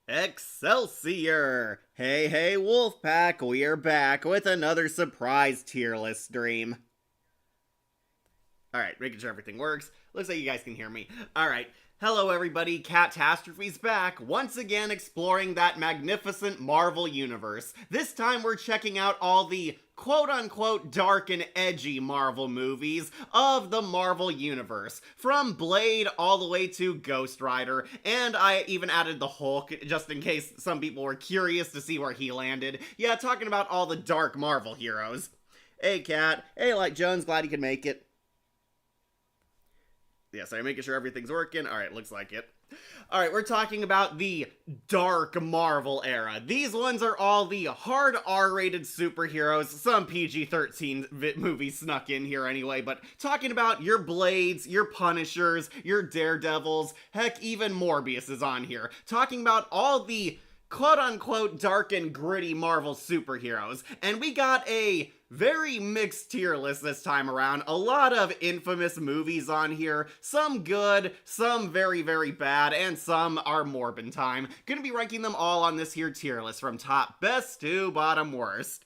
Excelsior! Hey, hey, Wolfpack, we are back with another surprise tier list stream. Alright, making sure everything works. Looks like you guys can hear me. Alright, hello everybody, Catastrophe's back, once again exploring that magnificent Marvel universe. This time we're checking out all the quote-unquote dark and edgy Marvel movies of the Marvel Universe, from Blade all the way to Ghost Rider, and I even added the Hulk, just in case some people were curious to see where he landed. Yeah, talking about all the dark Marvel heroes. Hey Cat, hey Light Jones, glad you could make it. Yeah, sorry, making sure everything's working. Alright, looks like it. Alright, we're talking about the dark Marvel era. These ones are all the hard R-rated superheroes. Some PG-13 movies snuck in here anyway, but talking about your Blades, your Punishers, your Daredevils, heck, even Morbius is on here. Talking about all the quote-unquote dark and gritty Marvel superheroes. And we got a very mixed tier list this time around. A lot of infamous movies on here. Some good, some very, very bad, and some are Morbin time. Gonna be ranking them all on this here tier list from top best to bottom worst.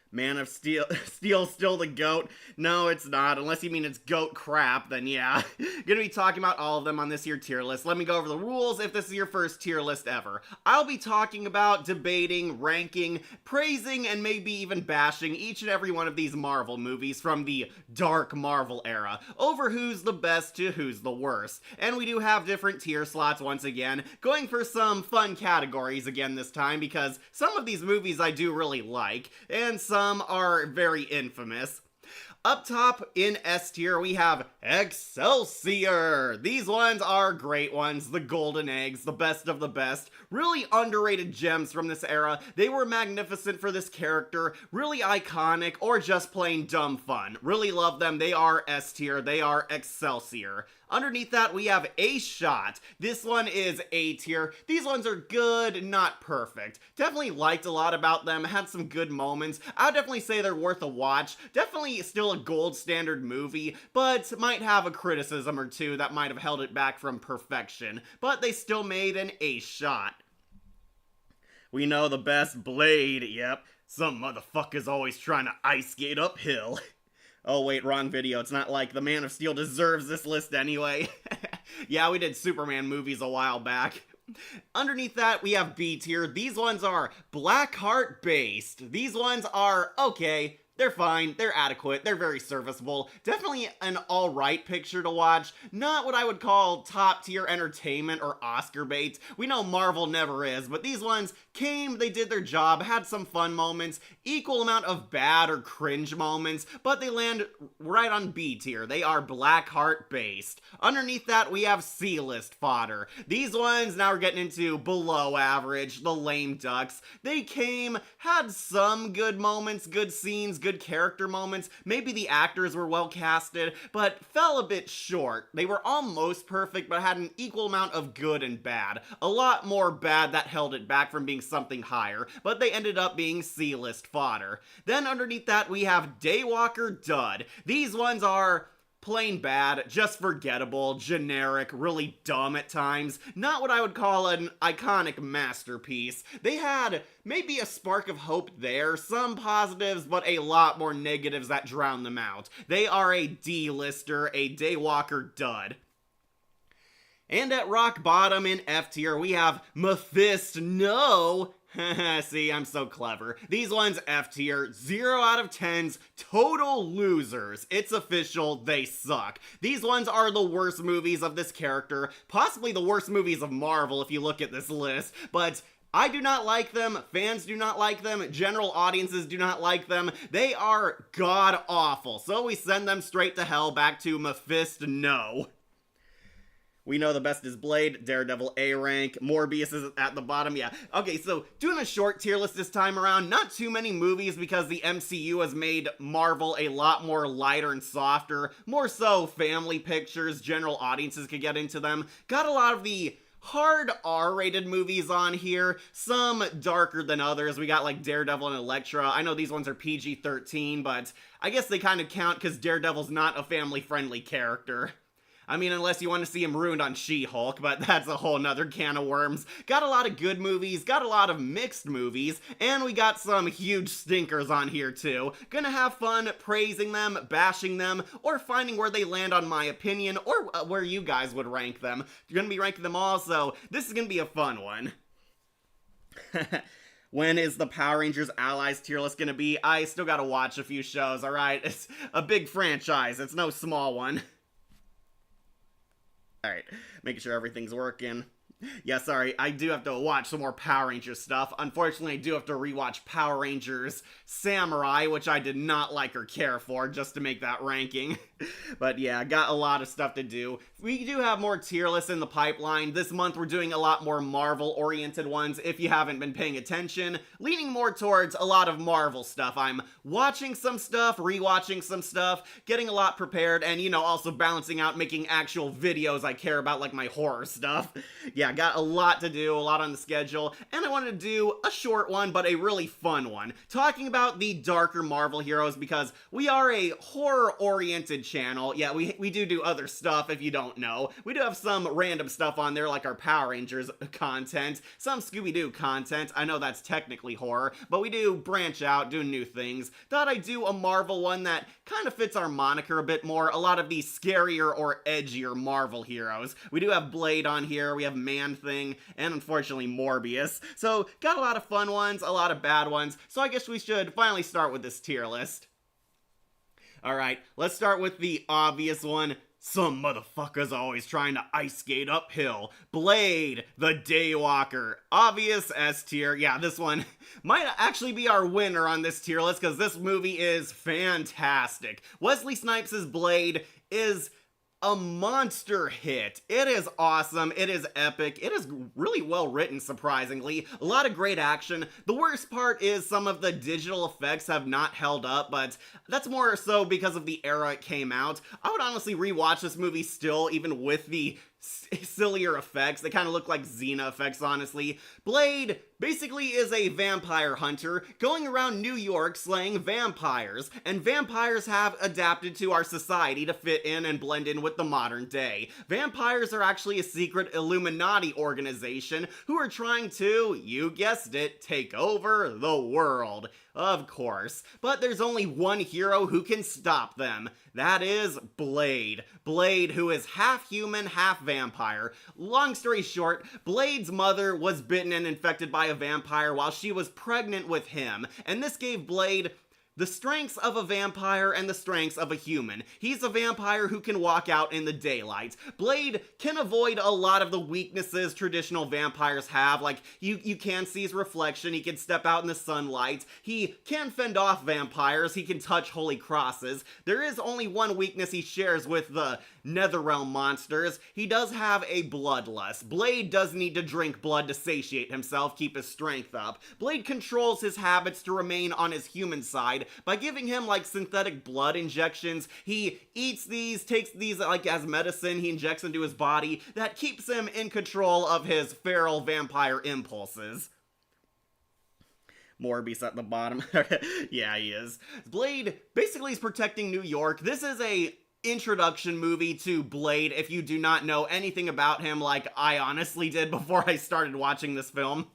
Man of Steel, Steel's still the GOAT. No, it's not. Unless you mean it's GOAT crap, then yeah. Gonna be talking about all of them on this here tier list. Let me go over the rules if this is your first tier list ever. I'll be talking about, debating, ranking, praising, and maybe even bashing each and every one of these Marvel movies from the dark Marvel era, over who's the best to who's the worst. And we do have different tier slots once again, going for some fun categories again this time, because some of these movies I do really like, and some are very infamous. Up top in S tier, we have Excelsior. These ones are great ones, the golden eggs, the best of the best. Really underrated gems from this era. They were magnificent for this character, really iconic, or just plain dumb fun. Really love them. They are S tier. They are Excelsior. Underneath that, we have A Shot. This one is A tier. These ones are good, not perfect. Definitely liked a lot about them, had some good moments. I would definitely say they're worth a watch. Definitely still a gold standard movie, but might have a criticism or two that might have held it back from perfection. But they still made an A Shot. We know the best, Blade. Yep, some motherfucker's always trying to ice skate uphill. Oh wait, wrong video. It's not like the Man of Steel deserves this list anyway. Yeah, we did Superman movies a while back. Underneath that, we have B tier. These ones are Blackheart based. These ones are okay. They're fine, they're adequate, they're very serviceable. Definitely an alright picture to watch. Not what I would call top tier entertainment or Oscar bait. We know Marvel never is, but these ones came, they did their job, had some fun moments, equal amount of bad or cringe moments, but they land right on B tier. They are Blackheart based. Underneath that, we have C-list fodder. These ones, now we're getting into below average, the lame ducks. They came, had some good moments, good scenes, good character moments. Maybe the actors were well casted, but fell a bit short. They were almost perfect, but had an equal amount of good and bad. A lot more bad that held it back from being something higher, but they ended up being C-list fodder. Then underneath that, we have Daywalker Dud. These ones are plain bad, just forgettable, generic, really dumb at times. Not what I would call an iconic masterpiece. They had maybe a spark of hope there, some positives, but a lot more negatives that drown them out. They are a D-lister, a Daywalker Dud. And at rock bottom in F tier, we have Mephisto. See, I'm so clever. These ones F tier, 0 out of 10s, total losers. It's official, they suck. These ones are the worst movies of this character, possibly the worst movies of Marvel if you look at this list, but I do not like them, fans do not like them, general audiences do not like them. They are god-awful, so we send them straight to hell, back to Mephisto. We know the best is Blade, Daredevil A rank, Morbius is at the bottom, yeah. Okay, so doing a short tier list this time around, not too many movies because the MCU has made Marvel a lot more lighter and softer, more so family pictures, general audiences could get into them. Got a lot of the hard R-rated movies on here, some darker than others. We got like Daredevil and Elektra. I know these ones are PG-13, but I guess they kind of count because Daredevil's not a family-friendly character. I mean, unless you want to see him ruined on She-Hulk, but that's a whole nother can of worms. Got a lot of good movies, got a lot of mixed movies, and we got some huge stinkers on here too. Gonna have fun praising them, bashing them, or finding where they land on my opinion, or where you guys would rank them. You're gonna be ranking them all, so this is gonna be a fun one. When is the Power Rangers Allies tier list gonna be? I still gotta watch a few shows, alright? It's a big franchise, it's no small one. Alright, making sure everything's working. Yeah, sorry, I do have to watch some more Power Rangers stuff. Unfortunately, I do have to rewatch Power Rangers Samurai, which I did not like or care for, just to make that ranking. But yeah, got a lot of stuff to do. We do have more tier lists in the pipeline. This month we're doing a lot more Marvel-oriented ones, if you haven't been paying attention. Leaning more towards a lot of Marvel stuff. I'm watching some stuff, rewatching some stuff, getting a lot prepared, and, you know, also balancing out making actual videos I care about, like my horror stuff. Yeah, got a lot to do, a lot on the schedule, and I wanted to do a short one, but a really fun one. Talking about the darker Marvel heroes, because we are a horror-oriented channel. Yeah, we do other stuff, if you don't know. We do have some random stuff on there, like our Power Rangers content, some Scooby-Doo content. I know that's technically horror, but we do branch out, do new things. Thought I'd do a Marvel one that kind of fits our moniker a bit more, a lot of the scarier or edgier Marvel heroes. We do have Blade on here, we have Man-Thing, and unfortunately Morbius. So, got a lot of fun ones, a lot of bad ones, so I guess we should finally start with this tier list. Alright, let's start with the obvious one. Some motherfuckers always trying to ice skate uphill. Blade, the Daywalker. Obvious S tier. Yeah, this one might actually be our winner on this tier list because this movie is fantastic. Wesley Snipes' Blade is a monster hit. It is awesome. It is epic. It is really well written, surprisingly. A lot of great action. The worst part is some of the digital effects have not held up, but that's more so because of the era it came out. I would honestly rewatch this movie still, even with the sillier effects. They kind of look like Xena effects, honestly. Blade basically is a vampire hunter going around New York slaying vampires, and vampires have adapted to our society to fit in and blend in with the modern day. Vampires are actually a secret Illuminati organization who are trying to, you guessed it, take over the world. Of course. But there's only one hero who can stop them. That is Blade. Blade, who is half human, half vampire. Long story short, Blade's mother was bitten and infected by a vampire while she was pregnant with him, and this gave Blade the strengths of a vampire and the strengths of a human. He's a vampire who can walk out in the daylight. Blade can avoid a lot of the weaknesses traditional vampires have, like you can see his reflection, he can step out in the sunlight, he can fend off vampires, he can touch holy crosses. There is only one weakness he shares with the Netherrealm monsters. He does have a bloodlust. Blade does need to drink blood to satiate himself, keep his strength up. Blade controls his habits to remain on his human side by giving him like synthetic blood injections. He eats these, takes these like as medicine, he injects into his body that keeps him in control of his feral vampire impulses. Morbius at the bottom. Yeah, he is. Blade basically is protecting New York. This is a introduction movie to Blade if you do not know anything about him like I honestly did before I started watching this film.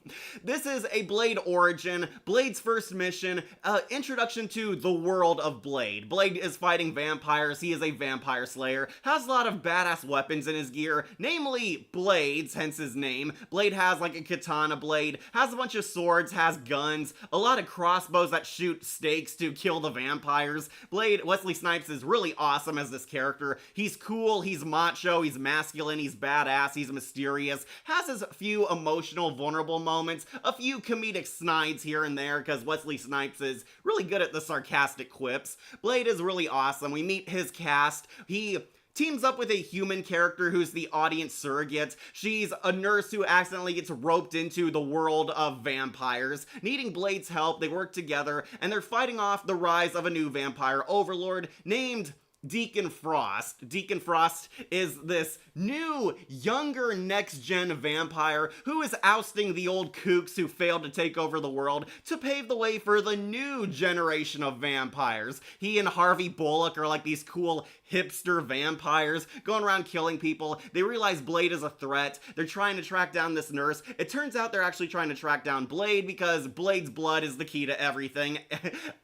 This is a Blade origin, Blade's first mission, introduction to the world of Blade. Blade is fighting vampires, he is a vampire slayer, has a lot of badass weapons in his gear, namely blades, hence his name. Blade has like a katana blade, has a bunch of swords, has guns, a lot of crossbows that shoot stakes to kill the vampires. Blade, Wesley Snipes is really awesome as this character. He's cool, he's macho, he's masculine, he's badass, he's mysterious, has his few emotional, vulnerable moments, a few comedic snides here and there, because Wesley Snipes is really good at the sarcastic quips. Blade is really awesome. We meet his cast. He teams up with a human character who's the audience surrogate. She's a nurse who accidentally gets roped into the world of vampires. Needing Blade's help, they work together, and they're fighting off the rise of a new vampire overlord named Deacon Frost. Deacon Frost is this new, younger, next-gen vampire who is ousting the old kooks who failed to take over the world to pave the way for the new generation of vampires. He and Harvey Bullock are like these cool hipster vampires going around killing people. They realize Blade is a threat. They're trying to track down this nurse. It turns out they're actually trying to track down Blade because Blade's blood is the key to everything.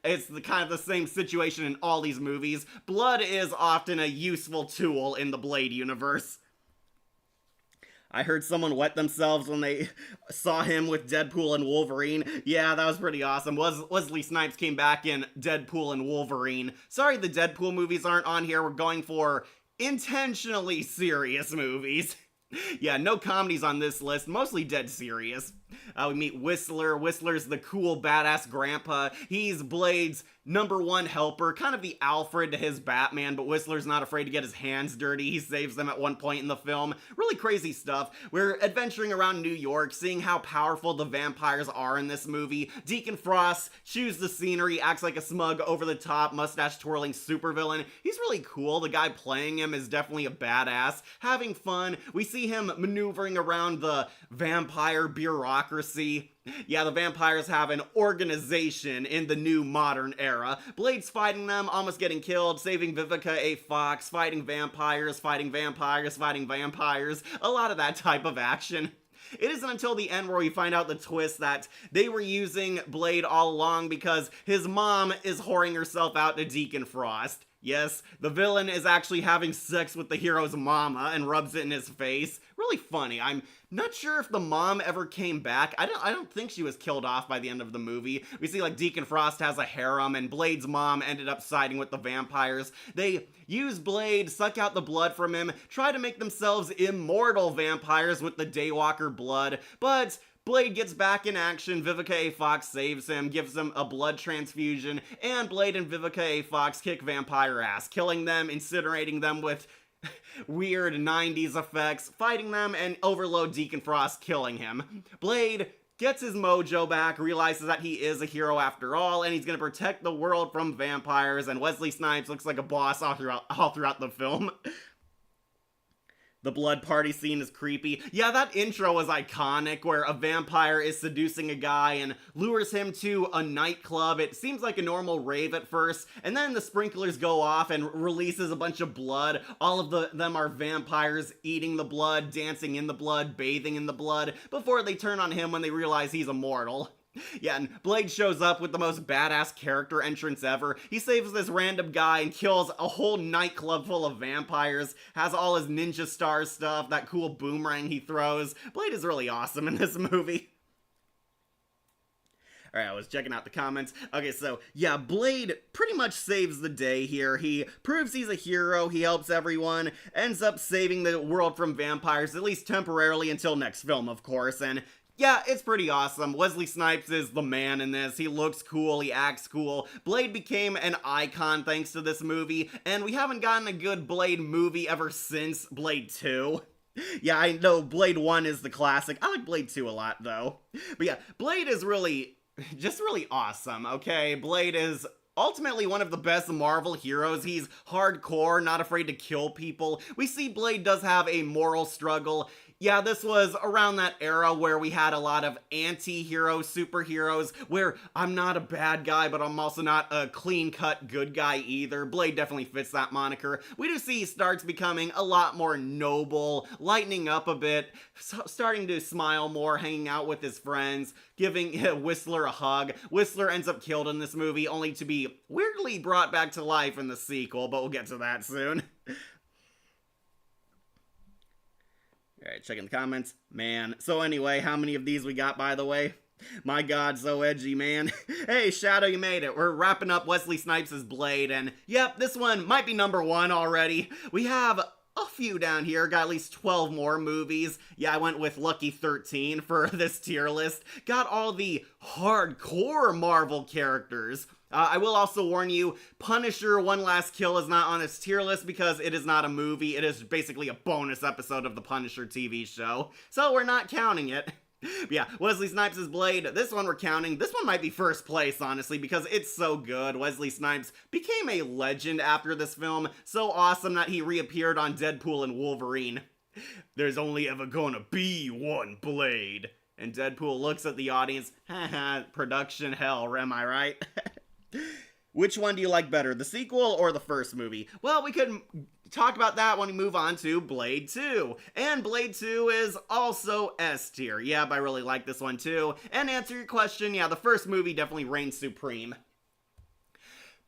It's the kind of the same situation in all these movies. Blood is often a useful tool in the Blade universe. I heard someone wet themselves when they saw him with Deadpool and Wolverine. Yeah, that was pretty awesome. Wesley Snipes came back in Deadpool and Wolverine. Sorry the Deadpool movies aren't on here. We're going for intentionally serious movies. Yeah, no comedies on this list, mostly dead serious. We meet Whistler. Whistler's the cool, badass grandpa. He's Blade's #1 helper, kind of the Alfred to his Batman, but Whistler's not afraid to get his hands dirty. He saves them at one point in the film. Really crazy stuff. We're adventuring around New York, seeing how powerful the vampires are in this movie. Deacon Frost chews the scenery, acts like a smug, over-the-top, mustache-twirling supervillain. He's really cool. The guy playing him is definitely a badass. Having fun. We see him maneuvering around the vampire bureaucracy. Yeah, the vampires have an organization in the new modern era. Blade's fighting them, almost getting killed, saving Vivica A. Fox, fighting vampires, fighting vampires, fighting vampires. A lot of that type of action. It isn't until the end where we find out the twist that they were using Blade all along because his mom is whoring herself out to Deacon Frost. Yes, the villain is actually having sex with the hero's mama and rubs it in his face. Really funny. I'm not sure if the mom ever came back. I don't think she was killed off by the end of the movie. We see like Deacon Frost has a harem and Blade's mom ended up siding with the vampires. They use Blade, suck out the blood from him, try to make themselves immortal vampires with the Daywalker blood, but Blade gets back in action, Vivica A. Fox saves him, gives him a blood transfusion, and Blade and Vivica A. Fox kick vampire ass, killing them, incinerating them with weird 90s effects, fighting them, and overload Deacon Frost, killing him. Blade gets his mojo back, realizes that he is a hero after all, and he's gonna protect the world from vampires, and Wesley Snipes looks like a boss all throughout the film. The blood party scene is creepy. Yeah, that intro was iconic, where a vampire is seducing a guy and lures him to a nightclub. It seems like a normal rave at first, and then the sprinklers go off and releases a bunch of blood. All of them are vampires eating the blood, dancing in the blood, bathing in the blood, before they turn on him when they realize he's immortal. Yeah, and Blade shows up with the most badass character entrance ever. He saves this random guy and kills a whole nightclub full of vampires, has all his ninja star stuff, that cool boomerang he throws. Blade is really awesome in this movie. Alright, I was checking out the comments. Okay, so, yeah, Blade pretty much saves the day here. He proves he's a hero, he helps everyone, ends up saving the world from vampires, at least temporarily until next film, of course, and yeah, it's pretty awesome. Wesley Snipes is the man in this. He looks cool, he acts cool. Blade became an icon thanks to this movie, and we haven't gotten a good Blade movie ever since Blade 2. Yeah, I know Blade 1 is the classic. I like Blade 2 a lot, though. But yeah, Blade is really awesome, okay? Blade is ultimately one of the best Marvel heroes. He's hardcore, not afraid to kill people. We see Blade does have a moral struggle. Yeah, this was around that era where we had a lot of anti-hero superheroes, where I'm not a bad guy, but I'm also not a clean-cut good guy either. Blade definitely fits that moniker. We do see he starts becoming a lot more noble, lightening up a bit, starting to smile more, hanging out with his friends, giving Whistler a hug. Whistler ends up killed in this movie, only to be weirdly brought back to life in the sequel, but we'll get to that soon. Alright, checking the comments. Man. So anyway, how many of these we got, by the way? My god, so edgy, man. Hey, Shadow, you made it. We're wrapping up Wesley Snipes' Blade, and yep, this one might be #1 already. We have a few down here, got at least 12 more movies. Yeah, I went with Lucky 13 for this tier list. Got all the hardcore Marvel characters. I will also warn you, Punisher One Last Kill is not on this tier list because it is not a movie. It is basically a bonus episode of the Punisher TV show. So we're not counting it. But yeah, Wesley Snipes' Blade, this one we're counting. This one might be first place, honestly, because it's so good. Wesley Snipes became a legend after this film. So awesome that he reappeared on Deadpool and Wolverine. There's only ever gonna be one Blade. And Deadpool looks at the audience. Haha, production hell, am I right? Which one do you like better, the sequel or the first movie? Well, we could talk about that when we move on to Blade 2. And Blade 2 is also S tier. Yep, I really like this one too. And to answer your question, yeah, the first movie definitely reigns supreme.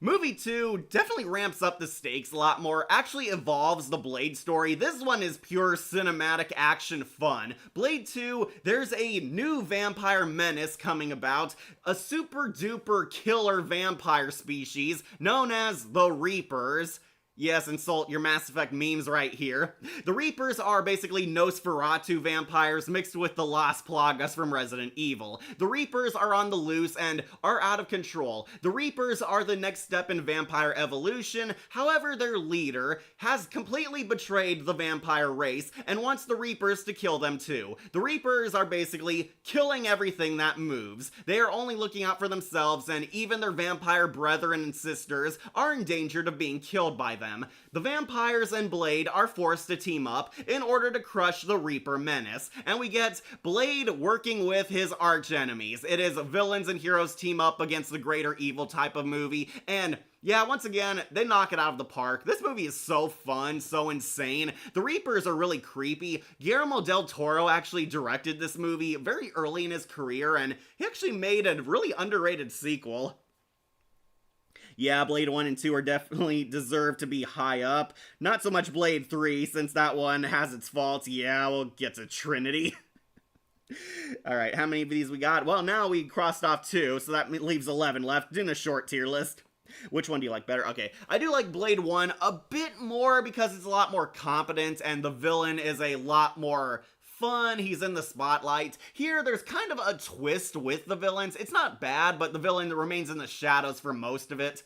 Movie 2 definitely ramps up the stakes a lot more, actually evolves the Blade story. This one is pure cinematic action fun. Blade 2, there's a new vampire menace coming about, a super duper killer vampire species known as the Reapers. Yes, insult your Mass Effect memes right here. The Reapers are basically Nosferatu vampires mixed with the Las Plagas from Resident Evil. The Reapers are on the loose and are out of control. The Reapers are the next step in vampire evolution, however their leader has completely betrayed the vampire race and wants the Reapers to kill them too. The Reapers are basically killing everything that moves. They are only looking out for themselves, and even their vampire brethren and sisters are in danger of being killed by them. The vampires and Blade are forced to team up in order to crush the Reaper menace, and we get Blade working with his archenemies. It is villains and heroes team up against the greater evil type of movie, and yeah, once again, they knock it out of the park. This movie is so fun, so insane. The Reapers are really creepy. Guillermo del Toro actually directed this movie very early in his career, and he actually made a really underrated sequel. Yeah, Blade 1 and 2 are definitely deserve to be high up. Not so much Blade 3, since that one has its faults. Yeah, we'll get to Trinity. Alright, how many of these we got? Well, now we crossed off 2, so that leaves 11 left in a short tier list. Which one do you like better? Okay, I do like Blade 1 a bit more because it's a lot more competent and the villain is a lot more fun. He's in the spotlight. Here, there's kind of a twist with the villains. It's not bad, but the villain remains in the shadows for most of it.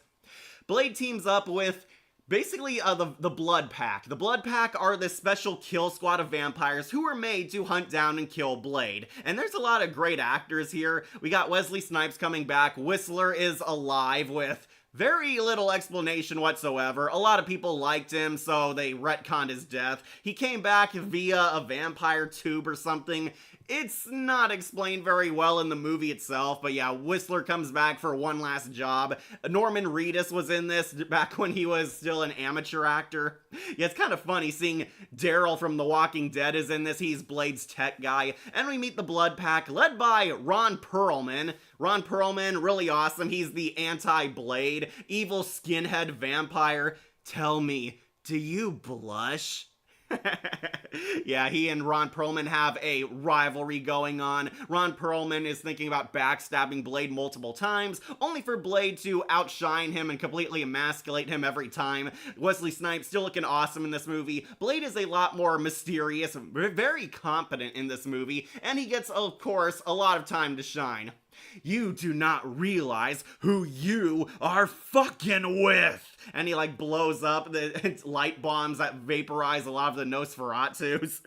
Blade teams up with basically the Blood Pack. The Blood Pack are this special kill squad of vampires who are made to hunt down and kill Blade. And there's a lot of great actors here. We got Wesley Snipes coming back. Whistler is alive with very little explanation whatsoever. A lot of people liked him, so they retconned his death. He came back via a vampire tube or something. It's not explained very well in the movie itself, but yeah, Whistler comes back for one last job. Norman Reedus was in this back when he was still an amateur actor. Yeah, it's kind of funny seeing Daryl from The Walking Dead is in this. He's Blade's tech guy. And we meet the Blood Pack, led by Ron Perlman. Ron Perlman, really awesome. He's the anti-Blade, evil skinhead vampire. Tell me, do you blush? Yeah, he and Ron Perlman have a rivalry going on. Ron Perlman is thinking about backstabbing Blade multiple times, only for Blade to outshine him and completely emasculate him every time. Wesley Snipes still looking awesome in this movie. Blade is a lot more mysterious, very competent in this movie, and he gets, of course, a lot of time to shine. You do not realize who you are fucking with. And he like blows up the light bombs that vaporize a lot of the Nosferatus.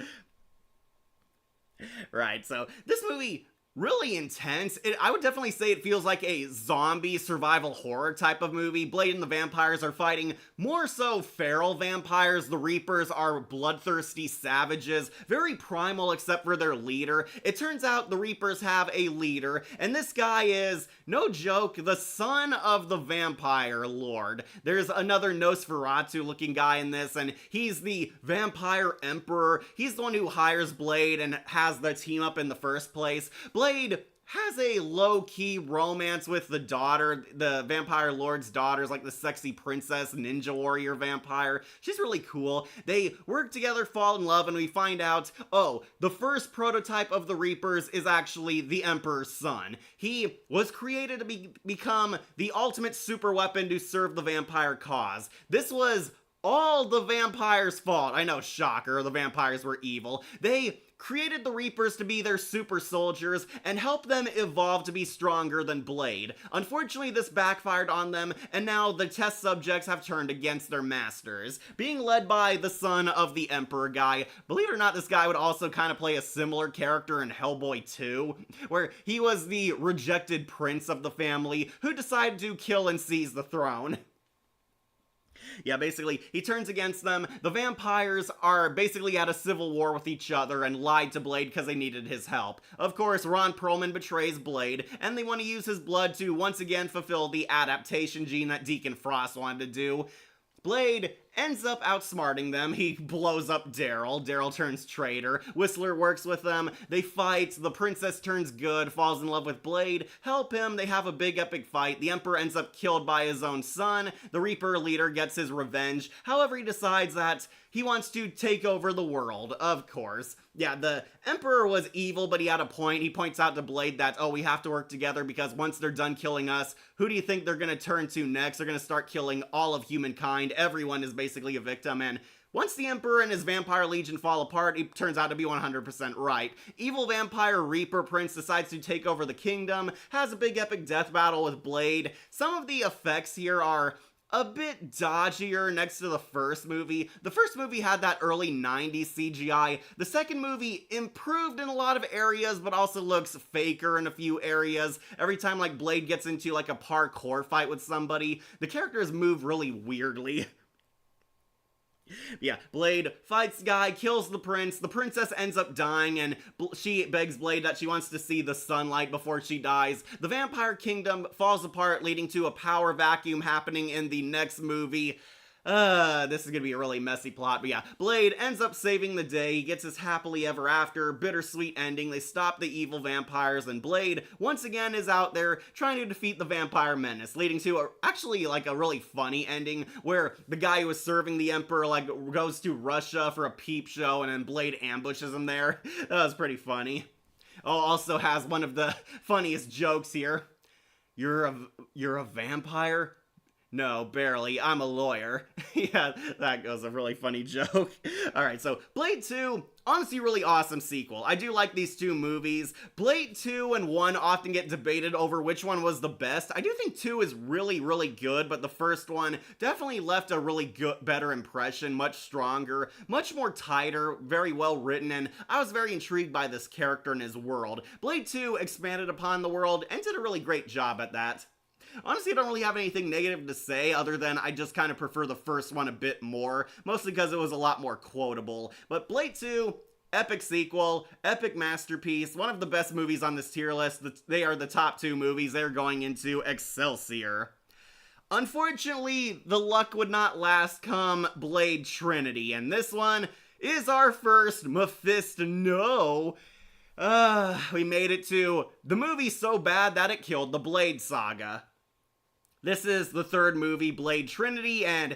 Right, so this movie, really intense. I would definitely say it feels like a zombie survival horror type of movie. Blade and the vampires are fighting more so feral vampires. The Reapers are bloodthirsty savages, very primal except for their leader. It turns out the Reapers have a leader, and this guy is, no joke, the son of the vampire lord. There's another Nosferatu looking guy in this, and he's the vampire emperor. He's the one who hires Blade and has the team up in the first place. Blade has a low-key romance with the daughter, the vampire lord's daughter, is like the sexy princess ninja warrior vampire. She's really cool. They work together, fall in love, and we find out, oh, the first prototype of the Reapers is actually the Emperor's son. He was created to become the ultimate super weapon to serve the vampire cause. This was all the vampires' fault. I know, shocker, the vampires were evil. They created the Reapers to be their super soldiers and helped them evolve to be stronger than Blade. Unfortunately, this backfired on them, and now the test subjects have turned against their masters. Being led by the son of the Emperor guy, believe it or not, this guy would also kind of play a similar character in Hellboy 2, where he was the rejected prince of the family who decided to kill and seize the throne. Yeah, basically, he turns against them. The vampires are basically at a civil war with each other and lied to Blade because they needed his help. Of course, Ron Perlman betrays Blade, and they want to use his blood to once again fulfill the adaptation gene that Deacon Frost wanted to do. Blade ends up outsmarting them. He blows up Daryl. Daryl turns traitor. Whistler works with them. They fight. The princess turns good, falls in love with Blade. Help him. They have a big epic fight. The Emperor ends up killed by his own son. The Reaper leader gets his revenge. However, he decides that he wants to take over the world, of course. Yeah, the Emperor was evil, but he had a point. He points out to Blade that, oh, we have to work together because once they're done killing us, who do you think they're gonna turn to next? They're gonna start killing all of humankind. Everyone is basically a victim, and once the Emperor and his vampire legion fall apart, he turns out to be 100% right. Evil vampire Reaper Prince decides to take over the kingdom, has a big epic death battle with Blade. Some of the effects here are a bit dodgier next to the first movie. The first movie had that early 90s CGI. The second movie improved in a lot of areas, but also looks faker in a few areas. Every time like Blade gets into like a parkour fight with somebody, the characters move really weirdly. Yeah, Blade fights Guy, kills the prince, the princess ends up dying, and she begs Blade that she wants to see the sunlight before she dies. The vampire kingdom falls apart, leading to a power vacuum happening in the next movie. This is gonna be a really messy plot, but yeah, Blade ends up saving the day. He gets his happily ever after, bittersweet ending. They stop the evil vampires, and Blade, once again, is out there trying to defeat the vampire menace, leading to actually like a really funny ending, where the guy who was serving the Emperor, like, goes to Russia for a peep show, and then Blade ambushes him there. That was pretty funny. Oh, also has one of the funniest jokes here. You're a vampire? No, barely. I'm a lawyer. Yeah, that was a really funny joke. Alright, so Blade 2, honestly really awesome sequel. I do like these two movies. Blade 2 and 1 often get debated over which one was the best. I do think 2 is really, really good, but the first one definitely left a really good, better impression, much stronger, much more tighter, very well written, and I was very intrigued by this character and his world. Blade 2 expanded upon the world and did a really great job at that. Honestly, I don't really have anything negative to say other than I just kind of prefer the first one a bit more, mostly because it was a lot more quotable. But Blade 2, epic sequel, epic masterpiece, one of the best movies on this tier list. They are the top 2 movies. They're going into Excelsior. Unfortunately, the luck would not last come Blade Trinity, and this one is our first Mephisto. We made it to the movie so bad that it killed the Blade saga. This is the third movie, Blade Trinity, and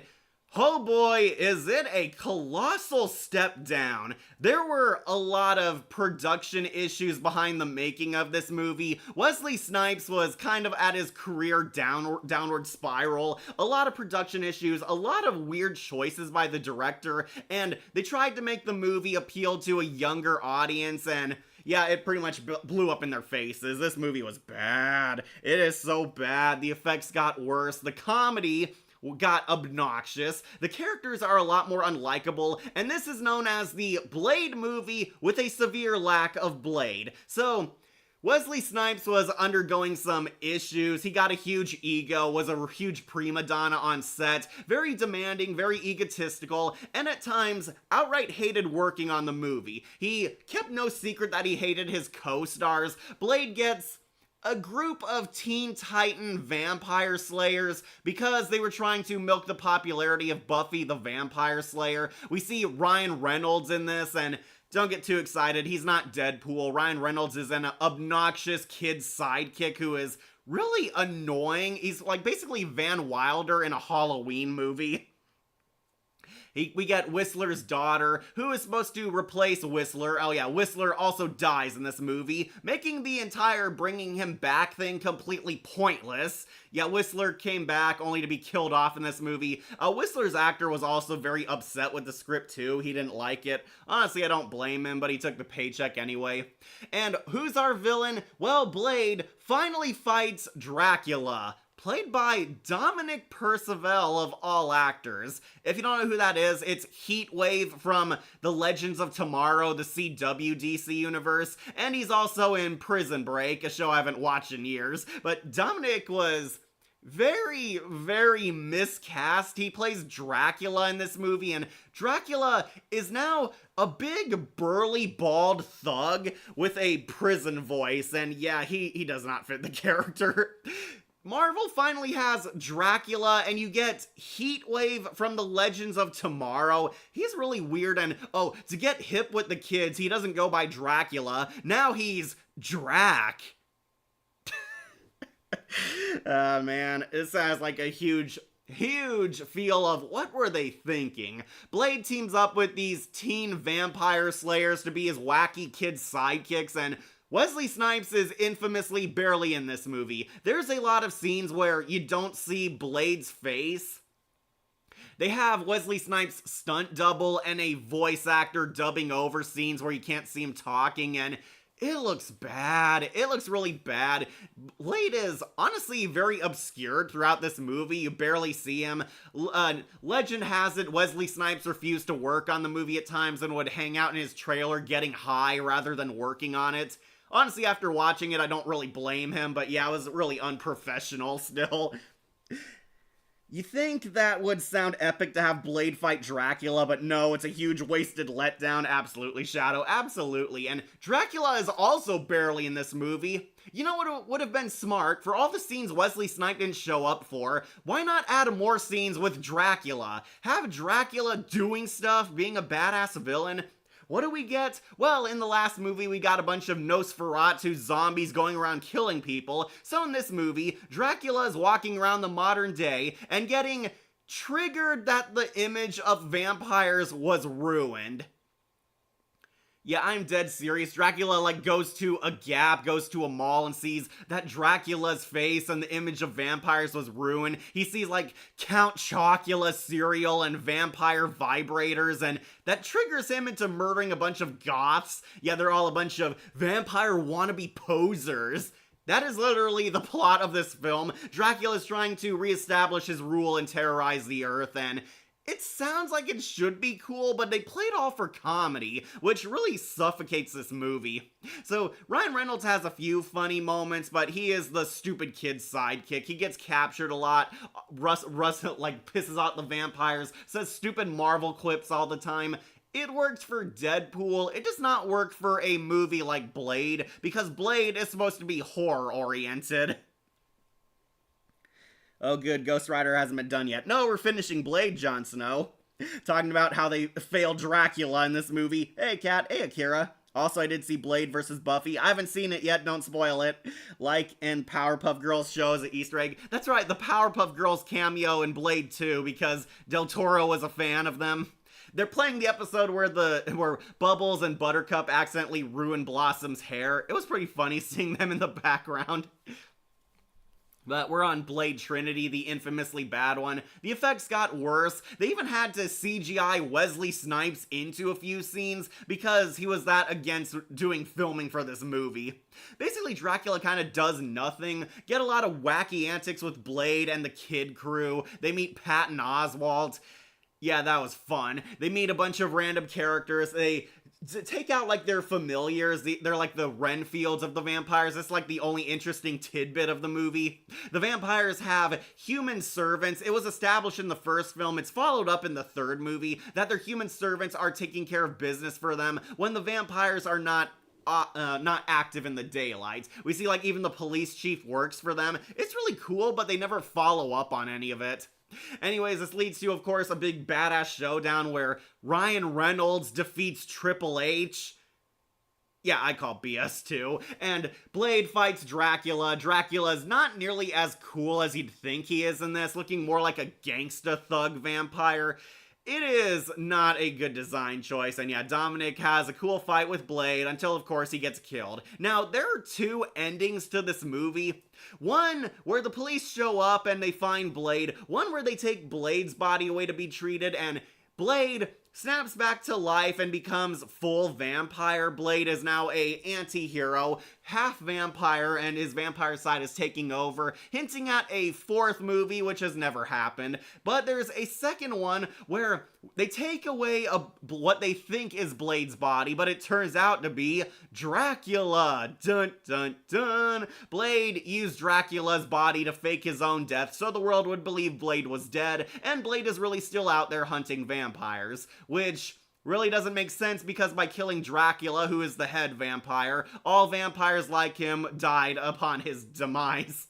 oh boy, is it a colossal step down. There were a lot of production issues behind the making of this movie. Wesley Snipes was kind of at his career downward spiral. A lot of production issues, a lot of weird choices by the director, and they tried to make the movie appeal to a younger audience, and yeah, it pretty much blew up in their faces. This movie was bad. It is so bad. The effects got worse. The comedy got obnoxious. The characters are a lot more unlikable, and this is known as the Blade movie with a severe lack of Blade. So Wesley Snipes was undergoing some issues. He got a huge ego, was a huge prima donna on set, very demanding, very egotistical, and at times outright hated working on the movie. He kept no secret that he hated his co-stars. Blade gets a group of Teen Titan vampire slayers because they were trying to milk the popularity of Buffy the Vampire Slayer. We see Ryan Reynolds in this, and don't get too excited, he's not Deadpool. Ryan Reynolds is an obnoxious kid sidekick who is really annoying. He's like basically Van Wilder in a Halloween movie. We get Whistler's daughter, who is supposed to replace Whistler. Oh yeah, Whistler also dies in this movie, making the entire bringing him back thing completely pointless. Yeah, Whistler came back only to be killed off in this movie. Whistler's actor was also very upset with the script too. He didn't like it. Honestly, I don't blame him, but he took the paycheck anyway. And who's our villain? Well, Blade finally fights Dracula, played by Dominic Percival of all actors. If you don't know who that is, it's Heatwave from The Legends of Tomorrow, the CW DC universe, and he's also in Prison Break, a show I haven't watched in years. But Dominic was very, very miscast. He plays Dracula in this movie, and Dracula is now a big, burly, bald thug with a prison voice, and yeah, he does not fit the character. Marvel finally has Dracula, and you get Heatwave from The Legends of Tomorrow. He's really weird, and oh, to get hip with the kids, he doesn't go by Dracula. Now he's Drac. Man, it sounds like a huge feel of what were they thinking. Blade teams up with these teen vampire slayers to be his wacky kid sidekicks, and Wesley Snipes is infamously barely in this movie. There's a lot of scenes where you don't see Blade's face. They have Wesley Snipes' stunt double and a voice actor dubbing over scenes where you can't see him talking, and it looks bad. It looks really bad. Blade is honestly very obscured throughout this movie. You barely see him. Legend has it Wesley Snipes refused to work on the movie at times and would hang out in his trailer getting high rather than working on it. Honestly, after watching it, I don't really blame him, but yeah, it was really unprofessional still. You think that would sound epic to have Blade fight Dracula, but no, it's a huge wasted letdown. Absolutely, Shadow, absolutely. And Dracula is also barely in this movie. You know what would have been smart? For all the scenes Wesley Snipes didn't show up for, why not add more scenes with Dracula? Have Dracula doing stuff, being a badass villain. What do we get? Well, in the last movie, we got a bunch of Nosferatu zombies going around killing people. So in this movie, Dracula is walking around the modern day and getting triggered that the image of vampires was ruined. Yeah, I'm dead serious. Dracula, goes to a Gap, goes to a mall and sees that Dracula's face and the image of vampires was ruined. He sees, Count Chocula cereal and vampire vibrators, and that triggers him into murdering a bunch of goths. Yeah, they're all a bunch of vampire wannabe posers. That is literally the plot of this film. Dracula's trying to reestablish his rule and terrorize the earth, and it sounds like it should be cool, but they play it all for comedy, which really suffocates this movie. So, Ryan Reynolds has a few funny moments, but he is the stupid kid's sidekick. He gets captured a lot. Russ pisses out the vampires, says stupid Marvel quips all the time. It works for Deadpool. It does not work for a movie like Blade, because Blade is supposed to be horror-oriented. Oh good, Ghost Rider hasn't been done yet. No, we're finishing Blade, Jon Snow. Talking about how they failed Dracula in this movie. Hey Kat, hey Akira. Also, I did see Blade vs. Buffy. I haven't seen it yet, don't spoil it. And Powerpuff Girls show as an Easter egg. That's right, the Powerpuff Girls cameo in Blade 2 because Del Toro was a fan of them. They're playing the episode where Bubbles and Buttercup accidentally ruin Blossom's hair. It was pretty funny seeing them in the background. But we're on Blade Trinity, the infamously bad one. The effects got worse. They even had to CGI Wesley Snipes into a few scenes because he was that against doing filming for this movie. Basically, Dracula kind of does nothing. Get a lot of wacky antics with Blade and the Kid crew. They meet Patton Oswalt. Yeah, that was fun. They meet a bunch of random characters. They take out their familiars. They're like the Renfields of the vampires. It's the only interesting tidbit of the movie. The vampires have human servants. It was established in the first film. It's followed up in the third movie that their human servants are taking care of business for them when the vampires are not active in the daylight. We see even the police chief works for them. It's really cool, but they never follow up on any of it. Anyways, this leads to, of course, a big badass showdown where Ryan Reynolds defeats Triple H. Yeah, I call BS too. And Blade fights Dracula. Dracula's not nearly as cool as you'd think he is in this, looking more like a gangsta thug vampire. It is not a good design choice, and yeah, Dominic has a cool fight with Blade until, of course, he gets killed. Now, there are two endings to this movie. One where the police show up and they find Blade, one where they take Blade's body away to be treated, and Blade snaps back to life and becomes full vampire. Blade is now a anti-hero, half vampire, and his vampire side is taking over, hinting at a fourth movie, which has never happened. But there's a second one where they take away what they think is Blade's body, but it turns out to be Dracula. Dun dun dun. Blade used Dracula's body to fake his own death so the world would believe Blade was dead, and Blade is really still out there hunting vampires, which really doesn't make sense because by killing Dracula, who is the head vampire, all vampires like him died upon his demise.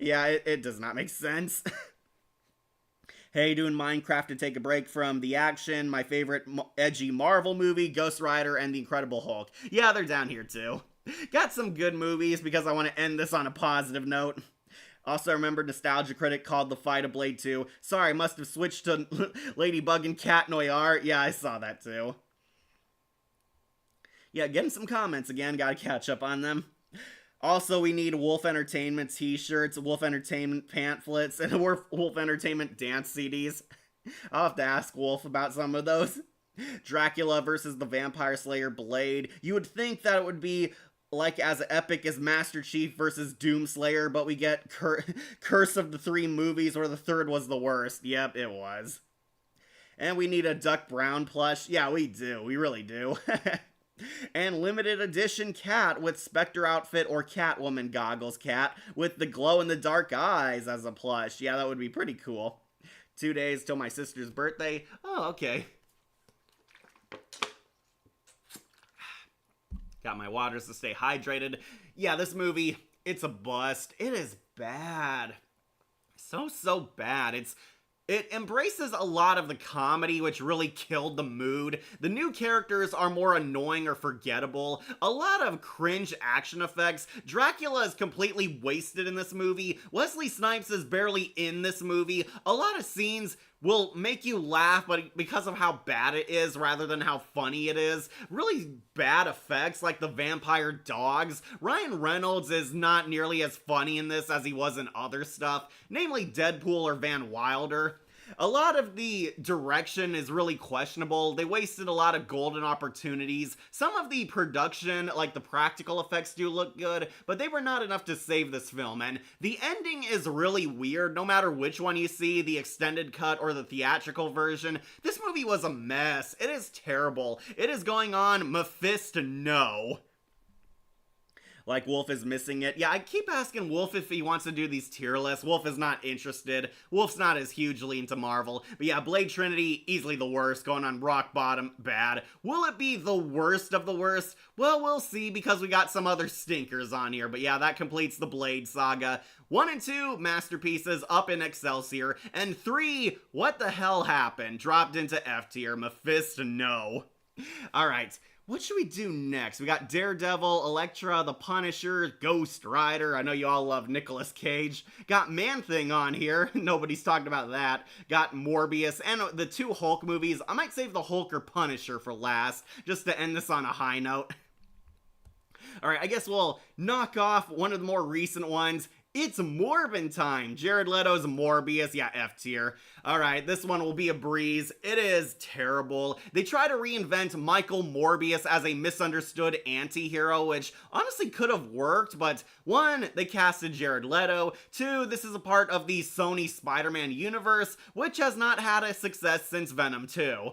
Yeah, it does not make sense. Hey, doing Minecraft to take a break from the action, my favorite edgy Marvel movie, Ghost Rider, and The Incredible Hulk. Yeah, they're down here too. Got some good movies because I want to end this on a positive note. Also, I remember Nostalgia Critic called the fight of Blade 2. Sorry, I must have switched to Ladybug and Cat Noir. Yeah, I saw that too. Yeah, getting some comments again. Gotta catch up on them. Also, we need Wolf Entertainment t-shirts, Wolf Entertainment pamphlets, and Wolf Entertainment dance CDs. I'll have to ask Wolf about some of those. Dracula versus the Vampire Slayer Blade. You would think that it would be like as epic as Master Chief versus Doomslayer, but we get Curse of the Three Movies, where the third was the worst. Yep, it was. And we need a Duck Brown plush. Yeah, we do. We really do. And limited edition cat with Spectre outfit or Catwoman goggles cat with the glow-in-the-dark eyes as a plush. Yeah, that would be pretty cool. 2 days till my sister's birthday. Oh, okay. Got my waters to stay hydrated. Yeah, this movie, it's a bust. It is bad. So bad. It embraces a lot of the comedy, which really killed the mood. The new characters are more annoying or forgettable. A lot of cringe action effects. Dracula is completely wasted in this movie. Wesley Snipes is barely in this movie. A lot of scenes will make you laugh, but because of how bad it is rather than how funny it is. Really bad effects, like the vampire dogs. Ryan Reynolds is not nearly as funny in this as he was in other stuff, namely Deadpool or Van Wilder. A lot of the direction is really questionable. They wasted a lot of golden opportunities. Some of the production, like the practical effects, do look good, but they were not enough to save this film. And the ending is really weird, no matter which one you see, the extended cut or the theatrical version. This movie was a mess. It is terrible. It is going on Mephisto. Like, Wolf is missing it. Yeah, I keep asking Wolf if he wants to do these tier lists. Wolf is not interested. Wolf's not as hugely into Marvel. But yeah, Blade Trinity, easily the worst, going on rock bottom, bad. Will it be the worst of the worst? Well, we'll see, because we got some other stinkers on here. But yeah, that completes the Blade saga. 1 and 2, masterpieces, up in Excelsior. And 3, what the hell happened? Dropped into F tier, Mephisto, no. Alright. What should we do next? We got Daredevil, Elektra, The Punisher, Ghost Rider. I know you all love Nicolas Cage. Got Man-Thing on here. Nobody's talked about that. Got Morbius and the 2 Hulk movies. I might save the Hulk or Punisher for last, just to end this on a high note. Alright, I guess we'll knock off one of the more recent ones. It's Morbin time. Jared Leto's Morbius. Yeah, F tier. Alright, this one will be a breeze. It is terrible. They try to reinvent Michael Morbius as a misunderstood anti-hero, which honestly could have worked, but 1, they casted Jared Leto. 2, this is a part of the Sony Spider-Man universe, which has not had a success since Venom 2.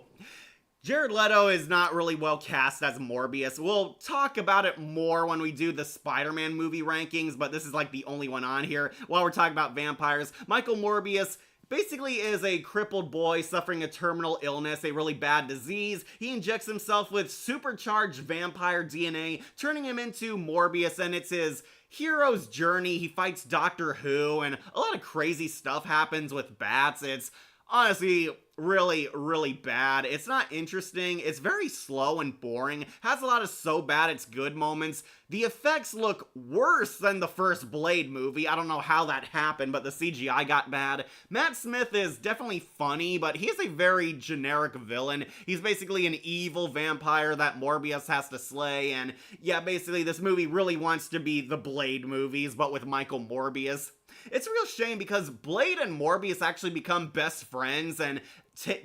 Jared Leto is not really well cast as Morbius. We'll talk about it more when we do the Spider-Man movie rankings, but this is like the only one on here. While we're talking about vampires, Michael Morbius basically is a crippled boy suffering a terminal illness, a really bad disease. He injects himself with supercharged vampire DNA, turning him into Morbius, and it's his hero's journey. He fights Doctor Who, and a lot of crazy stuff happens with bats. It's honestly really, really bad. It's not interesting. It's very slow and boring. Has a lot of so bad it's good moments. The effects look worse than the first Blade movie. I don't know how that happened, but the CGI got bad. Matt Smith is definitely funny, but he's a very generic villain. He's basically an evil vampire that Morbius has to slay, and yeah, basically this movie really wants to be the Blade movies, but with Michael Morbius. It's a real shame because Blade and Morbius actually become best friends and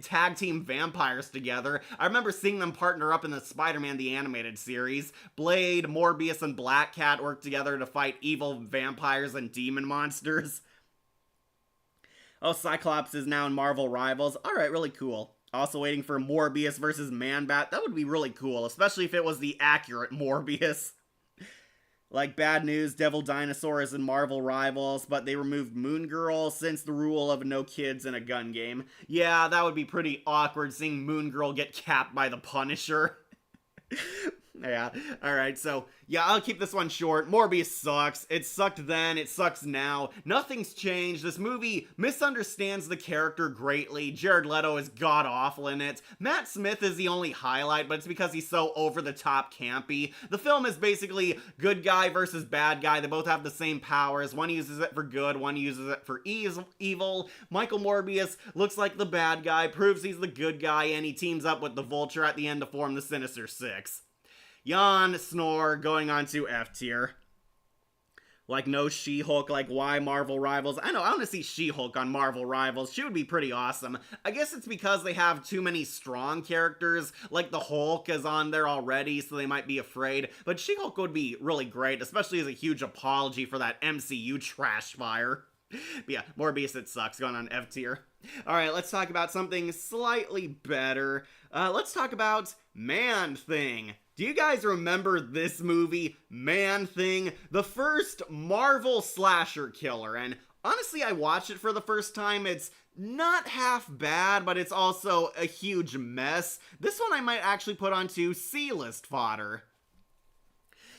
tag team vampires together. I remember seeing them partner up in the Spider-Man the Animated Series. Blade, Morbius, and Black Cat work together to fight evil vampires and demon monsters. Oh, Cyclops is now in Marvel Rivals. Alright, really cool. Also waiting for Morbius versus Man-Bat. That would be really cool, especially if it was the accurate Morbius. Like, bad news, Devil Dinosaur is in Marvel Rivals, but they removed Moon Girl since the rule of no kids in a gun game. Yeah, that would be pretty awkward seeing Moon Girl get capped by the Punisher. Yeah, alright, so, yeah, I'll keep this one short. Morbius sucks. It sucked then, it sucks now. Nothing's changed. This movie misunderstands the character greatly. Jared Leto is god-awful in it. Matt Smith is the only highlight, but it's because he's so over-the-top campy. The film is basically good guy versus bad guy. They both have the same powers. One uses it for good, one uses it for evil. Michael Morbius looks like the bad guy, proves he's the good guy, and he teams up with the Vulture at the end to form the Sinister Six. Yawn, snore, going on to F tier. Like, no She-Hulk, like, why Marvel Rivals? I know, I want to see She-Hulk on Marvel Rivals. She would be pretty awesome. I guess it's because they have too many strong characters, like the Hulk is on there already, so they might be afraid. But She-Hulk would be really great, especially as a huge apology for that MCU trash fire. But yeah, Morbius, it sucks, going on F tier. Alright, let's talk about something slightly better. Let's talk about Man-Thing. Do you guys remember this movie, Man-Thing? The first Marvel slasher killer, and honestly, I watched it for the first time. It's not half bad, but it's also a huge mess. This one I might actually put onto C-list fodder.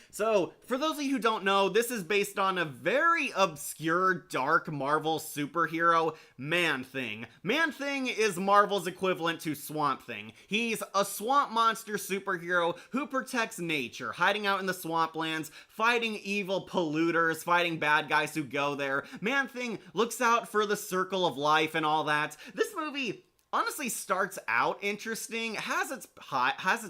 So, for those of you who don't know, this is based on a very obscure, dark Marvel superhero, Man-Thing. Man-Thing is Marvel's equivalent to Swamp Thing. He's a swamp monster superhero who protects nature, hiding out in the swamplands, fighting evil polluters, fighting bad guys who go there. Man-Thing looks out for the circle of life and all that. This movie honestly starts out interesting, has its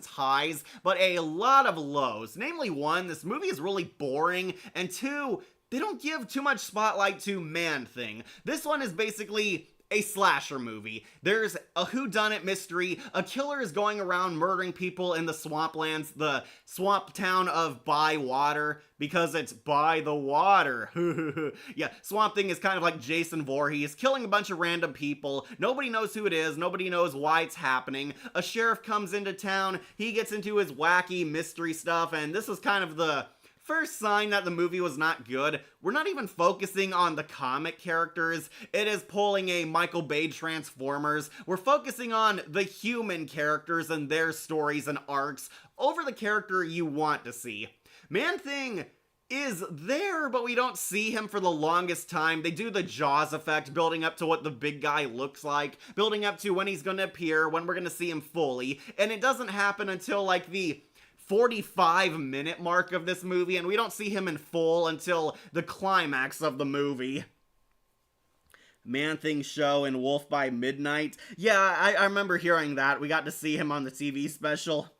highs, but a lot of lows. Namely, one, this movie is really boring, and two, they don't give too much spotlight to Man-Thing. This one is basically a slasher movie. There's a whodunit mystery. A killer is going around murdering people in the swamplands, the swamp town of Bywater, because it's by the water. Yeah, Swamp Thing is kind of like Jason Voorhees, killing a bunch of random people. Nobody knows who it is. Nobody knows why it's happening. A sheriff comes into town. He gets into his wacky mystery stuff, and this was kind of the first sign that the movie was not good. We're not even focusing on the comic characters. It is pulling a Michael Bay Transformers. We're focusing on the human characters and their stories and arcs over the character you want to see. Man-Thing is there, but we don't see him for the longest time. They do the Jaws effect, building up to what the big guy looks like, building up to when he's gonna appear, when we're gonna see him fully, and it doesn't happen until like the 45-minute mark of this movie, and we don't see him in full until the climax of the movie. Man-Thing show in Wolf by Midnight. Yeah, I remember hearing that. We got to see him on the TV special.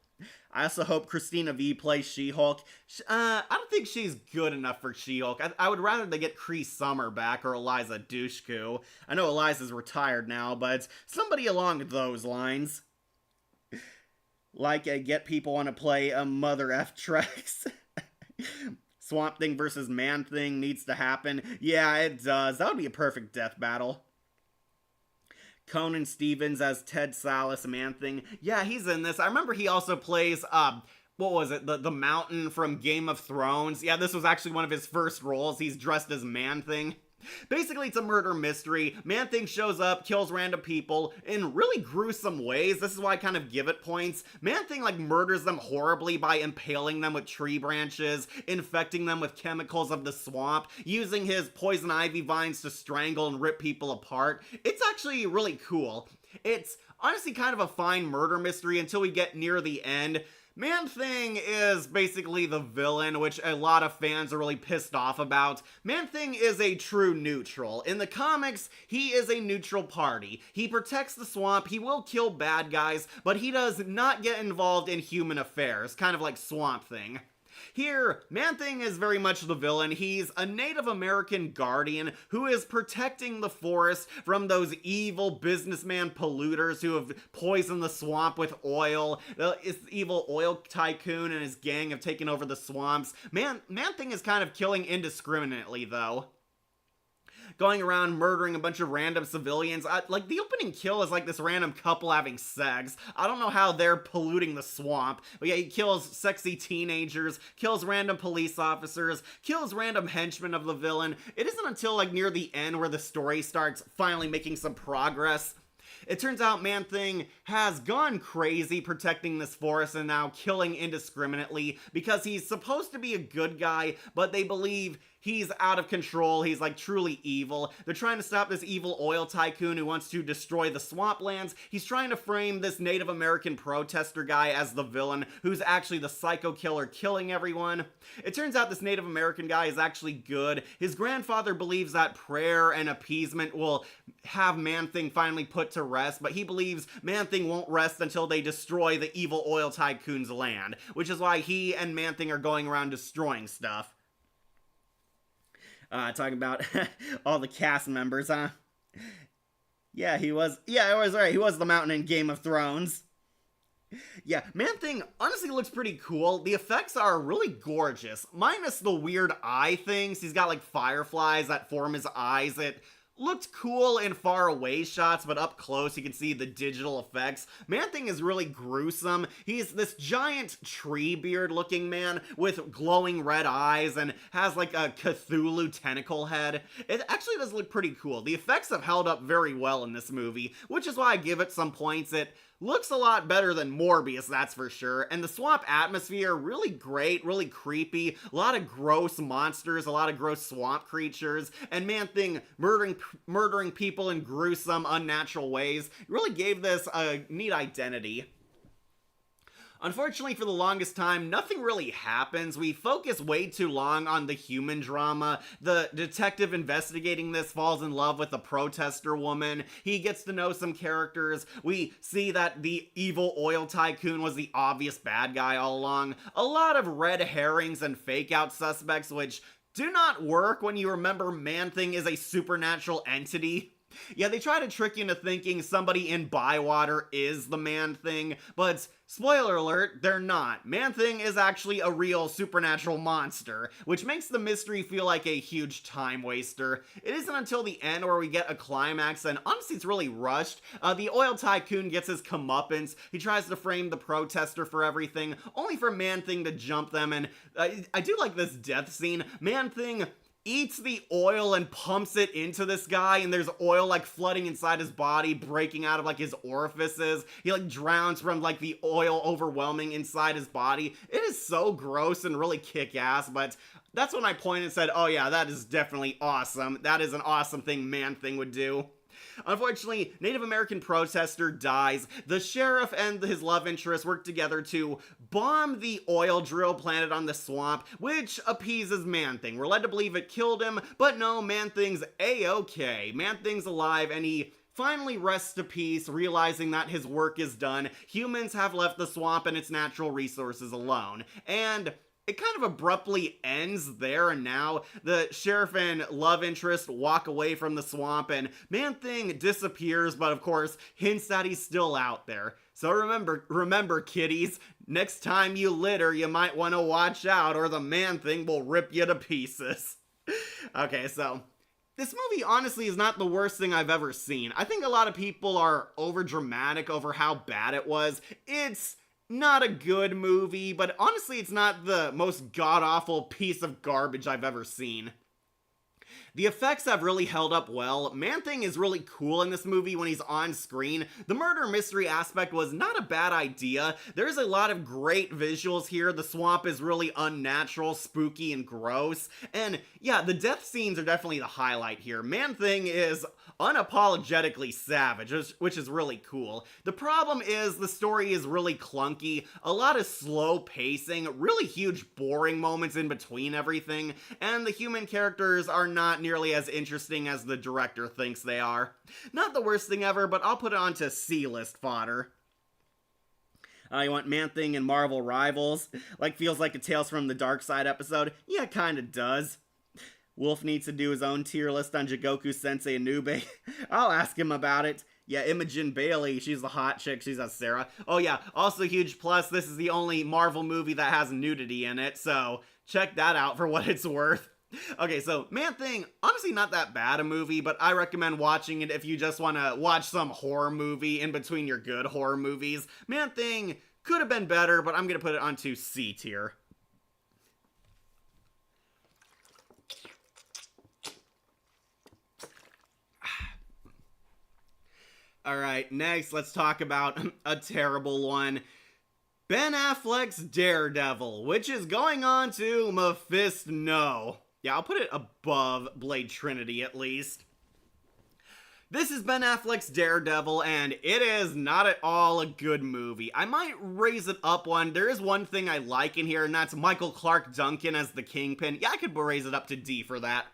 I also hope Christina V plays She-Hulk. I don't think she's good enough for She-Hulk. I would rather they get Cree Summer back or Eliza Dushku. I know Eliza's retired now, but somebody along those lines. Like, get people want to play a Mother F Tracks. Swamp Thing versus Man-Thing needs to happen. Yeah, it does. That would be a perfect death battle. Conan Stevens as Ted Salas, Man-Thing. Yeah, he's in this. I remember he also plays, what was it? The Mountain from Game of Thrones. Yeah, this was actually one of his first roles. He's dressed as Man-Thing. Basically, it's a murder mystery. Man-Thing shows up, kills random people in really gruesome ways. This is why I kind of give it points. Man-Thing, like, murders them horribly by impaling them with tree branches, infecting them with chemicals of the swamp, using his poison ivy vines to strangle and rip people apart. It's actually really cool. It's honestly kind of a fine murder mystery until we get near the end. Man-Thing is basically the villain, which a lot of fans are really pissed off about. Man-Thing is a true neutral. In the comics, he is a neutral party. He protects the swamp, he will kill bad guys, but he does not get involved in human affairs, kind of like Swamp Thing. Here, Man-Thing is very much the villain. He's a Native American guardian who is protecting the forest from those evil businessman polluters who have poisoned the swamp with oil. This evil oil tycoon and his gang have taken over the swamps. Man-Thing is kind of killing indiscriminately, though. Going around murdering a bunch of random civilians. Like, the opening kill is like this random couple having sex. I don't know how they're polluting the swamp, but yeah, he kills sexy teenagers, kills random police officers, kills random henchmen of the villain. It isn't until, like, near the end where the story starts finally making some progress. It turns out Man-Thing has gone crazy protecting this forest and now killing indiscriminately because he's supposed to be a good guy, but they believe he's out of control. He's like truly evil. They're trying to stop this evil oil tycoon who wants to destroy the swamplands. He's trying to frame this Native American protester guy as the villain, who's actually the psycho killer killing everyone. It turns out this Native American guy is actually good. His grandfather believes that prayer and appeasement will have Man-Thing finally put to rest, but he believes Man-Thing won't rest until they destroy the evil oil tycoon's land, which is why he and Man-Thing are going around destroying stuff. Talking about all the cast members, huh? Yeah, I was right. He was the mountain in Game of Thrones. Yeah, Man-Thing honestly looks pretty cool. The effects are really gorgeous, minus the weird eye things. He's got like fireflies that form his eyes. It looked cool in far away shots, but up close you can see the digital effects. Man-Thing is really gruesome. He's this giant tree beard looking man with glowing red eyes and has like a Cthulhu tentacle head. It actually does look pretty cool. The effects have held up very well in this movie, which is why I give it some points. It looks a lot better than Morbius, that's for sure. And the swamp atmosphere, really great, really creepy. A lot of gross monsters, a lot of gross swamp creatures. And Man-Thing murdering people in gruesome, unnatural ways. Really gave this a neat identity. Unfortunately, for the longest time, nothing really happens. We focus way too long on the human drama. The detective investigating this falls in love with a protester woman. He gets to know some characters. We see that the evil oil tycoon was the obvious bad guy all along. A lot of red herrings and fake-out suspects, which do not work when you remember Man-Thing is a supernatural entity. Yeah, they try to trick you into thinking somebody in Bywater is the Man-Thing, but spoiler alert, they're not. Man-Thing is actually a real supernatural monster, which makes the mystery feel like a huge time waster. It isn't until the end where we get a climax, and honestly it's really rushed. The oil tycoon gets his comeuppance. He tries to frame the protester for everything, only for Man-Thing to jump them, and I do like this death scene. Man-Thing eats the oil and pumps it into this guy, and there's oil like flooding inside his body, breaking out of like his orifices. He like drowns from like the oil overwhelming inside his body. It is so gross and really kick-ass, but that's when I pointed and said, oh yeah, that is definitely awesome. That is an awesome thing Man-Thing would do. Unfortunately, Native American protester dies. The sheriff and his love interest work together to bomb the oil drill planted on the swamp, which appeases Man-Thing. We're led to believe it killed him, but no, Man-Thing's A-okay. Man-Thing's alive, and he finally rests to peace, realizing that his work is done. Humans have left the swamp and its natural resources alone. And it kind of abruptly ends there and now. The sheriff and love interest walk away from the swamp, and Man-Thing disappears, but of course hints that he's still out there. So remember kiddies, next time you litter you might want to watch out or the Man-Thing will rip you to pieces. Okay, so this movie honestly is not the worst thing I've ever seen. I think a lot of people are over dramatic over how bad it was. It's not a good movie, but honestly it's not the most god-awful piece of garbage I've ever seen. The effects have really held up well. Man-Thing is really cool in this movie when he's on screen. The murder mystery aspect was not a bad idea. There's a lot of great visuals here. The swamp is really unnatural, spooky, and gross. And yeah, the death scenes are definitely the highlight here. Man-Thing is unapologetically savage, which is really cool. The problem is the story is really clunky, a lot of slow pacing, really huge boring moments in between everything, and the human characters are not nearly as interesting as the director thinks they are. Not the worst thing ever, but I'll put it onto C-list fodder. You want Man-Thing and Marvel Rivals? Like, feels like a Tales from the Dark Side episode? Yeah, kinda does. Wolf needs to do his own tier list on Jigoku Sensei and Nube. I'll ask him about it. Yeah, Imogen Bailey, she's the hot chick, she's a Sarah. Oh yeah, also huge plus, this is the only Marvel movie that has nudity in it, so check that out for what it's worth. Okay, so Man-Thing, honestly not that bad a movie, but I recommend watching it if you just want to watch some horror movie in between your good horror movies. Man-Thing could have been better, but I'm going to put it onto C tier. Alright, next let's talk about a terrible one. Ben Affleck's Daredevil, which is going on to Mephisto. Yeah, I'll put it above Blade Trinity at least. This is Ben Affleck's Daredevil, and it is not at all a good movie. I might raise it up one. There is one thing I like in here, and that's Michael Clarke Duncan as the Kingpin. Yeah, I could raise it up to D for that.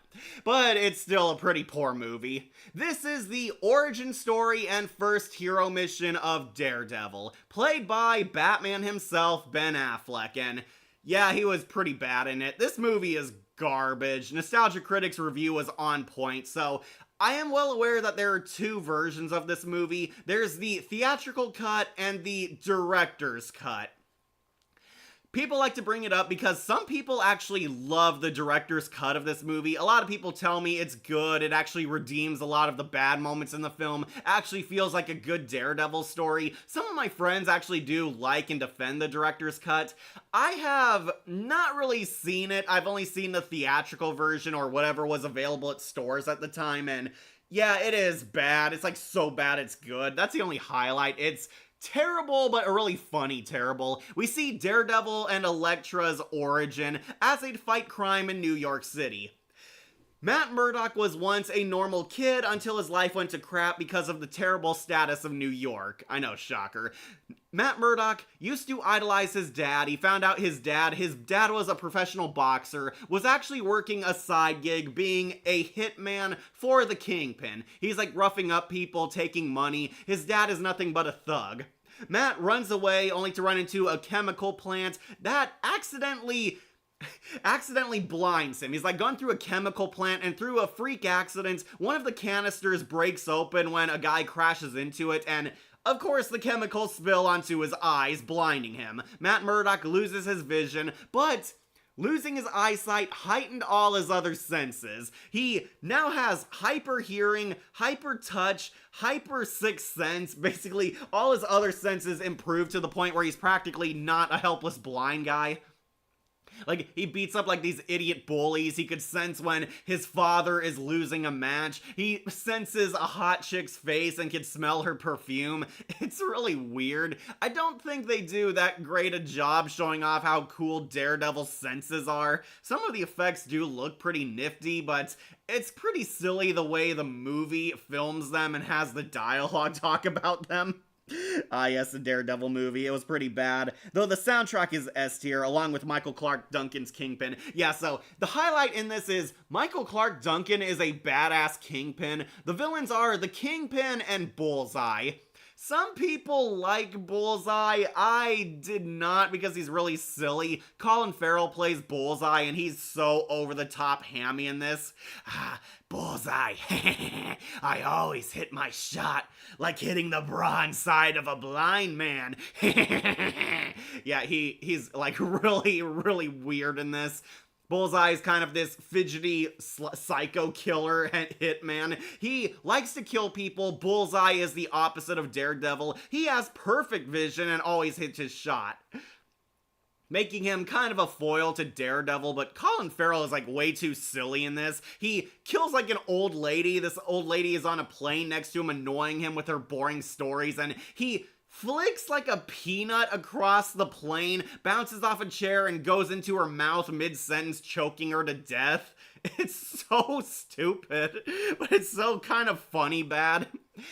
But it's still a pretty poor movie. This is the origin story and first hero mission of Daredevil, played by Batman himself, Ben Affleck, and yeah, he was pretty bad in it. This movie is garbage. Nostalgia Critic's review was on point, so I am well aware that there are two versions of this movie. There's the theatrical cut and the director's cut. People like to bring it up because some people actually love the director's cut of this movie. A lot of people tell me it's good, it actually redeems a lot of the bad moments in the film, actually feels like a good Daredevil story. Some of my friends actually do like and defend the director's cut. I have not really seen it. I've only seen the theatrical version or whatever was available at stores at the time, and yeah, it is bad. It's like so bad it's good. That's the only highlight. It's terrible, but a really funny terrible. We see Daredevil and Elektra's origin as they'd fight crime in New York City. Matt Murdock was once a normal kid until his life went to crap because of the terrible status of New York. I know, shocker. Matt Murdock used to idolize his dad. He found out his dad was a professional boxer, was actually working a side gig being a hitman for the Kingpin. He's like roughing up people, taking money. His dad is nothing but a thug. Matt runs away only to run into a chemical plant that accidentally blinds him. He's like gone through a chemical plant, and through a freak accident, one of the canisters breaks open when a guy crashes into it, and of course the chemicals spill onto his eyes, blinding him. Matt Murdock loses his vision, but losing his eyesight heightened all his other senses. He now has hyper hearing, hyper touch, hyper sixth sense. Basically, all his other senses improved to the point where he's practically not a helpless blind guy. Like, he beats up, like, these idiot bullies. He could sense when his father is losing a match. He senses a hot chick's face and can smell her perfume. It's really weird. I don't think they do that great a job showing off how cool Daredevil's senses are. Some of the effects do look pretty nifty, but it's pretty silly the way the movie films them and has the dialogue talk about them. Yes, the Daredevil movie. It was pretty bad. Though the soundtrack is S tier, along with Michael Clarke Duncan's Kingpin. Yeah, so the highlight in this is Michael Clarke Duncan is a badass Kingpin. The villains are the Kingpin and Bullseye. Some people like Bullseye. I did not because he's really silly. Colin Farrell plays Bullseye and he's so over-the-top hammy in this. Bullseye. I always hit my shot like hitting the bronze side of a blind man. Yeah, he's like really, really weird in this. Bullseye is kind of this fidgety psycho killer hitman. He likes to kill people. Bullseye is the opposite of Daredevil. He has perfect vision and always hits his shot. making him kind of a foil to Daredevil, but Colin Farrell is like way too silly in this. He kills like an old lady. This old lady is on a plane next to him, annoying him with her boring stories, and he flicks like a peanut across the plane, bounces off a chair, and goes into her mouth mid-sentence, choking her to death. It's so stupid, but it's so kind of funny bad.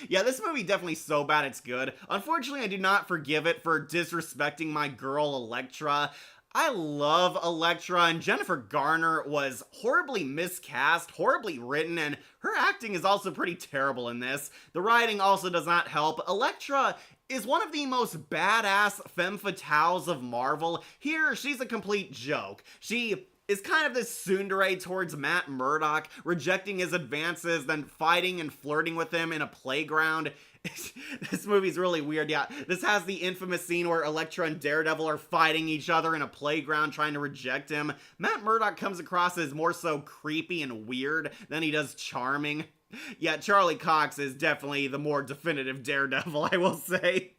Yeah, this movie definitely so bad it's good. Unfortunately, I do not forgive it for disrespecting my girl Elektra. I love Elektra, and Jennifer Garner was horribly miscast, horribly written, and her acting is also pretty terrible in this. The writing also does not help. Elektra is one of the most badass femme fatales of Marvel. Here, she's a complete joke. She is kind of this tsundere towards Matt Murdock, rejecting his advances, then fighting and flirting with him in a playground. This movie's really weird. Yeah, this has the infamous scene where Elektra and Daredevil are fighting each other in a playground trying to reject him. Matt Murdock comes across as more so creepy and weird than he does charming. Yeah, Charlie Cox is definitely the more definitive Daredevil, I will say.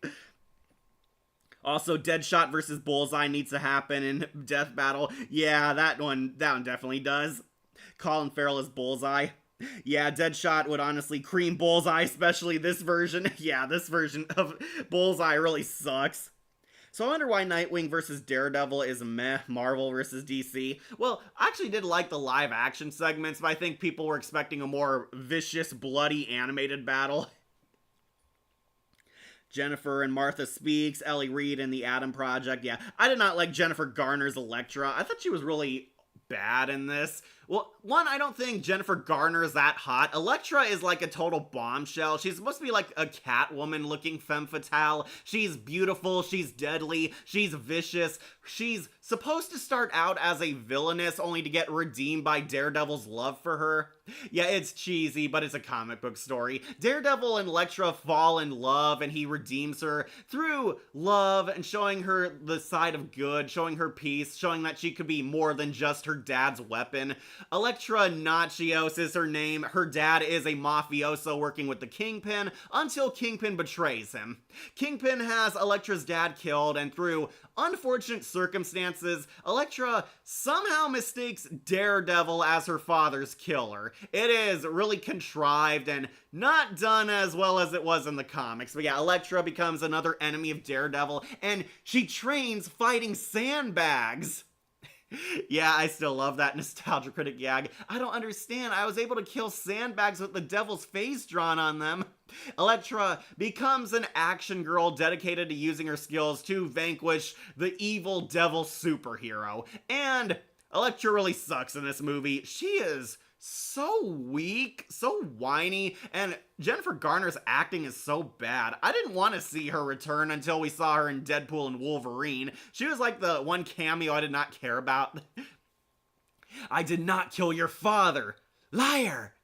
Also, Deadshot versus Bullseye needs to happen in Death Battle. Yeah, that one definitely does. Colin Farrell is Bullseye. Yeah, Deadshot would honestly cream Bullseye, especially this version. Yeah, this version of Bullseye really sucks. So I wonder why Nightwing versus Daredevil is meh, Marvel versus DC. Well, I actually did like the live action segments, but I think people were expecting a more vicious, bloody animated battle. Jennifer and Martha Speaks, Ellie Reed and the Atom Project. Yeah, I did not like Jennifer Garner's Elektra. I thought she was really bad in this. Well, one, I don't think Jennifer Garner is that hot. Elektra is like a total bombshell. She's supposed to be like a Catwoman looking femme fatale. She's beautiful, she's deadly, she's vicious. She's supposed to start out as a villainess only to get redeemed by Daredevil's love for her. Yeah, it's cheesy, but it's a comic book story. Daredevil and Elektra fall in love, and he redeems her through love and showing her the side of good, showing her peace, showing that she could be more than just her dad's weapon. Elektra Nachios is her name. Her dad is a mafioso working with the Kingpin until Kingpin betrays him. Kingpin has Elektra's dad killed, and through unfortunate circumstances, Elektra somehow mistakes Daredevil as her father's killer. It is really contrived and not done as well as it was in the comics. But yeah, Elektra becomes another enemy of Daredevil, and she trains fighting sandbags. Yeah, I still love that nostalgia critic gag. I don't understand. I was able to kill sandbags with the devil's face drawn on them. Elektra becomes an action girl dedicated to using her skills to vanquish the evil devil superhero. And Elektra really sucks in this movie. She is so weak, so whiny, and Jennifer Garner's acting is so bad. I didn't want to see her return until we saw her in Deadpool and Wolverine. She was like the one cameo I did not care about. I did not kill your father. Liar!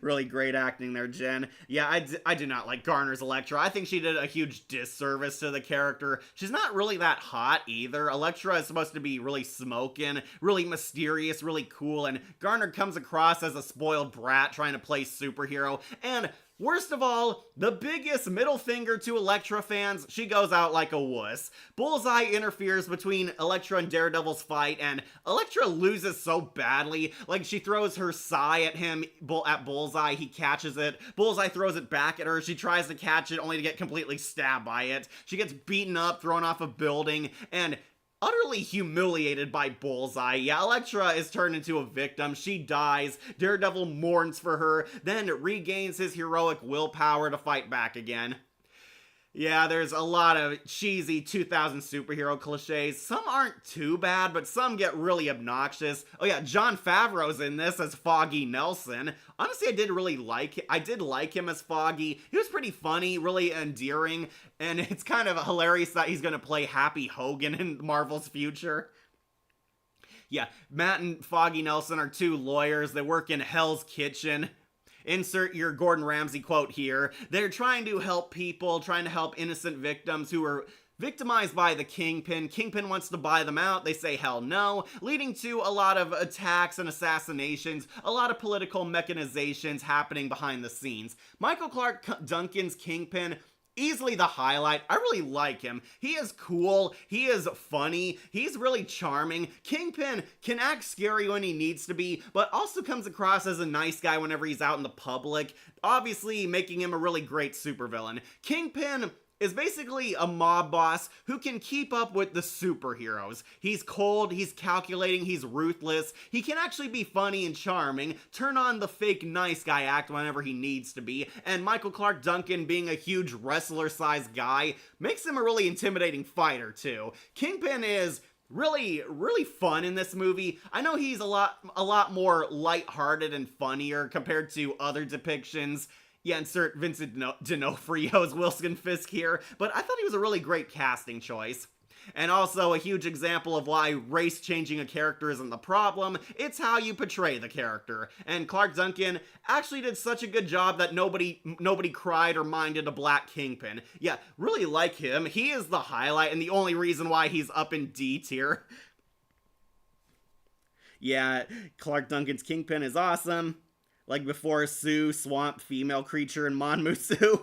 Really great acting there, Jen. Yeah, I do not like Garner's Elektra. I think she did a huge disservice to the character. She's not really that hot either. Elektra is supposed to be really smoking, really mysterious, really cool, and Garner comes across as a spoiled brat trying to play superhero, and worst of all, the biggest middle finger to Elektra fans, she goes out like a wuss. Bullseye interferes between Elektra and Daredevil's fight, and Elektra loses so badly. Like, she throws her sai at him, at Bullseye, he catches it. Bullseye throws it back at her, she tries to catch it only to get completely stabbed by it. She gets beaten up, thrown off a building, and utterly humiliated by Bullseye. Yeah, Elektra is turned into a victim. She dies. Daredevil mourns for her, then regains his heroic willpower to fight back again. Yeah, there's a lot of cheesy 2000 superhero cliches. Some aren't too bad, but some get really obnoxious. Oh yeah, Jon Favreau's in this as Foggy Nelson. Honestly, I did like him as Foggy. He was pretty funny, really endearing, and it's kind of hilarious that he's gonna play Happy Hogan in Marvel's future. Yeah, Matt and Foggy Nelson are two lawyers. They work in Hell's Kitchen. Insert your Gordon Ramsay quote here. They're trying to help people, trying to help innocent victims who are victimized by the Kingpin. Kingpin wants to buy them out. They say hell no, leading to a lot of attacks and assassinations, a lot of political mechanizations happening behind the scenes. Michael Clark Duncan's Kingpin easily the highlight. I really like him. He is cool. He is funny. He's really charming. Kingpin can act scary when he needs to be, but also comes across as a nice guy whenever he's out in the public, obviously making him a really great supervillain. Kingpin is basically a mob boss who can keep up with the superheroes. He's cold, he's calculating, he's ruthless. He can actually be funny and charming, turn on the fake nice guy act whenever he needs to be, and Michael Clarke Duncan, being a huge wrestler-sized guy, makes him a really intimidating fighter too. Kingpin is really fun in this movie. I know he's a lot more lighthearted and funnier compared to other depictions. Yeah, insert Vincent D'Onofrio's Wilson Fisk here, but I thought he was a really great casting choice. And also a huge example of why race changing a character isn't the problem, it's how you portray the character. And Clarke Duncan actually did such a good job that nobody cried or minded a black Kingpin. Yeah, really like him. He is the highlight and the only reason why he's up in D tier. Yeah, Clarke Duncan's Kingpin is awesome. Like before Sue, swamp female creature, and Monmusu.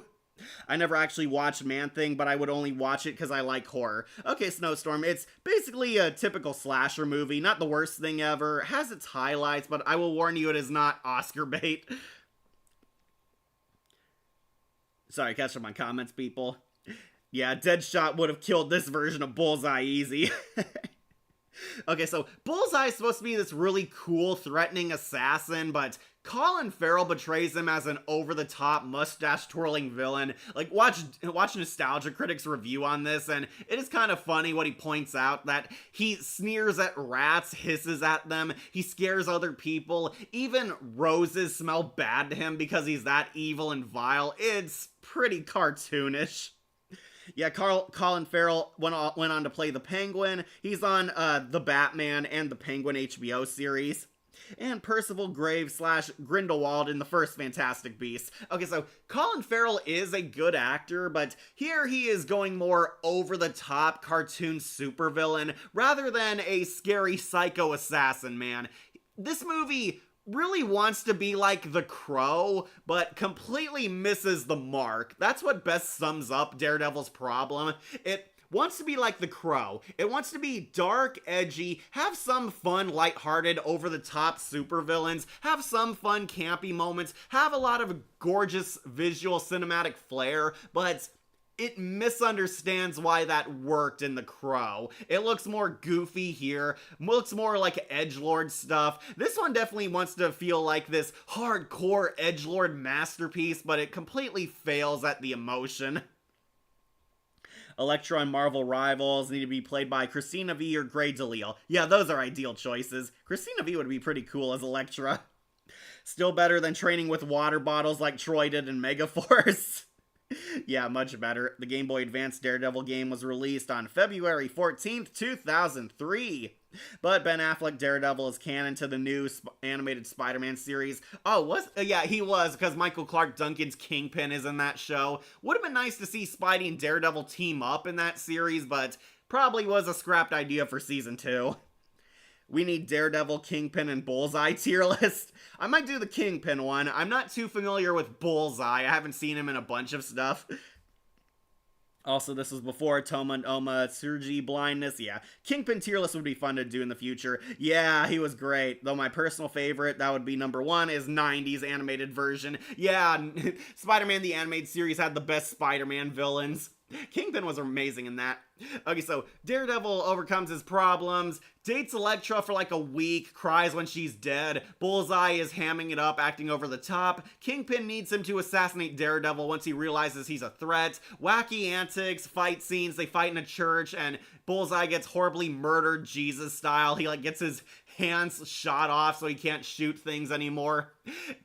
I never actually watched Man-Thing, but I would only watch it because I like horror. Okay, Snowstorm, it's basically a typical slasher movie, not the worst thing ever. It has its highlights, but I will warn you it is not Oscar bait. Sorry, catch up my comments, people. Yeah, Deadshot would have killed this version of Bullseye easy. Okay, so Bullseye is supposed to be this really cool, threatening assassin, but Colin Farrell betrays him as an over-the-top, mustache-twirling villain. Like, watch Nostalgia Critic's review on this, and it is kind of funny what he points out, that he sneers at rats, hisses at them, he scares other people, even roses smell bad to him because he's that evil and vile. It's pretty cartoonish. Yeah, Colin Farrell went on to play the Penguin. He's on the Batman and the Penguin HBO series. And Percival Graves / Grindelwald in the first Fantastic Beasts. Okay, so Colin Farrell is a good actor, but here he is going more over-the-top cartoon supervillain rather than a scary psycho assassin, man. This movie really wants to be like The Crow, but completely misses the mark. That's what best sums up Daredevil's problem. It wants to be like The Crow. It wants to be dark, edgy, have some fun, lighthearted, over-the-top supervillains, have some fun, campy moments, have a lot of gorgeous visual cinematic flair, but it misunderstands why that worked in The Crow. It looks more goofy here, looks more like edgelord stuff. This one definitely wants to feel like this hardcore edgelord masterpiece, but it completely fails at the emotion. Elektra and Marvel Rivals need to be played by Christina V or Grey DeLisle. Yeah, those are ideal choices. Christina V would be pretty cool as Elektra. Still better than training with water bottles like Troy did in Megaforce. Yeah, much better. The Game Boy Advance Daredevil game was released on February 14th, 2003. But Ben Affleck Daredevil is canon to the new animated Spider-Man series. Oh, yeah, he was, because Michael Clarke Duncan's Kingpin is in that show. Would have been nice to see Spidey and Daredevil team up in that series, but probably was a scrapped idea for season 2. We need Daredevil, Kingpin, and Bullseye tier list. I might do the Kingpin one. I'm not too familiar with Bullseye. I haven't seen him in a bunch of stuff. Also, this was before Toma and Oma Tsurugi blindness. Yeah, Kingpin tier list would be fun to do in the future. Yeah, he was great. Though my personal favorite, that would be number 1, is 90s animated version. Yeah, Spider-Man the Animated Series had the best Spider-Man villains. Kingpin was amazing in that. Okay, so Daredevil overcomes his problems, dates Elektra for like a week, cries when she's dead. Bullseye is hamming it up, acting over the top. Kingpin needs him to assassinate Daredevil once he realizes he's a threat. Wacky antics, fight scenes, they fight in a church, and Bullseye gets horribly murdered Jesus style. He like gets his hands shot off so he can't shoot things anymore.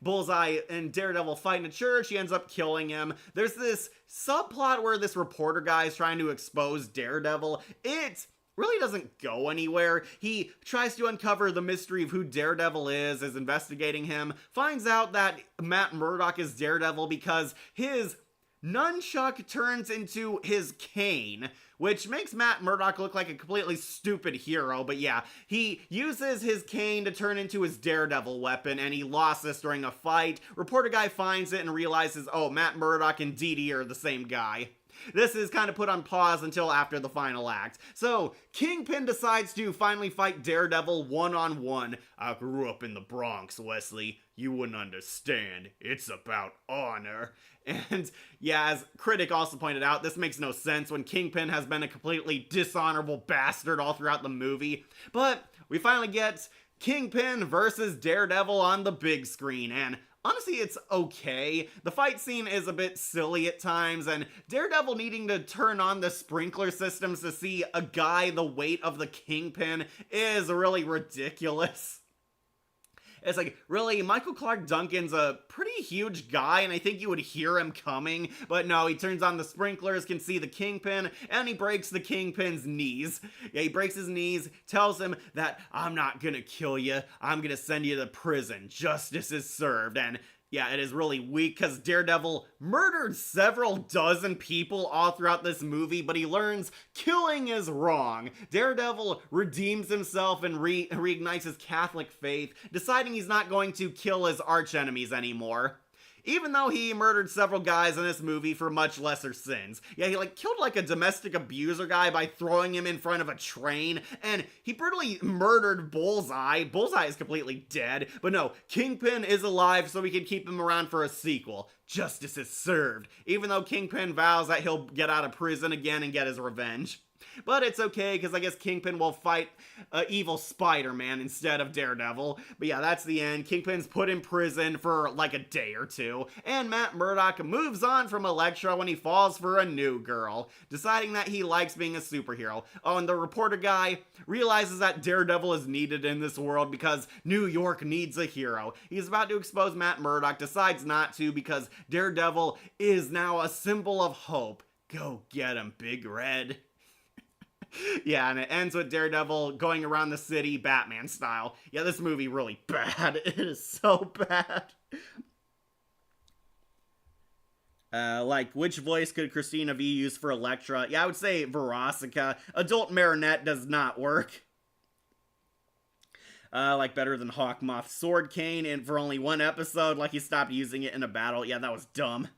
Bullseye and Daredevil fight in a church. He ends up killing him. There's this subplot where this reporter guy is trying to expose Daredevil. It really doesn't go anywhere. He tries to uncover the mystery of who Daredevil is investigating him, finds out that Matt Murdock is Daredevil because his Nunchuck turns into his cane, which makes Matt Murdock look like a completely stupid hero, but yeah, he uses his cane to turn into his Daredevil weapon, and he lost this during a fight. Reporter guy finds it and realizes, oh, Matt Murdock and Dee are the same guy. This is kind of put on pause until after the final act. So, Kingpin decides to finally fight Daredevil one-on-one. I grew up in the Bronx, Wesley. You wouldn't understand. It's about honor. And yeah, as Critic also pointed out, this makes no sense when Kingpin has been a completely dishonorable bastard all throughout the movie. But we finally get Kingpin versus Daredevil on the big screen, and honestly, it's okay. The fight scene is a bit silly at times, and Daredevil needing to turn on the sprinkler systems to see a guy the weight of the Kingpin is really ridiculous. It's like, really, Michael Clarke Duncan's a pretty huge guy, and I think you would hear him coming, but no, he turns on the sprinklers, can see the Kingpin, and he breaks the Kingpin's knees. Yeah, he breaks his knees, tells him that, I'm not gonna kill you, I'm gonna send you to prison, justice is served, and yeah, it is really weak because Daredevil murdered several dozen people all throughout this movie, but he learns killing is wrong. Daredevil redeems himself and reignites his Catholic faith, deciding he's not going to kill his archenemies anymore. Even though he murdered several guys in this movie for much lesser sins. Yeah, he killed a domestic abuser guy by throwing him in front of a train, and he brutally murdered Bullseye. Bullseye is completely dead, but no, Kingpin is alive so we can keep him around for a sequel. Justice is served, even though Kingpin vows that he'll get out of prison again and get his revenge. But it's okay, because I guess Kingpin will fight evil Spider-Man instead of Daredevil. But yeah, that's the end. Kingpin's put in prison for a day or two, and Matt Murdock moves on from Elektra when he falls for a new girl, deciding that he likes being a superhero. Oh, and the reporter guy realizes that Daredevil is needed in this world because New York needs a hero. He's about to expose Matt Murdock, decides not to because Daredevil is now a symbol of hope. Go get him, Big Red. Yeah, and it ends with Daredevil going around the city Batman style. Yeah, this movie really bad. It is so bad. Which voice could Christina V use for Elektra? Yeah, I would say Veronica. Adult Marinette does not work. Better than Hawkmoth's sword cane, and for only one episode, he stopped using it in a battle. Yeah, that was dumb.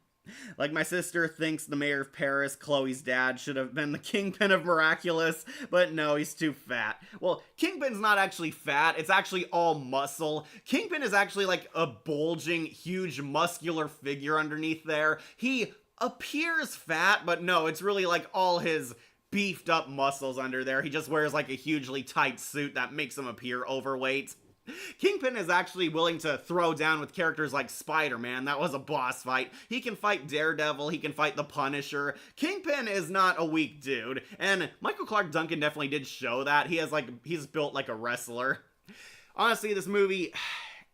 My sister thinks the mayor of Paris, Chloe's dad, should have been the Kingpin of Miraculous, but no, he's too fat. Well, Kingpin's not actually fat, it's actually all muscle. Kingpin is actually a bulging, huge, muscular figure underneath there. He appears fat, but no, it's really all his beefed up muscles under there. He just wears a hugely tight suit that makes him appear overweight. Kingpin is actually willing to throw down with characters like Spider-Man. That was a boss fight. He can fight Daredevil. He can fight the Punisher. Kingpin is not a weak dude. And Michael Clarke Duncan definitely did show that. He's built like a wrestler. Honestly, this movie,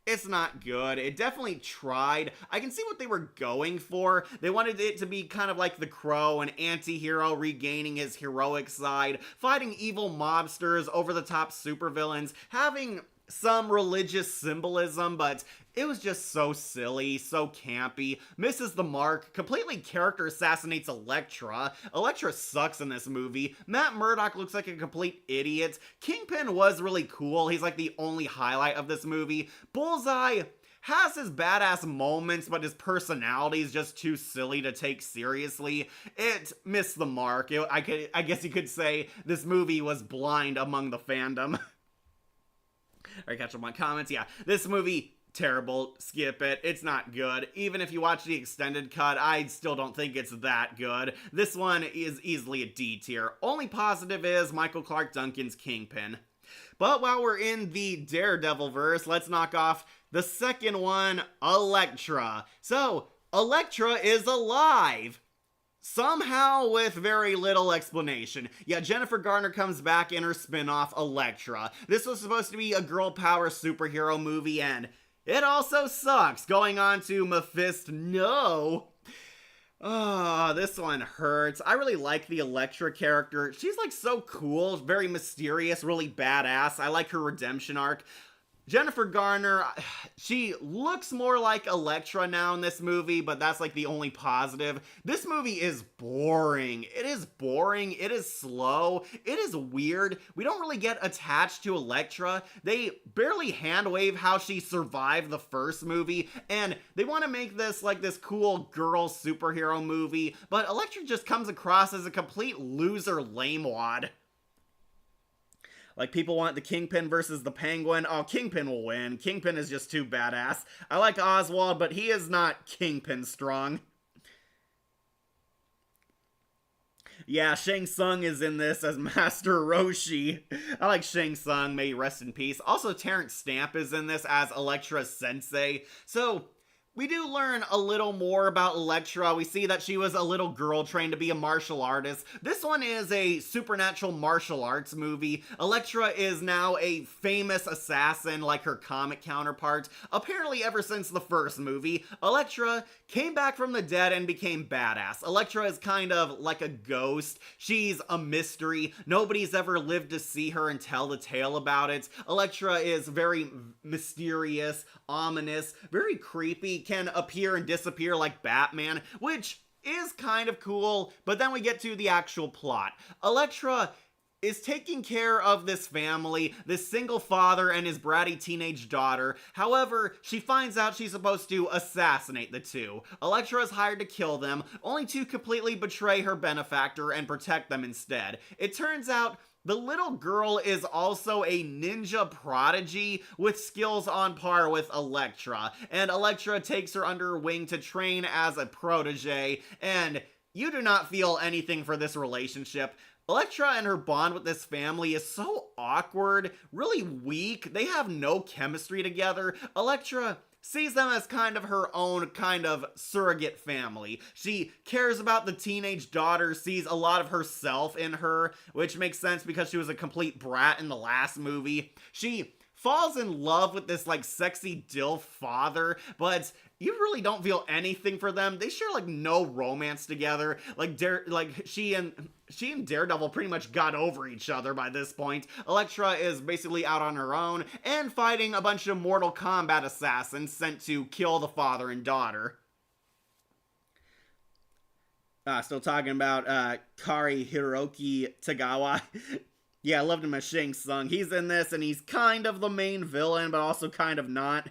it's not good. It definitely tried. I can see what they were going for. They wanted it to be kind of like The Crow, an anti-hero regaining his heroic side, fighting evil mobsters, over-the-top supervillains, having some religious symbolism, but it was just so silly, so campy, misses the mark, completely character assassinates Elektra. Elektra sucks in this movie. Matt Murdock looks like a complete idiot. Kingpin was really cool. He's the only highlight of this movie. Bullseye has his badass moments, but his personality is just too silly to take seriously. It missed the mark. I guess you could say this movie was blind among the fandom. Alright, catch up on comments. Yeah, this movie, terrible. Skip it. It's not good. Even if you watch the extended cut, I still don't think it's that good. This one is easily a D tier. Only positive is Michael Clarke Duncan's Kingpin. But while we're in the Daredevil verse, let's knock off the second one, Elektra. So, Elektra is alive! Somehow with very little explanation. Yeah, Jennifer Garner comes back in her spin-off, Elektra. This was supposed to be a girl power superhero movie, and it also sucks. Going on to Mephisto. No. Oh, this one hurts. I really like the Elektra character. She's so cool, very mysterious, really badass. I like her redemption arc. Jennifer Garner, she looks more like Elektra now in this movie, but that's like the only positive. This movie is boring. It is boring. It is slow. It is weird. We don't really get attached to Elektra. They barely handwave how she survived the first movie, and they want to make this like this cool girl superhero movie, but Elektra just comes across as a complete loser lamewad. Like, people want the Kingpin versus the Penguin. Oh, Kingpin will win. Kingpin is just too badass. I like Oswald, but he is not Kingpin strong. Yeah, Shang Tsung is in this as Master Roshi. I like Shang Tsung, may he rest in peace. Also, Terrence Stamp is in this as Elektra's sensei. So, we do learn a little more about Elektra. We see that she was a little girl trained to be a martial artist. This one is a supernatural martial arts movie. Elektra is now a famous assassin like her comic counterpart. Apparently ever since the first movie, Elektra came back from the dead and became badass. Elektra is kind of like a ghost. She's a mystery. Nobody's ever lived to see her and tell the tale about it. Elektra is very mysterious, ominous, very creepy, can appear and disappear like Batman, which is kind of cool, but then we get to the actual plot. Elektra is taking care of this family, this single father and his bratty teenage daughter. However, she finds out she's supposed to assassinate the two. Elektra is hired to kill them, only to completely betray her benefactor and protect them instead. It turns out the little girl is also a ninja prodigy with skills on par with Elektra, and Elektra takes her under her wing to train as a protege, and you do not feel anything for this relationship. Elektra and her bond with this family is so awkward, really weak. They have no chemistry together. Elektra sees them as kind of her own kind of surrogate family. She cares about the teenage daughter, sees a lot of herself in her, which makes sense because she was a complete brat in the last movie. She falls in love with this like sexy DILF father, but you really don't feel anything for them. They share like no romance together. Like she and Daredevil pretty much got over each other by this point. Elektra is basically out on her own and fighting a bunch of Mortal Kombat assassins sent to kill the father and daughter. Still talking about Kari Hiroki Tagawa. Yeah, I loved him as Shang Tsung. He's in this, and he's kind of the main villain, but also kind of not.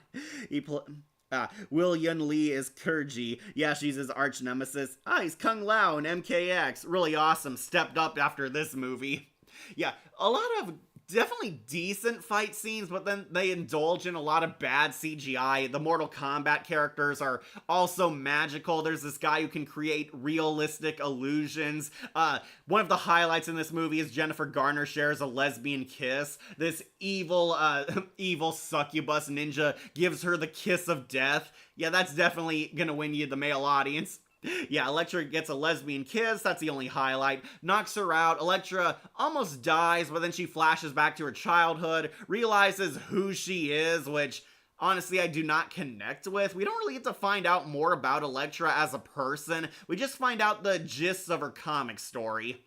Will Yun Lee is Kurji. Yeah, she's his arch nemesis. He's Kung Lao in MKX. Really awesome. Stepped up after this movie. Yeah, a lot of definitely decent fight scenes, but then they indulge in a lot of bad CGI. The Mortal Kombat characters are also magical. There's this guy who can create realistic illusions. One of the highlights in this movie is Jennifer Garner shares a lesbian kiss. This evil succubus ninja gives her the kiss of death. Yeah, that's definitely gonna win you the male audience. Yeah, Elektra gets a lesbian kiss, that's the only highlight, knocks her out. Elektra almost dies, but then she flashes back to her childhood, realizes who she is, which honestly I do not connect with. We don't really get to find out more about Elektra as a person, we just find out the gist of her comic story.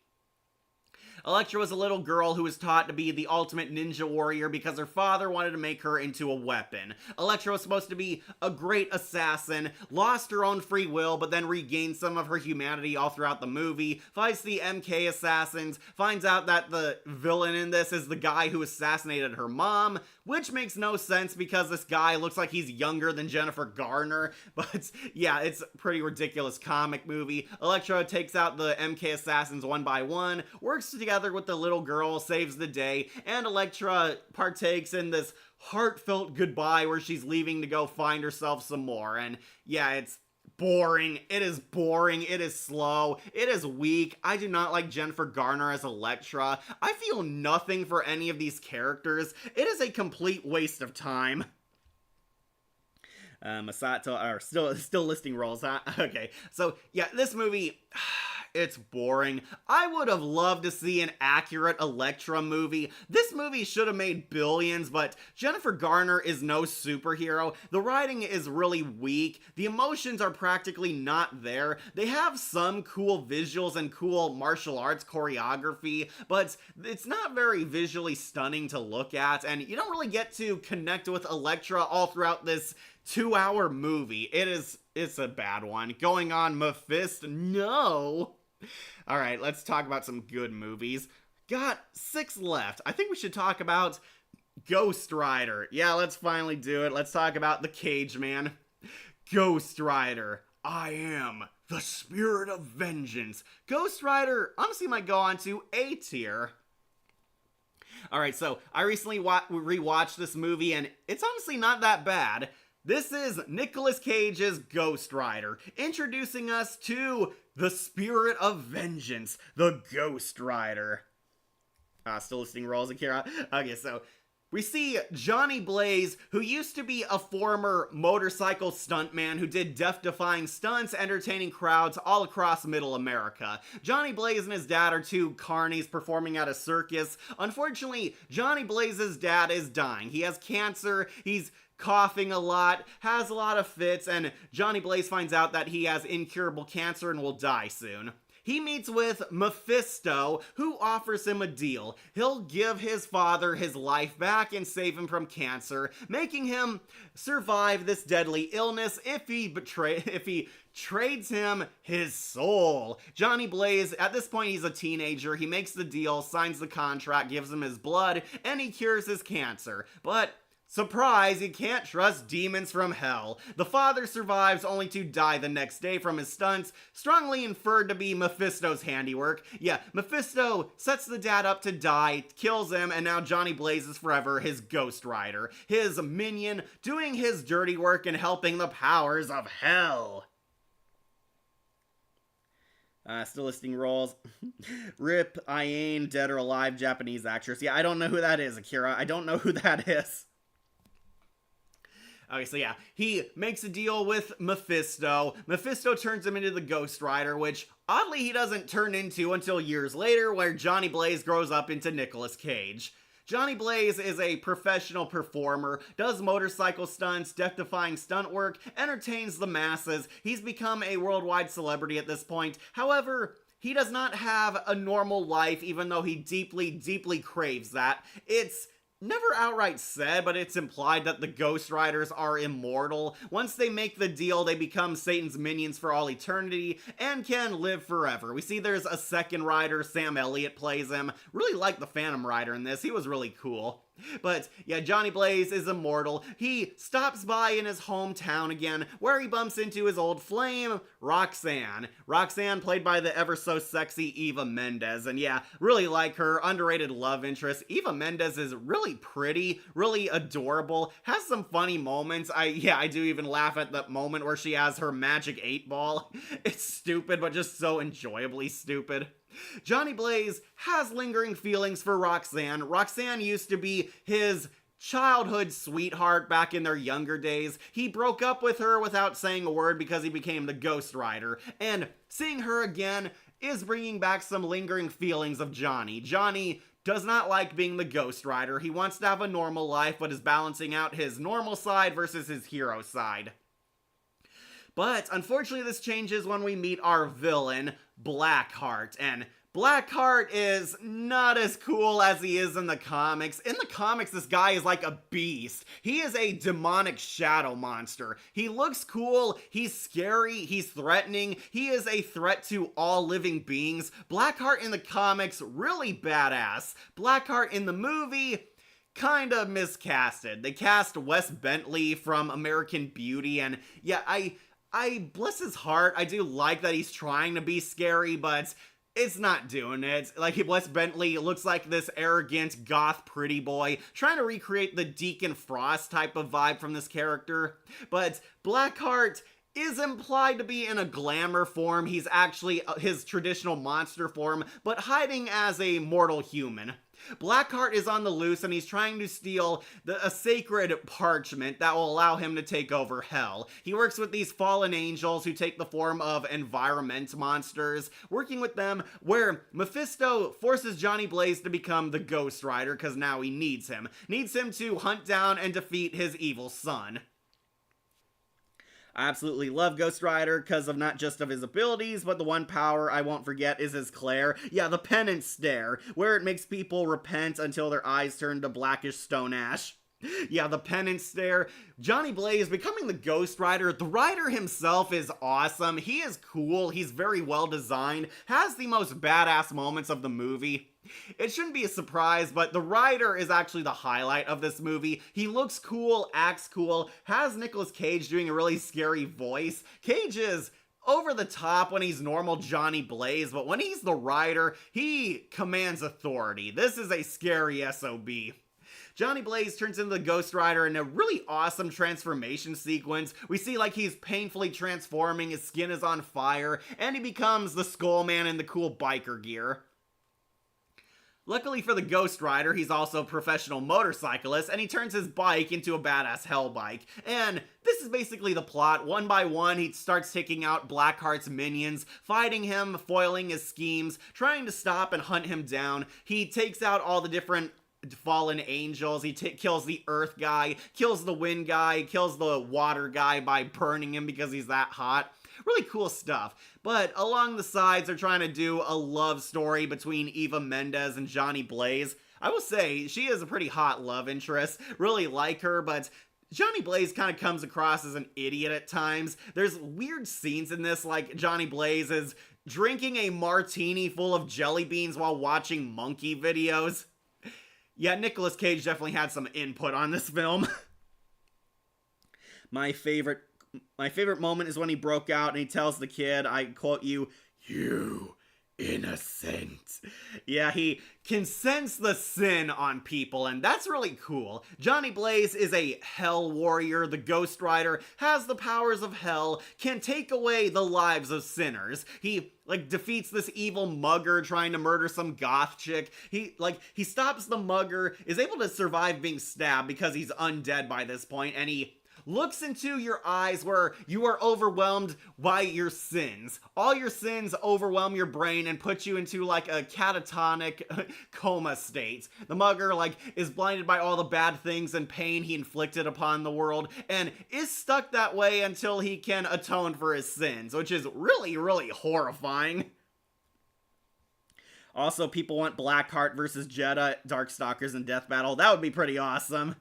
Elektra was a little girl who was taught to be the ultimate ninja warrior because her father wanted to make her into a weapon. Elektra was supposed to be a great assassin, lost her own free will, but then regained some of her humanity all throughout the movie, fights the MK assassins, finds out that the villain in this is the guy who assassinated her mom, which makes no sense because this guy looks like he's younger than Jennifer Garner, but yeah, it's a pretty ridiculous comic movie. Elektra takes out the MK assassins one by one, works together with the little girl, saves the day, and Elektra partakes in this heartfelt goodbye where she's leaving to go find herself some more. And yeah, it's boring, it is slow, it is weak. I do not like Jennifer Garner as Elektra. I feel nothing for any of these characters. It is a complete waste of time. Masato, or still listing roles, huh? Okay, so yeah, this movie, it's boring. I would have loved to see an accurate Elektra movie. This movie should have made billions, but Jennifer Garner is no superhero. The writing is really weak. The emotions are practically not there. They have some cool visuals and cool martial arts choreography, but it's not very visually stunning to look at, and you don't really get to connect with Elektra all throughout this 2-hour movie. It's a bad one. Going on, Mephisto, no. Alright, let's talk about some good movies. Got 6 left. I think we should talk about Ghost Rider. Yeah, let's finally do it. Let's talk about the Cage Man. Ghost Rider. I am the spirit of vengeance. Ghost Rider honestly might go on to A tier. Alright, so I recently rewatched this movie, and it's honestly not that bad. This is Nicolas Cage's Ghost Rider, introducing us to the spirit of vengeance, the Ghost Rider. Still listing roles, Akira. Okay, so we see Johnny Blaze, who used to be a former motorcycle stuntman who did death-defying stunts, entertaining crowds all across Middle America. Johnny Blaze and his dad are two carnies performing at a circus. Unfortunately, Johnny Blaze's dad is dying. He has cancer, he's coughing a lot, has a lot of fits, and Johnny Blaze finds out that he has incurable cancer and will die soon. He meets with Mephisto, who offers him a deal. He'll give his father his life back and save him from cancer, making him survive this deadly illness if he trades him his soul. Johnny Blaze, at this point he's a teenager, he makes the deal, signs the contract, gives him his blood, and he cures his cancer. But surprise, you can't trust demons from hell. The father survives only to die the next day from his stunts, strongly inferred to be Mephisto's handiwork. Yeah, Mephisto sets the dad up to die, kills him, and now Johnny Blaze is forever his Ghost Rider, his minion, doing his dirty work and helping the powers of hell. Still listing roles. Rip Iane, dead or alive Japanese actress. Yeah, I don't know who that is, Akira. I don't know who that is. Okay, so yeah, he makes a deal with Mephisto. Mephisto turns him into the Ghost Rider, which oddly he doesn't turn into until years later, where Johnny Blaze grows up into Nicolas Cage. Johnny Blaze is a professional performer, does motorcycle stunts, death-defying stunt work, entertains the masses. He's become a worldwide celebrity at this point. However, he does not have a normal life, even though he deeply, deeply craves that. It's never outright said, but it's implied that the Ghost Riders are immortal. Once they make the deal, they become Satan's minions for all eternity and can live forever. We see there's a second rider, Sam Elliott plays him. Really like the Phantom Rider in this, he was really cool. But yeah, Johnny Blaze is immortal. He stops by in his hometown again, where he bumps into his old flame, Roxanne. Roxanne, played by the ever so sexy Eva Mendes. And yeah, really like her, underrated love interest. Eva Mendes is really pretty, really adorable, has some funny moments. I do even laugh at that moment where she has her magic 8-ball. It's stupid, but just so enjoyably stupid. Johnny Blaze has lingering feelings for Roxanne. Roxanne used to be his childhood sweetheart back in their younger days. He broke up with her without saying a word because he became the Ghost Rider, and seeing her again is bringing back some lingering feelings of Johnny. Johnny does not like being the Ghost Rider. He wants to have a normal life, but is balancing out his normal side versus his hero side. But unfortunately this changes when we meet our villain, Blackheart, and Blackheart is not as cool as he is in the comics. In the comics, this guy is like a beast. He is a demonic shadow monster. He looks cool, he's scary, he's threatening, he is a threat to all living beings. Blackheart in the comics, really badass. Blackheart in the movie, kinda miscasted. They cast Wes Bentley from American Beauty, and yeah, I bless his heart, I do like that he's trying to be scary, but it's not doing it. Like, Wes Bentley looks like this arrogant goth pretty boy trying to recreate the Deacon Frost type of vibe from this character. But Blackheart is implied to be in a glamour form. He's actually his traditional monster form, but hiding as a mortal human. Blackheart is on the loose and he's trying to steal a sacred parchment that will allow him to take over Hell. He works with these fallen angels who take the form of environment monsters, working with them where Mephisto forces Johnny Blaze to become the Ghost Rider because now he needs him. Needs him to hunt down and defeat his evil son. I absolutely love Ghost Rider because of not just of his abilities, but the one power I won't forget is his Claire. Yeah, the penance stare, where it makes people repent until their eyes turn to blackish stone ash. Yeah, the penance stare. Johnny Blaze becoming the Ghost Rider. The rider himself is awesome. He is cool. He's very well designed. Has the most badass moments of the movie. It shouldn't be a surprise, but the rider is actually the highlight of this movie. He looks cool, acts cool, has Nicolas Cage doing a really scary voice. Cage is over the top when he's normal Johnny Blaze, but when he's the rider, he commands authority. This is a scary SOB. Johnny Blaze turns into the Ghost Rider in a really awesome transformation sequence. We see like he's painfully transforming, his skin is on fire, and he becomes the Skull Man in the cool biker gear. Luckily for the Ghost Rider, he's also a professional motorcyclist, and he turns his bike into a badass Hell bike. And this is basically the plot. One by one, he starts taking out Blackheart's minions, fighting him, foiling his schemes, trying to stop and hunt him down. He takes out all the different fallen angels. He kills the earth guy, kills the wind guy, kills the water guy by burning him because he's that hot. Really cool stuff. But along the sides, they're trying to do a love story between Eva Mendes and Johnny Blaze. I will say, she is a pretty hot love interest. Really like her, but Johnny Blaze kind of comes across as an idiot at times. There's weird scenes in this, like Johnny Blaze is drinking a martini full of jelly beans while watching monkey videos. Yeah, Nicolas Cage definitely had some input on this film. My favorite moment is when he broke out and he tells the kid, I quote you innocent. Yeah, he can sense the sin on people, and that's really cool. Johnny Blaze is a hell warrior. The Ghost Rider has the powers of hell, can take away the lives of sinners. He defeats this evil mugger trying to murder some goth chick. He stops the mugger, is able to survive being stabbed because he's undead by this point, and he looks into your eyes where you are overwhelmed by your sins. All your sins overwhelm your brain and put you into like a catatonic coma state. The mugger is blinded by all the bad things and pain he inflicted upon the world and is stuck that way until he can atone for his sins, which is really, really horrifying. Also, people want Blackheart versus Jeddah, Darkstalkers, and Death Battle. That would be pretty awesome.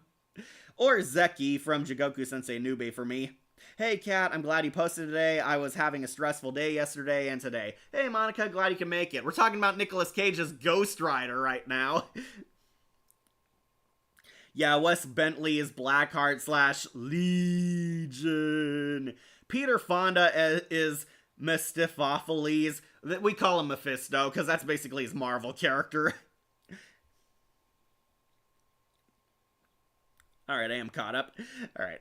Or Zeki from Jigoku Sensei Nube for me. Hey Kat, I'm glad you posted today. I was having a stressful day yesterday and today. Hey Monica, glad you can make it. We're talking about Nicolas Cage's Ghost Rider right now. Yeah, Wes Bentley is Blackheart / Legion. Peter Fonda is Mephistopheles. We call him Mephisto because that's basically his Marvel character. Alright, I am caught up. Alright.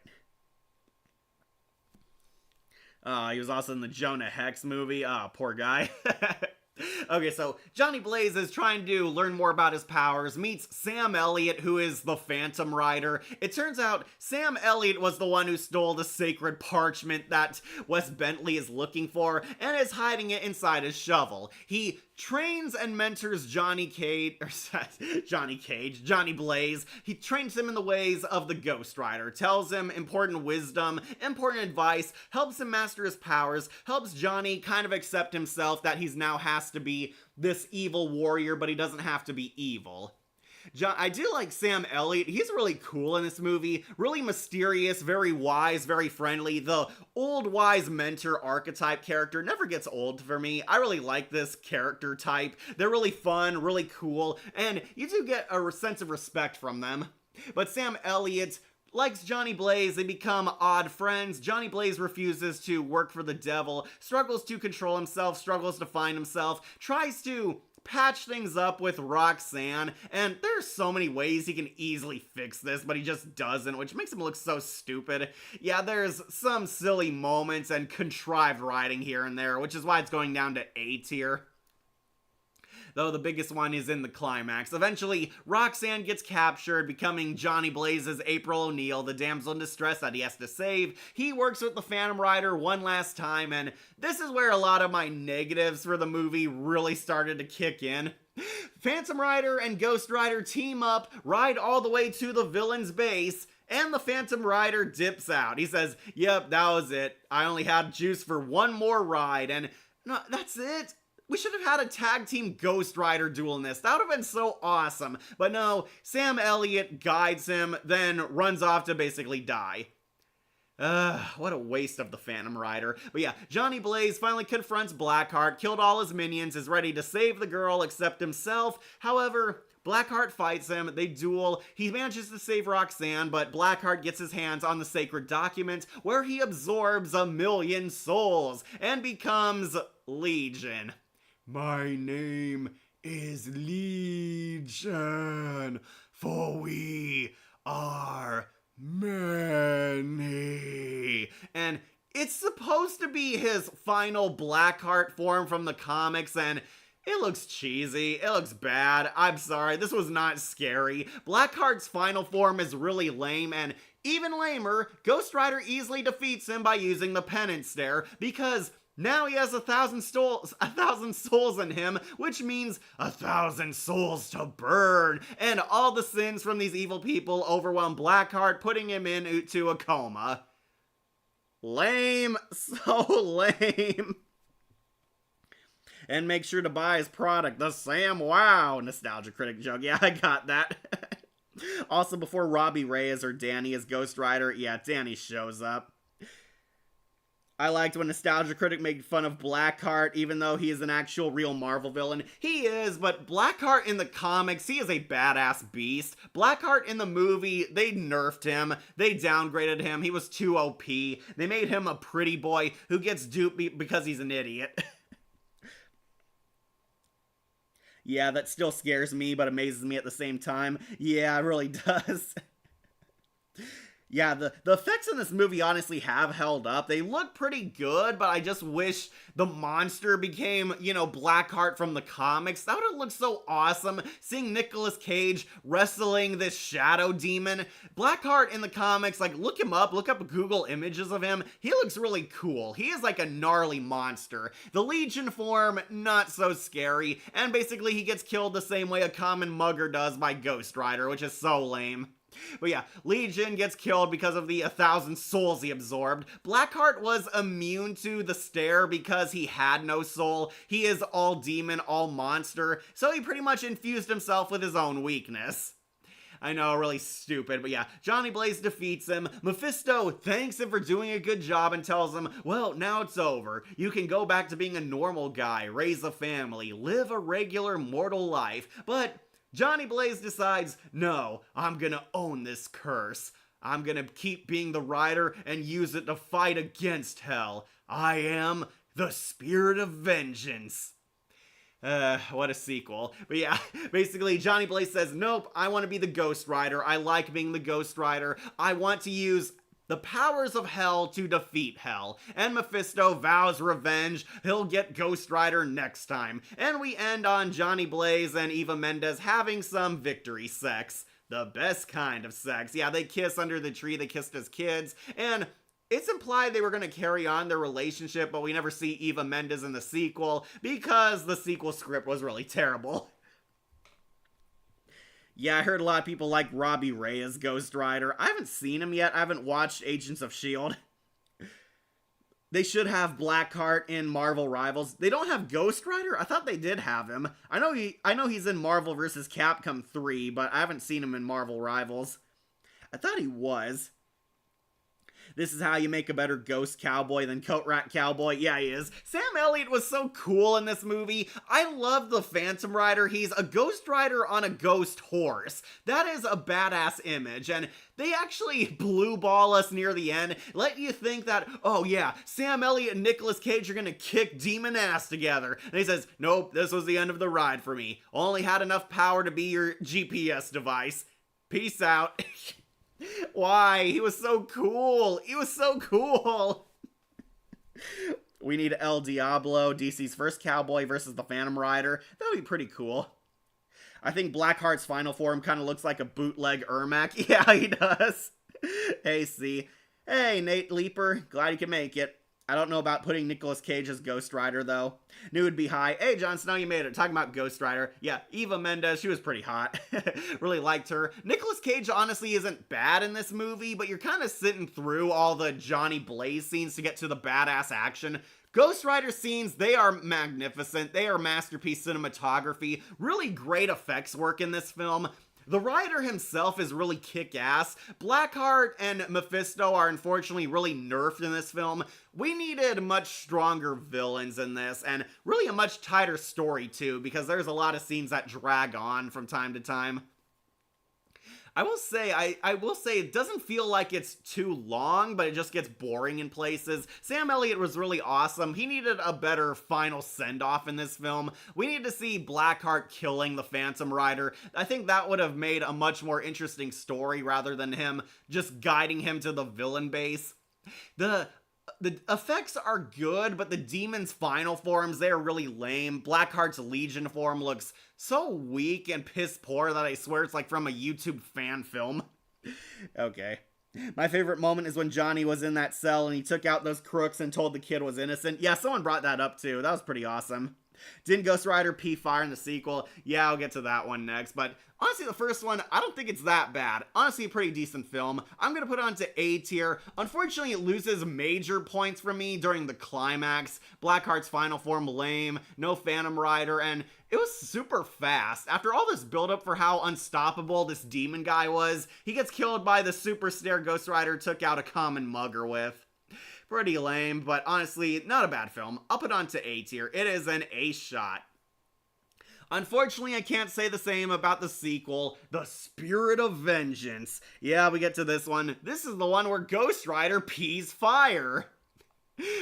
He was also in the Jonah Hex movie. Poor guy. Okay, so Johnny Blaze is trying to learn more about his powers, meets Sam Elliott, who is the Phantom Rider. It turns out Sam Elliott was the one who stole the sacred parchment that Wes Bentley is looking for, and is hiding it inside his shovel. He trains and mentors Johnny Blaze. He trains him in the ways of the Ghost Rider, tells him important wisdom, important advice, helps him master his powers, helps Johnny kind of accept himself that he's now has to be this evil warrior, but he doesn't have to be evil. I do like Sam Elliott. He's really cool in this movie. Really mysterious, very wise, very friendly. The old wise mentor archetype character never gets old for me. I really like this character type. They're really fun, really cool, and you do get a sense of respect from them. But Sam Elliott likes Johnny Blaze. They become odd friends. Johnny Blaze refuses to work for the devil, struggles to control himself, struggles to find himself, tries to patch things up with Roxanne, and there's so many ways he can easily fix this, but he just doesn't, which makes him look so stupid. Yeah, there's some silly moments and contrived writing here and there, which is why it's going down to A tier. though the biggest one is in the climax. Eventually, Roxanne gets captured, becoming Johnny Blaze's April O'Neil, the damsel in distress that he has to save. He works with the Phantom Rider one last time, and this is where a lot of my negatives for the movie really started to kick in. Phantom Rider and Ghost Rider team up, ride all the way to the villain's base, and the Phantom Rider dips out. He says, "Yep, that was it. I only had juice for one more ride," and no, that's it. We should have had a tag team Ghost Rider duel in this. That would have been so awesome. But no, Sam Elliott guides him, then runs off to basically die. What a waste of the Phantom Rider. But yeah, Johnny Blaze finally confronts Blackheart, killed all his minions, is ready to save the girl except himself. However, Blackheart fights him, they duel, he manages to save Roxanne, but Blackheart gets his hands on the sacred document where he absorbs 1,000,000 souls and becomes Legion. My name is Legion, for we are many. And it's supposed to be his final Blackheart form from the comics, and it looks cheesy, it looks bad. I'm sorry, this was not scary. Blackheart's final form is really lame, and even lamer, Ghost Rider easily defeats him by using the penance stare, because now he has 1,000 souls in him, which means 1,000 souls to burn. And all the sins from these evil people overwhelm Blackheart, putting him into a coma. Lame. So lame. And make sure to buy his product, the Sam Wow Nostalgia Critic joke. Yeah, I got that. Also, before Robbie Reyes or Danny as Ghost Rider, yeah, Danny shows up. I liked when Nostalgia Critic made fun of Blackheart, even though he is an actual real Marvel villain. He is, but Blackheart in the comics, he is a badass beast. Blackheart in the movie, they nerfed him. They downgraded him. He was too OP. They made him a pretty boy who gets duped because he's an idiot. Yeah, that still scares me, but amazes me at the same time. Yeah, it really does. Yeah, the effects in this movie honestly have held up. They look pretty good, but I just wish the monster became, Blackheart from the comics. That would have looked so awesome, seeing Nicolas Cage wrestling this shadow demon. Blackheart in the comics, look him up, look up Google images of him. He looks really cool. He is like a gnarly monster. The Legion form, not so scary, and basically he gets killed the same way a common mugger does by Ghost Rider, which is so lame. But yeah, Legion gets killed because of the 1,000 souls he absorbed. Blackheart was immune to the stare because he had no soul. He is all demon, all monster, so he pretty much infused himself with his own weakness. I know, really stupid, but yeah, Johnny Blaze defeats him. Mephisto thanks him for doing a good job and tells him, well, now it's over. You can go back to being a normal guy, raise a family, live a regular mortal life, but Johnny Blaze decides, no, I'm gonna own this curse. I'm gonna keep being the Rider and use it to fight against hell. I am the Spirit of Vengeance. What a sequel. But yeah, basically Johnny Blaze says, nope, I want to be the Ghost Rider. I like being the Ghost Rider. I want to use the powers of hell to defeat hell. And Mephisto vows revenge. He'll get Ghost Rider next time. And we end on Johnny Blaze and Eva Mendes having some victory sex. The best kind of sex. Yeah, they kiss under the tree. They kissed as kids. And it's implied they were going to carry on their relationship, but we never see Eva Mendes in the sequel because the sequel script was really terrible. Yeah, I heard a lot of people like Robbie Reyes Ghost Rider. I haven't seen him yet. I haven't watched Agents of S.H.I.E.L.D. They should have Blackheart in Marvel Rivals. They don't have Ghost Rider? I thought they did have him. I know he's in Marvel vs. Capcom 3, but I haven't seen him in Marvel Rivals. I thought he was. This is how you make a better ghost cowboy than Coat Rack Cowboy. Yeah, he is. Sam Elliott was so cool in this movie. I love the Phantom Rider. He's a Ghost Rider on a ghost horse. That is a badass image, and they actually blue ball us near the end, let you think that, oh yeah, Sam Elliott and Nicolas Cage are gonna kick demon ass together. And he says, nope, this was the end of the ride for me. Only had enough power to be your GPS device. Peace out. Why? He was so cool. He was so cool. We need El Diablo, DC's first cowboy versus the Phantom Rider. That would be pretty cool. I think Blackheart's final form kind of looks like a bootleg Ermac. Yeah, he does. Hey, C. Hey, Nate Leaper. Glad you can make it. I don't know about putting Nicolas Cage as Ghost Rider, though. Knew it'd be high. Hey, Jon Snow, you made it. Talking about Ghost Rider. Yeah, Eva Mendes, she was pretty hot. Really liked her. Nicolas Cage honestly isn't bad in this movie, but you're kind of sitting through all the Johnny Blaze scenes to get to the badass action. Ghost Rider scenes, they are magnificent. They are masterpiece cinematography. Really great effects work in this film. The Rider himself is really kick-ass. Blackheart and Mephisto are unfortunately really nerfed in this film. We needed much stronger villains in this, and really a much tighter story too, because there's a lot of scenes that drag on from time to time. I will say it doesn't feel like it's too long, but it just gets boring in places. Sam Elliott was really awesome. He needed a better final send-off in this film. We need to see Blackheart killing the Phantom Rider. I think that would have made a much more interesting story rather than him just guiding him to the villain base. The effects are good, but the demon's final forms, they are really lame. Blackheart's Legion form looks so weak and piss poor that I swear it's like from a YouTube fan film. Okay. My favorite moment is when Johnny was in that cell and he took out those crooks and told the kid was innocent. Yeah, someone brought that up too. That was pretty awesome. Didn't Ghost Rider pee fire in the sequel? Yeah, I'll get to that one next, but honestly, the first one, I don't think it's that bad. Honestly, a pretty decent film. I'm gonna put it onto A tier. Unfortunately, it loses major points from me during the climax. Blackheart's final form, lame. No Phantom Rider, and it was super fast. After all this buildup for how unstoppable this demon guy was, he gets killed by the super stare Ghost Rider took out a common mugger with. Pretty lame, but honestly, not a bad film. I'll put it onto A tier. It is an A shot. Unfortunately, I can't say the same about the sequel, The Spirit of Vengeance. Yeah, we get to this one. This is the one where Ghost Rider pees fire.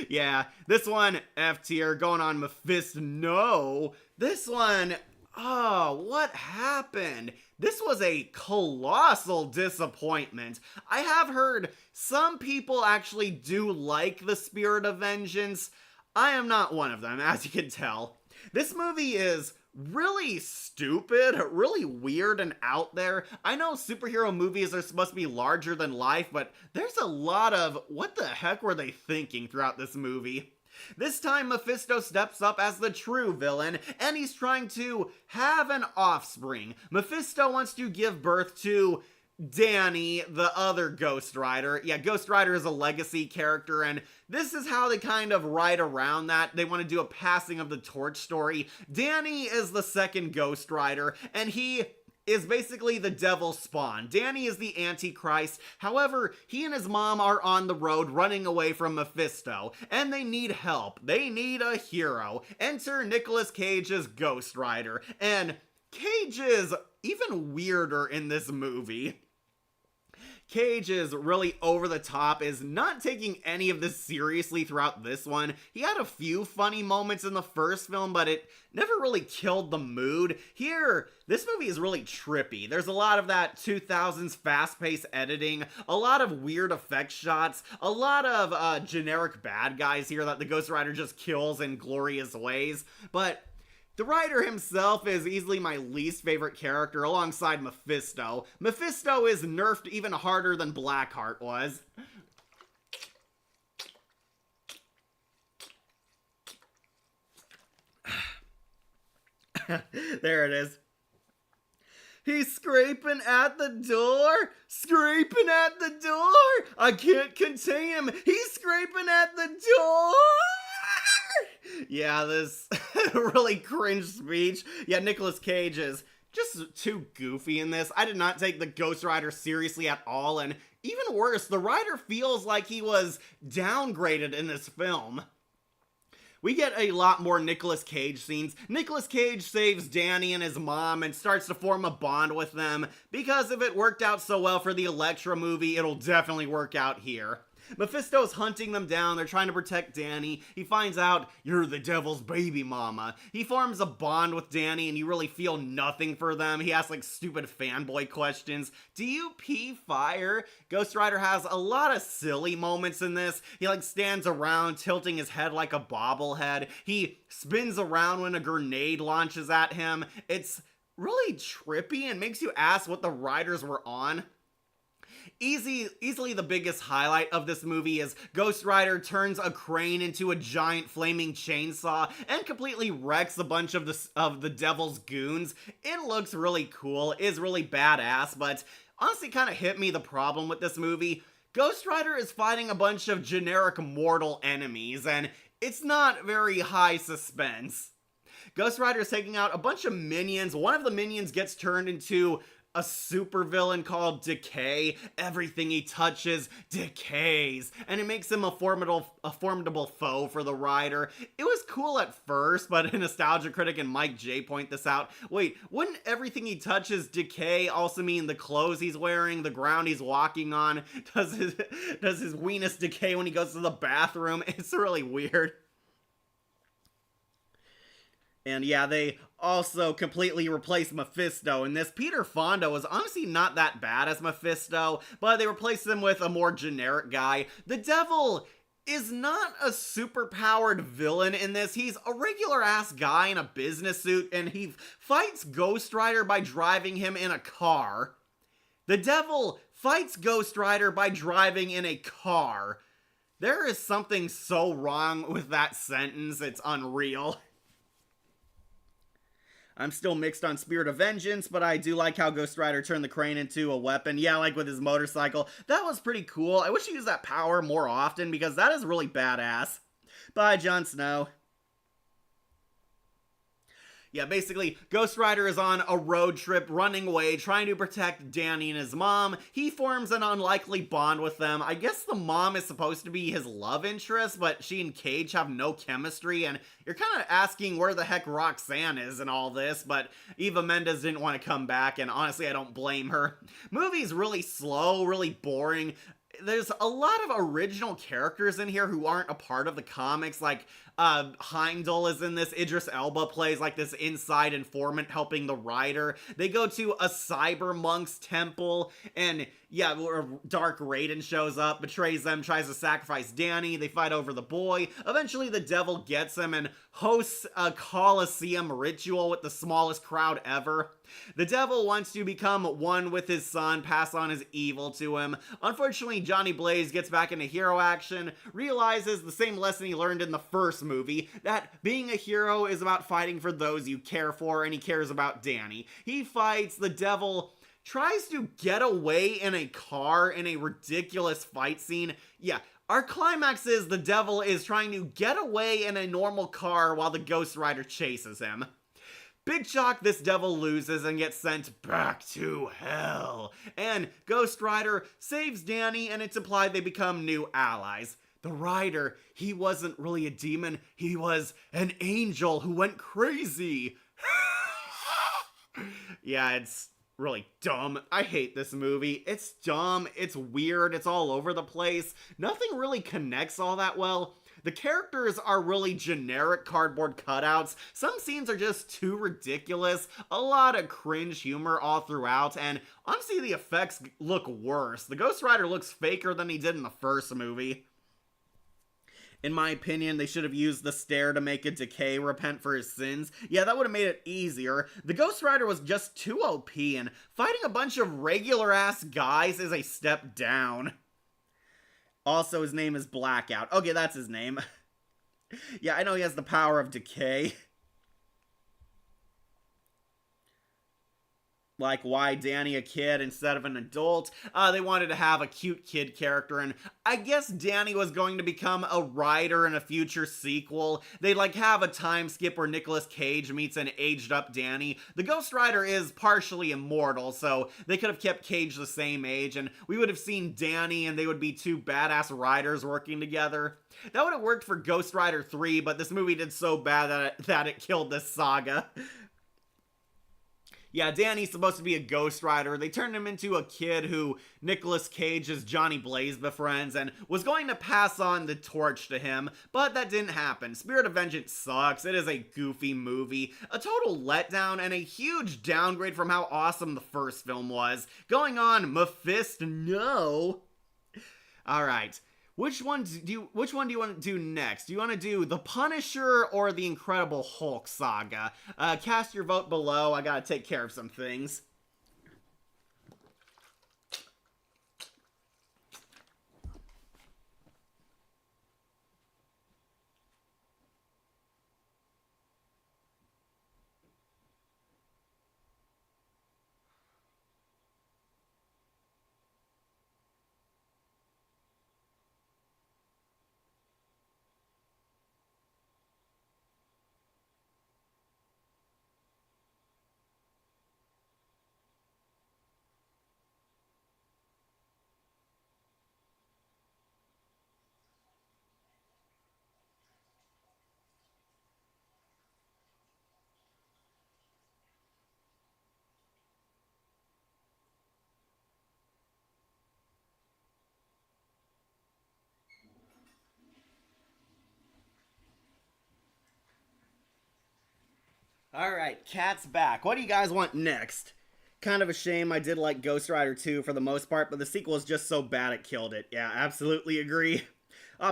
Yeah, this one, F tier, going on Mephisto. No, this one, oh, what happened? This was a colossal disappointment. I have heard some people actually do like The Spirit of Vengeance. I am not one of them, as you can tell. This movie is really stupid, really weird and out there. I know superhero movies are supposed to be larger than life, but there's a lot of what the heck were they thinking throughout this movie. This time, Mephisto steps up as the true villain, and he's trying to have an offspring. Mephisto wants to give birth to Danny, the other Ghost Rider. Yeah, Ghost Rider is a legacy character, and this is how they kind of ride around that. They want to do a passing of the torch story. Danny is the second Ghost Rider, and he is basically the devil's spawn. Danny is the Antichrist. However, he and his mom are on the road running away from Mephisto, and they need help. They need a hero. Enter Nicolas Cage's Ghost Rider, and Cage is even weirder in this movie. Cage is really over the top, is not taking any of this seriously throughout this one. He had a few funny moments in the first film, but it never really killed the mood. Here, this movie is really trippy. There's a lot of that 2000s fast-paced editing, a lot of weird effect shots, a lot of generic bad guys here that the Ghost Rider just kills in glorious ways, but the Rider himself is easily my least favorite character alongside Mephisto. Mephisto is nerfed even harder than Blackheart was. There it is. He's scraping at the door. Scraping at the door. I can't contain him. He's scraping at the door. Yeah, this really cringe speech. Yeah, Nicolas Cage is just too goofy in this. I did not take the Ghost Rider seriously at all, and even worse, the Rider feels like he was downgraded in this film. We get a lot more Nicolas Cage scenes. Nicolas Cage saves Danny and his mom and starts to form a bond with them, because if it worked out so well for the Elektra movie, it'll definitely work out here. Mephisto's hunting them down. They're trying to protect Danny. He finds out, you're the devil's baby mama. He forms a bond with Danny, and you really feel nothing for them. He asks, like, stupid fanboy questions. Do you pee fire? Ghost Rider has a lot of silly moments in this. He, like, stands around, tilting his head like a bobblehead. He spins around when a grenade launches at him. It's really trippy and makes you ask what the riders were on. Easily the biggest highlight of this movie is Ghost Rider turns a crane into a giant flaming chainsaw and completely wrecks a bunch of the devil's goons. It looks really cool, is really badass, but honestly kind of hit me the problem with this movie. Ghost Rider is fighting a bunch of generic mortal enemies, and it's not very high suspense. Ghost Rider is taking out a bunch of minions. One of the minions gets turned into a supervillain called Decay. Everything he touches decays, and it makes him a formidable foe for the Rider. It was cool at first, but a Nostalgia Critic and Mike J point this out. Wait, wouldn't everything he touches decay also mean the clothes he's wearing, the ground he's walking on? Does his weenus decay when he goes to the bathroom? It's really weird. And yeah, they also completely replaced Mephisto in this. Peter Fonda was honestly not that bad as Mephisto, but they replaced him with a more generic guy. The Devil is not a super-powered villain in this. He's a regular-ass guy in a business suit, and he fights Ghost Rider by driving him in a car. The Devil fights Ghost Rider by driving in a car. There is something so wrong with that sentence, it's unreal. I'm still mixed on Spirit of Vengeance, but I do like how Ghost Rider turned the crane into a weapon. Yeah, like with his motorcycle. That was pretty cool. I wish he used that power more often, because that is really badass. Bye, Jon Snow. Yeah, basically, Ghost Rider is on a road trip, running away, trying to protect Danny and his mom. He forms an unlikely bond with them. I guess the mom is supposed to be his love interest, but she and Cage have no chemistry, and you're kind of asking where the heck Roxanne is in all this, but Eva Mendes didn't want to come back, and honestly, I don't blame her. Movie's really slow, really boring. There's a lot of original characters in here who aren't a part of the comics, like Heimdall is in this. Idris Elba plays like this inside informant helping the Rider. They go to a cyber monk's temple, and yeah, Dark Raiden shows up, betrays them, tries to sacrifice Danny. They fight over the boy. Eventually the Devil gets him and hosts a Colosseum ritual with the smallest crowd ever. The Devil wants to become one with his son, pass on his evil to him. Unfortunately, Johnny Blaze gets back into hero action, realizes the same lesson he learned in the first movie, that being a hero is about fighting for those you care for, and he cares about Danny. He fights the Devil, tries to get away in a car in a ridiculous fight scene. Yeah, our climax is the Devil is trying to get away in a normal car while the Ghost Rider chases him. Big shock, this Devil loses and gets sent back to hell. And Ghost Rider saves Danny, and it's implied they become new allies. The Rider, he wasn't really a demon, he was an angel who went crazy. Yeah, it's really dumb. I hate this movie. It's dumb, it's weird, it's all over the place. Nothing really connects all that well. The characters are really generic cardboard cutouts. Some scenes are just too ridiculous. A lot of cringe humor all throughout, and honestly the effects look worse. The Ghost Rider looks faker than he did in the first movie. In my opinion, they should have used the stare to make a Decay repent for his sins. Yeah, that would have made it easier. The Ghost Rider was just too OP, and fighting a bunch of regular-ass guys is a step down. Also, his name is Blackout. Okay, that's his name. Yeah, I know he has the power of decay. Like, why Danny a kid instead of an adult? They wanted to have a cute kid character, and I guess Danny was going to become a Rider in a future sequel. They'd, like, have a time skip where Nicolas Cage meets an aged-up Danny. The Ghost Rider is partially immortal, so they could have kept Cage the same age, and we would have seen Danny, and they would be two badass Riders working together. That would have worked for Ghost Rider 3, but this movie did so bad that it killed this saga. Yeah, Danny's supposed to be a Ghost Rider. They turned him into a kid who Nicolas Cage's Johnny Blaze befriends and was going to pass on the torch to him, but that didn't happen. Spirit of Vengeance sucks. It is a goofy movie, a total letdown, and a huge downgrade from how awesome the first film was. Going on, Mephisto, no. Alright. Which one do you want to do next? Do you want to do The Punisher or The Incredible Hulk saga? Cast your vote below. I gotta take care of some things. Alright, Cat's back. What do you guys want next? Kind of a shame I did like Ghost Rider 2 for the most part, but the sequel is just so bad it killed it. Yeah, absolutely agree.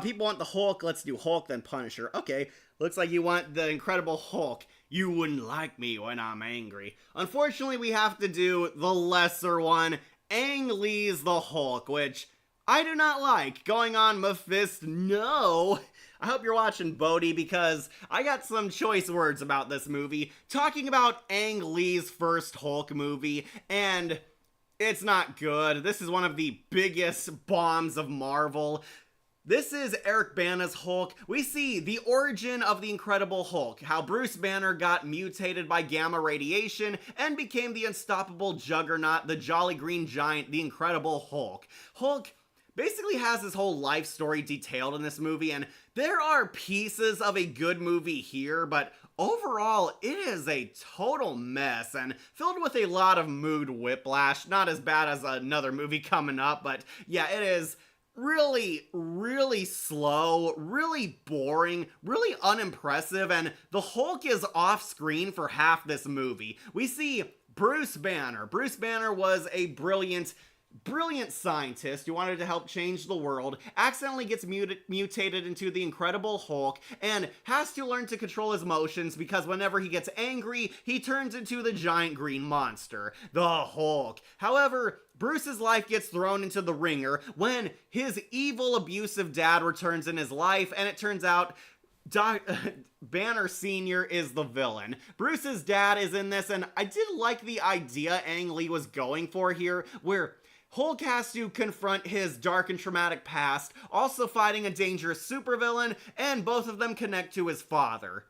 People want the Hulk. Let's do Hulk, then Punisher. Okay, looks like you want the Incredible Hulk. You wouldn't like me when I'm angry. Unfortunately, we have to do the lesser one, Ang Lee's The Hulk, which I do not like. Going on, Mephisto, no. I hope you're watching Bodhi because I got some choice words about this movie. Talking about Ang Lee's first Hulk movie, and it's not good. This is one of the biggest bombs of Marvel. This is Eric Bana's Hulk. We see the origin of the Incredible Hulk, how Bruce Banner got mutated by gamma radiation and became the unstoppable juggernaut, the Jolly Green Giant, the Incredible Hulk. Hulk basically has his whole life story detailed in this movie, and there are pieces of a good movie here, but overall, it is a total mess and filled with a lot of mood whiplash. Not as bad as another movie coming up, but yeah, it is really, really slow, really boring, really unimpressive, and the Hulk is off screen for half this movie. We see Bruce Banner. Bruce Banner was a brilliant scientist who wanted to help change the world, accidentally gets mutated into the Incredible Hulk, and has to learn to control his emotions because whenever he gets angry, he turns into the giant green monster, the Hulk. However, Bruce's life gets thrown into the ringer when his evil, abusive dad returns in his life, and it turns out Banner Sr. is the villain. Bruce's dad is in this, and I did like the idea Ang Lee was going for here, where Hulk has to confront his dark and traumatic past, also fighting a dangerous supervillain, and both of them connect to his father.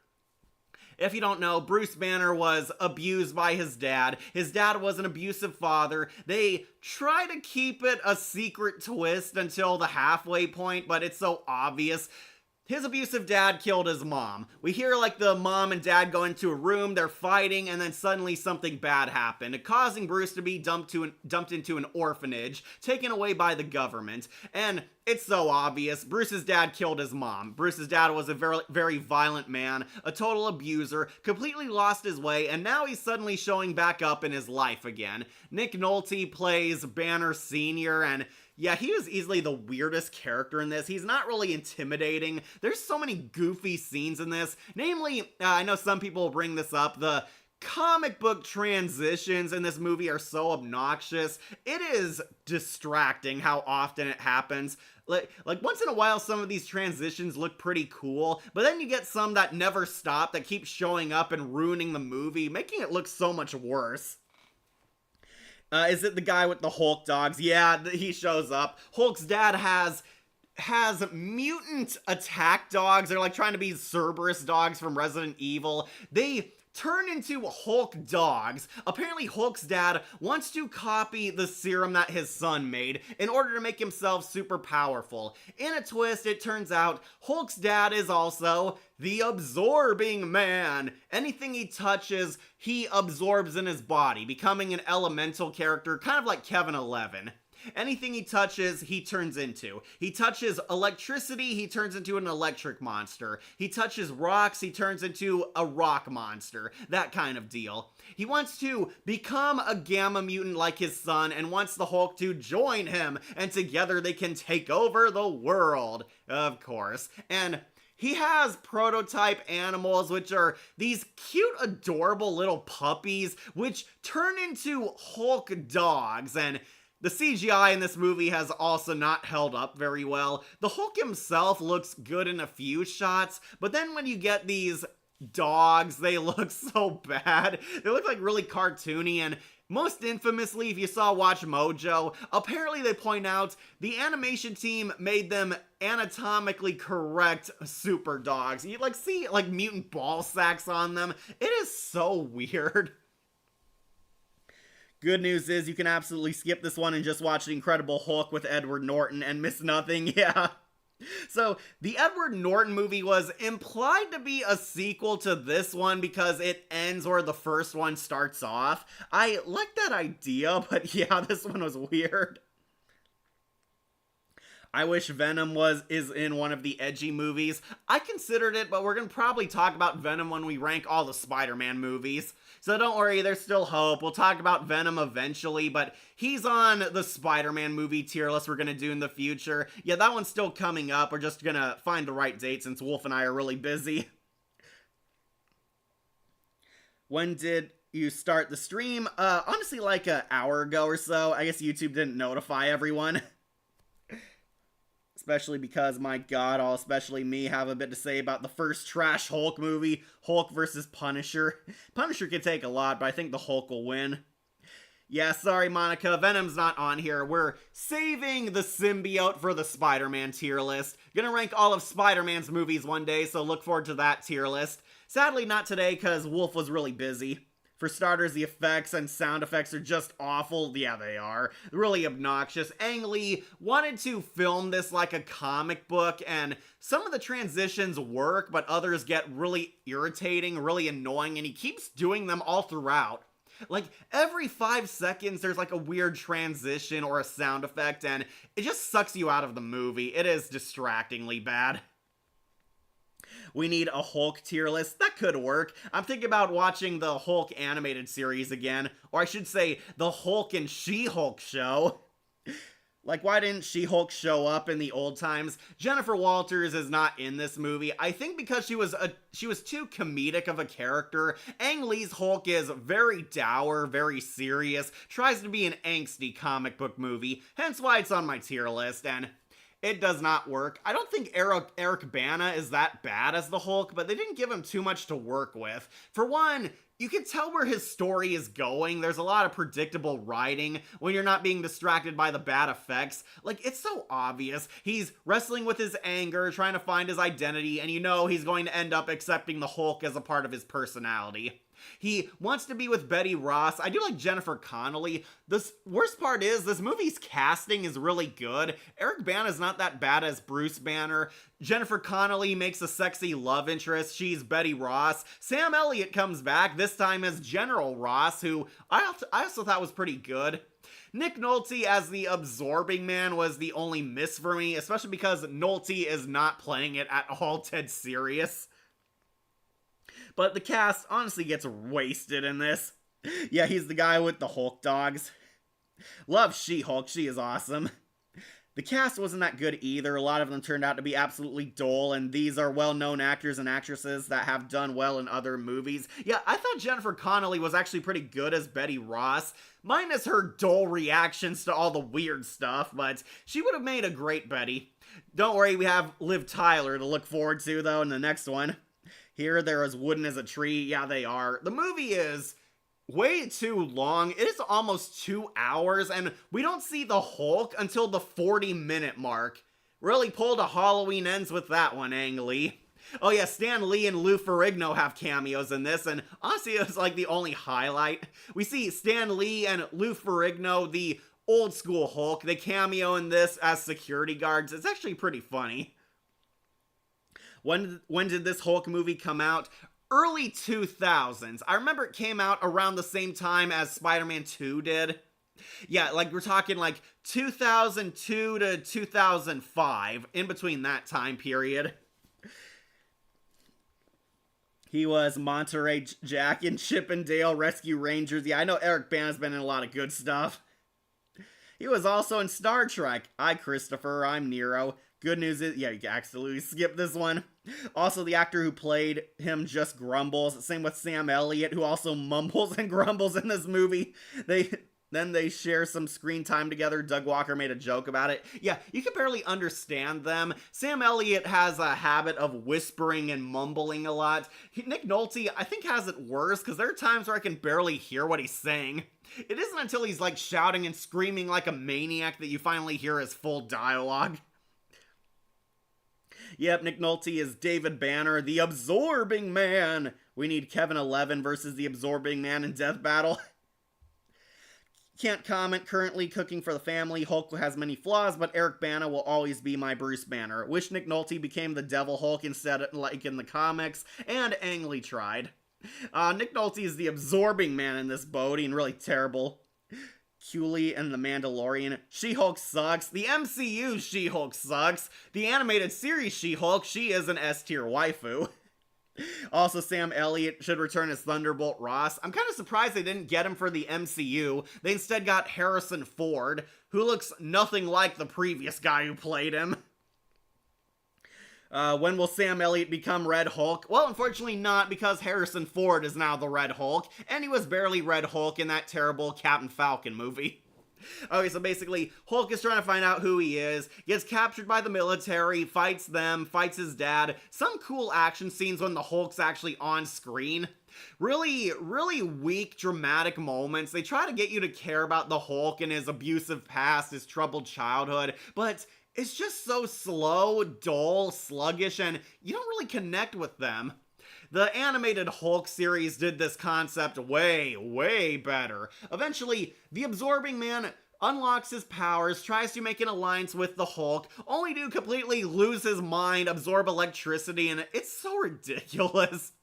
If you don't know, Bruce Banner was abused by his dad. His dad was an abusive father. They try to keep it a secret twist until the halfway point, but it's so obvious. His abusive dad killed his mom. We hear like the mom and dad go into a room, they're fighting, and then suddenly something bad happened, causing Bruce to be dumped into an orphanage, taken away by the government. And it's so obvious. Bruce's dad killed his mom. Bruce's dad was a very, very violent man, a total abuser, completely lost his way, and now he's suddenly showing back up in his life again. Nick Nolte plays Banner Sr., and yeah, he was easily the weirdest character in this. He's not really intimidating. There's so many goofy scenes in this. Namely, I know some people will bring this up, the comic book transitions in this movie are so obnoxious. It is distracting how often it happens. Like once in a while, some of these transitions look pretty cool, but then you get some that never stop, that keep showing up and ruining the movie, making it look so much worse. Is it the guy with the Hulk dogs? Yeah, he shows up. Hulk's dad has mutant attack dogs. They're like trying to be Cerberus dogs from Resident Evil. They turn into Hulk dogs. Apparently Hulk's dad wants to copy the serum that his son made in order to make himself super powerful. In a twist, it turns out Hulk's dad is also the absorbing man. Anything he touches, he absorbs in his body, becoming an elemental character, kind of like Kevin 11. Anything he touches, he turns into. He touches electricity, he turns into an electric monster. He touches rocks, he turns into a rock monster. That kind of deal. He wants to become a gamma mutant like his son and wants the Hulk to join him, and together they can take over the world. Of course. And he has prototype animals, which are these cute, adorable little puppies, which turn into Hulk dogs. And the CGI in this movie has also not held up very well. The Hulk himself looks good in a few shots, but then when you get these dogs, they look so bad. They look like really cartoony, and most infamously, if you saw Watch Mojo, apparently they point out the animation team made them anatomically correct super dogs. You see like mutant ball sacks on them. It is so weird. Good news is you can absolutely skip this one and just watch The Incredible Hulk with Edward Norton and miss nothing, yeah. So, the Edward Norton movie was implied to be a sequel to this one because it ends where the first one starts off. I like that idea, but yeah, this one was weird. I wish Venom is in one of the Edgy movies. I considered it, but we're going to probably talk about Venom when we rank all the Spider-Man movies. So don't worry, there's still hope. We'll talk about Venom eventually, but he's on the Spider-Man movie tier list we're going to do in the future. Yeah, that one's still coming up. We're just going to find the right date since Wolf and I are really busy. When did you start the stream? Honestly, like an hour ago or so. I guess YouTube didn't notify everyone. Especially because, my god, all especially me have a bit to say about the first trash Hulk movie, Hulk vs. Punisher. Punisher can take a lot, but I think the Hulk will win. Yeah, sorry Monica, Venom's not on here. We're saving the symbiote for the Spider-Man tier list. Gonna rank all of Spider-Man's movies one day, so look forward to that tier list. Sadly not today, because Wolf was really busy. For starters, the effects and sound effects are just awful. Yeah, they are. Really obnoxious. Ang Lee wanted to film this like a comic book, and some of the transitions work, but others get really irritating, really annoying, and he keeps doing them all throughout. Like, every 5 seconds, there's like a weird transition or a sound effect, and it just sucks you out of the movie. It is distractingly bad. We need a Hulk tier list. That could work. I'm thinking about watching the Hulk animated series again. Or I should say, the Hulk and She-Hulk show. Like, why didn't She-Hulk show up in the old times? Jennifer Walters is not in this movie. I think because she was too comedic of a character. Ang Lee's Hulk is very dour, very serious, tries to be an angsty comic book movie, hence why it's on my tier list, and it does not work. I don't think Eric Bana is that bad as the Hulk, but they didn't give him too much to work with. For one, you can tell where his story is going. There's a lot of predictable writing when you're not being distracted by the bad effects. Like, it's so obvious. He's wrestling with his anger, trying to find his identity, and you know he's going to end up accepting the Hulk as a part of his personality. He wants to be with Betty Ross. I do like Jennifer Connelly. The worst part is, this movie's casting is really good. Eric Bana is not that bad as Bruce Banner. Jennifer Connelly makes a sexy love interest. She's Betty Ross. Sam Elliott comes back, this time as General Ross, who I also thought was pretty good. Nick Nolte as the absorbing man was the only miss for me, especially because Nolte is not playing it at all dead serious. But the cast honestly gets wasted in this. Yeah, he's the guy with the Hulk dogs. Love She-Hulk, she is awesome. The cast wasn't that good either. A lot of them turned out to be absolutely dull, and these are well-known actors and actresses that have done well in other movies. Yeah, I thought Jennifer Connelly was actually pretty good as Betty Ross, minus her dull reactions to all the weird stuff, but she would have made a great Betty. Don't worry, we have Liv Tyler to look forward to, though, in the next one. Here, they're as wooden as a tree. Yeah, they are. The movie is way too long. It is almost 2 hours, and we don't see the Hulk until the 40-minute mark. Really pulled a Halloween Ends with that one, Ang Lee. Oh yeah, Stan Lee and Lou Ferrigno have cameos in this, and honestly, it was like the only highlight. We see Stan Lee and Lou Ferrigno, the old school Hulk, they cameo in this as security guards. It's actually pretty funny. When did this Hulk movie come out? Early 2000s. I remember it came out around the same time as Spider-Man 2 did. Yeah, like we're talking like 2002 to 2005, in between that time period. He was Monterey Jack in Chip and Dale Rescue Rangers. Yeah, I know Eric Bana's been in a lot of good stuff. He was also in Star Trek. Hi, Christopher. I'm Nero. Good news is, yeah, you can absolutely skip this one. Also, the actor who played him just grumbles. Same with Sam Elliott, who also mumbles and grumbles in this movie. Then they share some screen time together. Doug Walker made a joke about it. Yeah, you can barely understand them. Sam Elliott has a habit of whispering and mumbling a lot. Nick Nolte, I think, has it worse, because there are times where I can barely hear what he's saying. It isn't until he's like shouting and screaming like a maniac that you finally hear his full dialogue. Yep, Nick Nolte is David Banner, the Absorbing Man. We need Kevin 11 versus the Absorbing Man in Death Battle. Can't comment, currently cooking for the family. Hulk has many flaws, but Eric Bana will always be my Bruce Banner. Wish Nick Nolte became the Devil Hulk instead, like in the comics, and Ang Lee tried. Nick Nolte is the Absorbing Man in this boating, really terrible. Cooley and the Mandalorian. She-Hulk sucks. The MCU She-Hulk sucks. The animated series She-Hulk, she is an S-tier waifu. Also, Sam Elliott should return as Thunderbolt Ross. I'm kind of surprised they didn't get him for the MCU. They instead got Harrison Ford, who looks nothing like the previous guy who played him. When will Sam Elliott become Red Hulk? Well, unfortunately not, because Harrison Ford is now the Red Hulk, and he was barely Red Hulk in that terrible Captain Falcon movie. Okay, so basically, Hulk is trying to find out who he is, gets captured by the military, fights them, fights his dad. Some cool action scenes when the Hulk's actually on screen. Really, really weak, dramatic moments. They try to get you to care about the Hulk and his abusive past, his troubled childhood, but it's just so slow, dull, sluggish, and you don't really connect with them. The animated Hulk series did this concept way, way better. Eventually, the Absorbing Man unlocks his powers, tries to make an alliance with the Hulk, only to completely lose his mind, absorb electricity, and it's so ridiculous.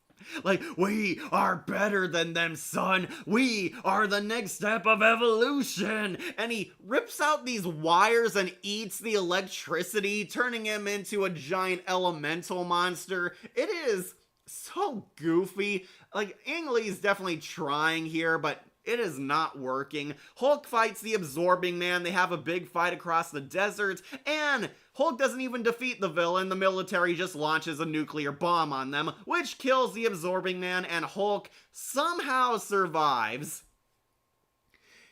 Like, we are better than them, son. We are the next step of evolution. And he rips out these wires and eats the electricity, turning him into a giant elemental monster. It is so goofy. Like, Ang Lee's definitely trying here, but it is not working. Hulk fights the Absorbing Man. They have a big fight across the desert, and Hulk doesn't even defeat the villain. The military just launches a nuclear bomb on them, which kills the Absorbing Man, and Hulk somehow survives.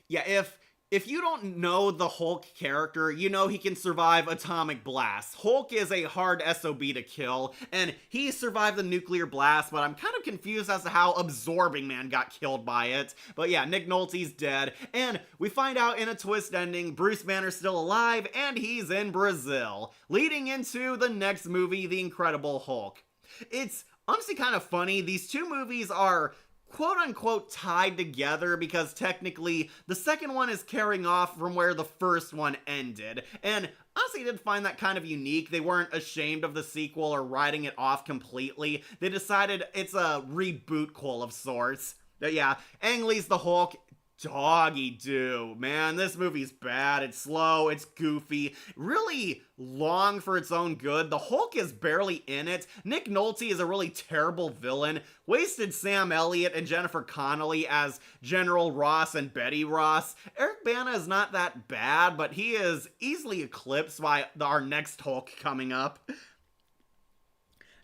Yeah, if you don't know the Hulk character, you know he can survive atomic blasts. Hulk is a hard SOB to kill, and he survived the nuclear blast, but I'm kind of confused as to how Absorbing Man got killed by it. But yeah, Nick Nolte's dead, and we find out in a twist ending, Bruce Banner's still alive, and he's in Brazil, leading into the next movie, The Incredible Hulk. It's honestly kind of funny. These two movies are quote-unquote tied together because technically the second one is carrying off from where the first one ended, and honestly I did find that kind of unique. They weren't ashamed of the sequel or writing it off completely. They decided it's a reboot-quel of sorts. But yeah, Ang Lee's the Hulk. Doggy do, man. This movie's bad. It's slow. It's goofy. Really long for its own good. The Hulk is barely in it. Nick Nolte is a really terrible villain. Wasted Sam Elliott and Jennifer Connelly as General Ross and Betty Ross. Eric Bana is not that bad, but he is easily eclipsed by our next Hulk coming up.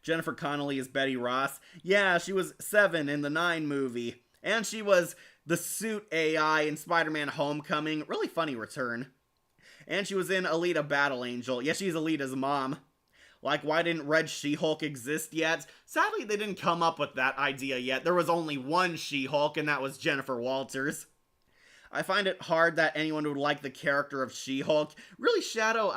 Jennifer Connelly is Betty Ross. Yeah, she was 7 in the 9 movie. And she was the suit AI in Spider-Man Homecoming. Really funny return. And she was in Alita Battle Angel. Yeah, she's Alita's mom. Like, why didn't Red She-Hulk exist yet? Sadly, they didn't come up with that idea yet. There was only one She-Hulk, and that was Jennifer Walters. I find it hard that anyone would like the character of She-Hulk. Really, Shadow,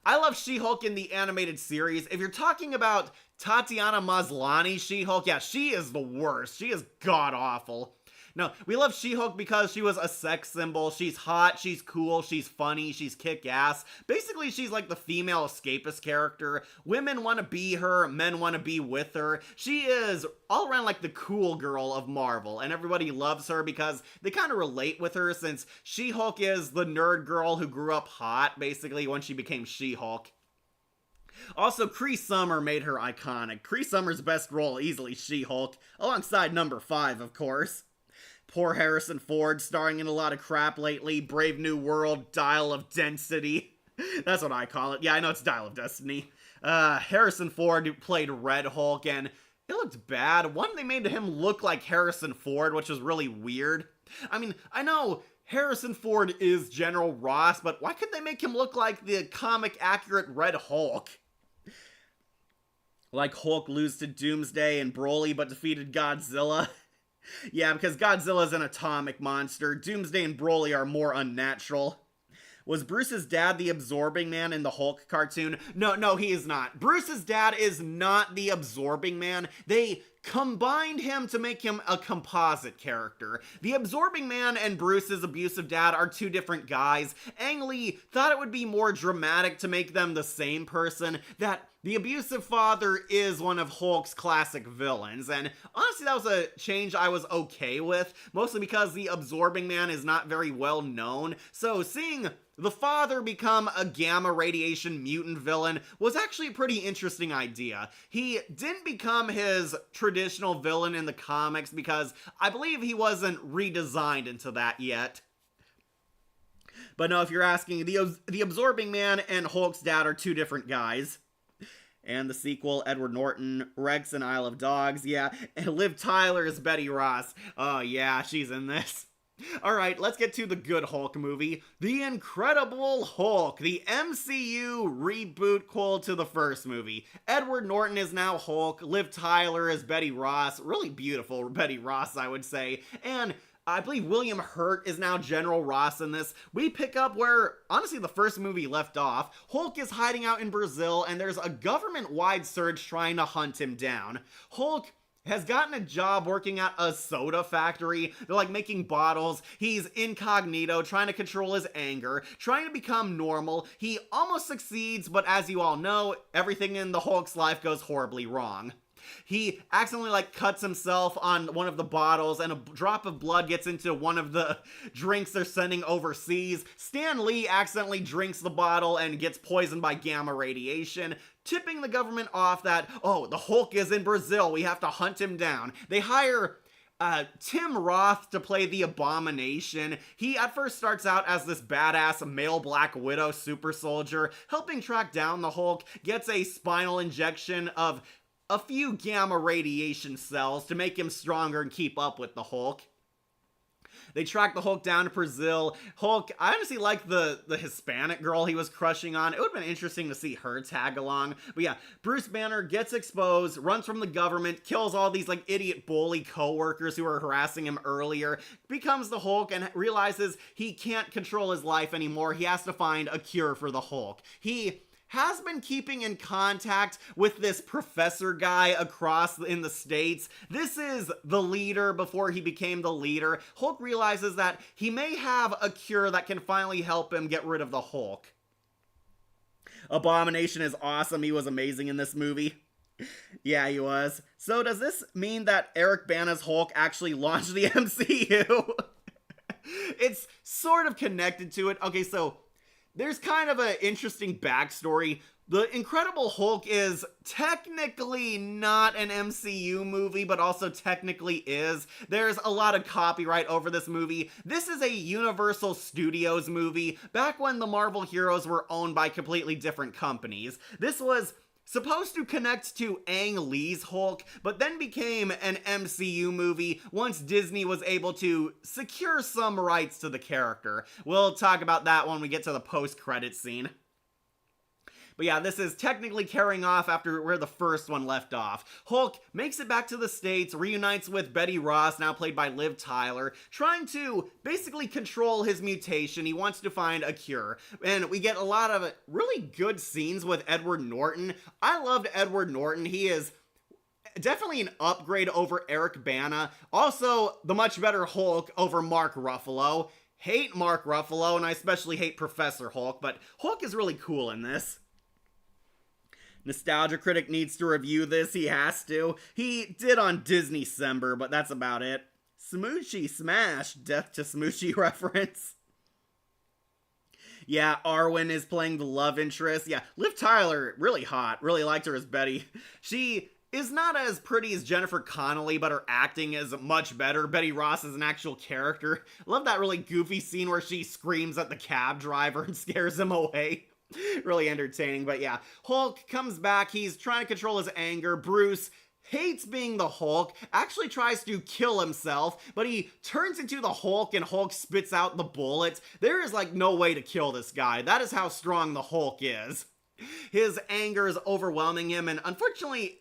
I love She-Hulk in the animated series. If you're talking about Tatiana Maslany She-Hulk, yeah, she is the worst. She is god-awful. No, we love She-Hulk because she was a sex symbol. She's hot, she's cool, she's funny, she's kick-ass. Basically, she's like the female escapist character. Women want to be her, men want to be with her. She is all around like the cool girl of Marvel, and everybody loves her because they kind of relate with her, since She-Hulk is the nerd girl who grew up hot, basically, when she became She-Hulk. Also, Cree Summer made her iconic. Cree Summer's best role, easily She-Hulk, alongside number 5, of course. Poor Harrison Ford, starring in a lot of crap lately. Brave New World, Dial of Density. That's what I call it. Yeah, I know it's Dial of Destiny. Harrison Ford played Red Hulk, and it looked bad. One, they made him look like Harrison Ford, which was really weird. I mean, I know Harrison Ford is General Ross, but why couldn't they make him look like the comic-accurate Red Hulk? Like Hulk lose to Doomsday and Broly, but defeated Godzilla. Yeah, because Godzilla's an atomic monster. Doomsday and Broly are more unnatural. Was Bruce's dad the Absorbing Man in the Hulk cartoon? No, he is not. Bruce's dad is not the Absorbing Man. They combined him to make him a composite character. The Absorbing Man and Bruce's abusive dad are two different guys. Ang Lee thought it would be more dramatic to make them the same person, that the abusive father is one of Hulk's classic villains, and honestly that was a change I was okay with, mostly because the Absorbing Man is not very well known, so seeing the father become a gamma radiation mutant villain was actually a pretty interesting idea. He didn't become his traditional villain in the comics because I believe he wasn't redesigned into that yet. But no, if you're asking, the Absorbing Man and Hulk's dad are two different guys. And the sequel, Edward Norton, Rex and Isle of Dogs, yeah. And Liv Tyler is Betty Ross. Oh yeah, she's in this. Alright, let's get to the good Hulk movie. The Incredible Hulk, the MCU reboot to the first movie. Edward Norton is now Hulk, Liv Tyler is Betty Ross, really beautiful Betty Ross, I would say, and I believe William Hurt is now General Ross in this. We pick up where, honestly, the first movie left off. Hulk is hiding out in Brazil, and there's a government-wide surge trying to hunt him down. Hulk has gotten a job working at a soda factory. They're like making bottles. He's incognito, trying to control his anger, trying to become normal. He almost succeeds, but as you all know, everything in the Hulk's life goes horribly wrong. He accidentally cuts himself on one of the bottles, and a drop of blood gets into one of the drinks they're sending overseas. Stan Lee accidentally drinks the bottle and gets poisoned by gamma radiation, tipping the government off that, oh, the Hulk is in Brazil, we have to hunt him down. They hire Tim Roth to play the Abomination. He at first starts out as this badass male Black Widow super soldier, helping track down the Hulk, gets a spinal injection of a few gamma radiation cells to make him stronger and keep up with the Hulk. They track the Hulk down to Brazil. Hulk, I honestly like the Hispanic girl he was crushing on. It would have been interesting to see her tag along. But yeah, Bruce Banner gets exposed, runs from the government, kills all these idiot bully co-workers who were harassing him earlier, becomes the Hulk, and realizes he can't control his life anymore. He has to find a cure for the Hulk. He has been keeping in contact with this professor guy across in the States. This is the leader before he became the leader. Hulk realizes that he may have a cure that can finally help him get rid of the Hulk. Abomination is awesome. He was amazing in this movie. Yeah, he was. So does this mean that Eric Bana's Hulk actually launched the MCU? It's sort of connected to it. Okay, so there's kind of an interesting backstory. The Incredible Hulk is technically not an MCU movie, but also technically is. There's a lot of copyright over this movie. This is a Universal Studios movie, back when the Marvel heroes were owned by completely different companies. This was supposed to connect to Ang Lee's Hulk, but then became an MCU movie once Disney was able to secure some rights to the character. We'll talk about that when we get to the post-credits scene. But yeah, this is technically carrying off after where the first one left off. Hulk makes it back to the States, reunites with Betty Ross, now played by Liv Tyler, trying to basically control his mutation. He wants to find a cure. And we get a lot of really good scenes with Edward Norton. I loved Edward Norton. He is definitely an upgrade over Eric Bana. Also, the much better Hulk over Mark Ruffalo. Hate Mark Ruffalo, and I especially hate Professor Hulk, but Hulk is really cool in this. Nostalgia Critic needs to review this. He has to. He did on Disney-cember, but that's about it. Smoochy Smash. Death to Smoochy reference. Yeah, Arwen is playing the love interest. Yeah, Liv Tyler, really hot. Really liked her as Betty. She is not as pretty as Jennifer Connelly, but her acting is much better. Betty Ross is an actual character. I love that really goofy scene where she screams at the cab driver and scares him away. Really entertaining, but yeah. Hulk comes back, he's trying to control his anger. Bruce hates being the Hulk, actually tries to kill himself, but he turns into the Hulk and Hulk spits out the bullets. There is like no way to kill this guy. That is how strong the Hulk is. His anger is overwhelming him, and unfortunately,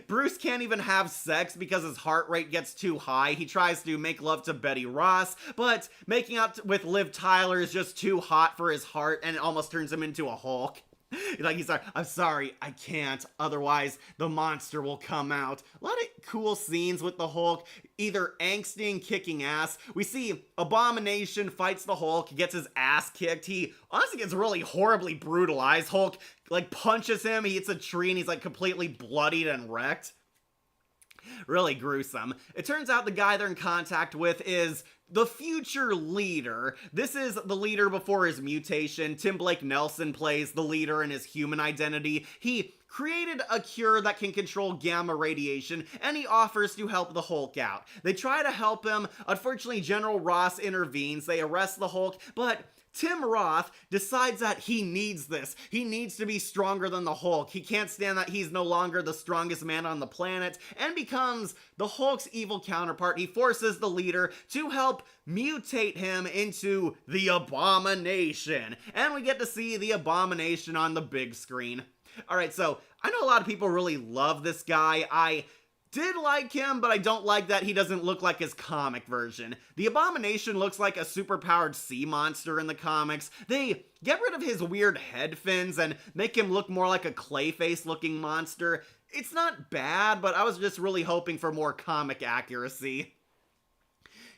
Bruce can't even have sex because his heart rate gets too high. He tries to make love to Betty Ross, but making out with Liv Tyler is just too hot for his heart, and it almost turns him into a Hulk. Like, he's like, I'm sorry, I can't, otherwise the monster will come out. A lot of cool scenes with the Hulk, either angsty and kicking ass. We see Abomination fights the Hulk, gets his ass kicked. He honestly gets really horribly brutalized. Hulk, like, punches him, he hits a tree, and he's, like, completely bloodied and wrecked. Really gruesome. It turns out the guy they're in contact with is the future leader. This is the leader before his mutation. Tim Blake Nelson plays the leader in his human identity. He created a cure that can control gamma radiation, and he offers to help the Hulk out. They try to help him. Unfortunately, General Ross intervenes. They arrest the Hulk, but Tim Roth decides that he needs this. He needs to be stronger than the Hulk. He can't stand that he's no longer the strongest man on the planet and becomes the Hulk's evil counterpart. He forces the leader to help mutate him into the Abomination. And we get to see the Abomination on the big screen. Alright, so I know a lot of people really love this guy. I did like him, but I don't like that he doesn't look like his comic version. The Abomination looks like a superpowered sea monster in the comics. They get rid of his weird head fins and make him look more like a Clayface looking monster. It's not bad, but I was just really hoping for more comic accuracy.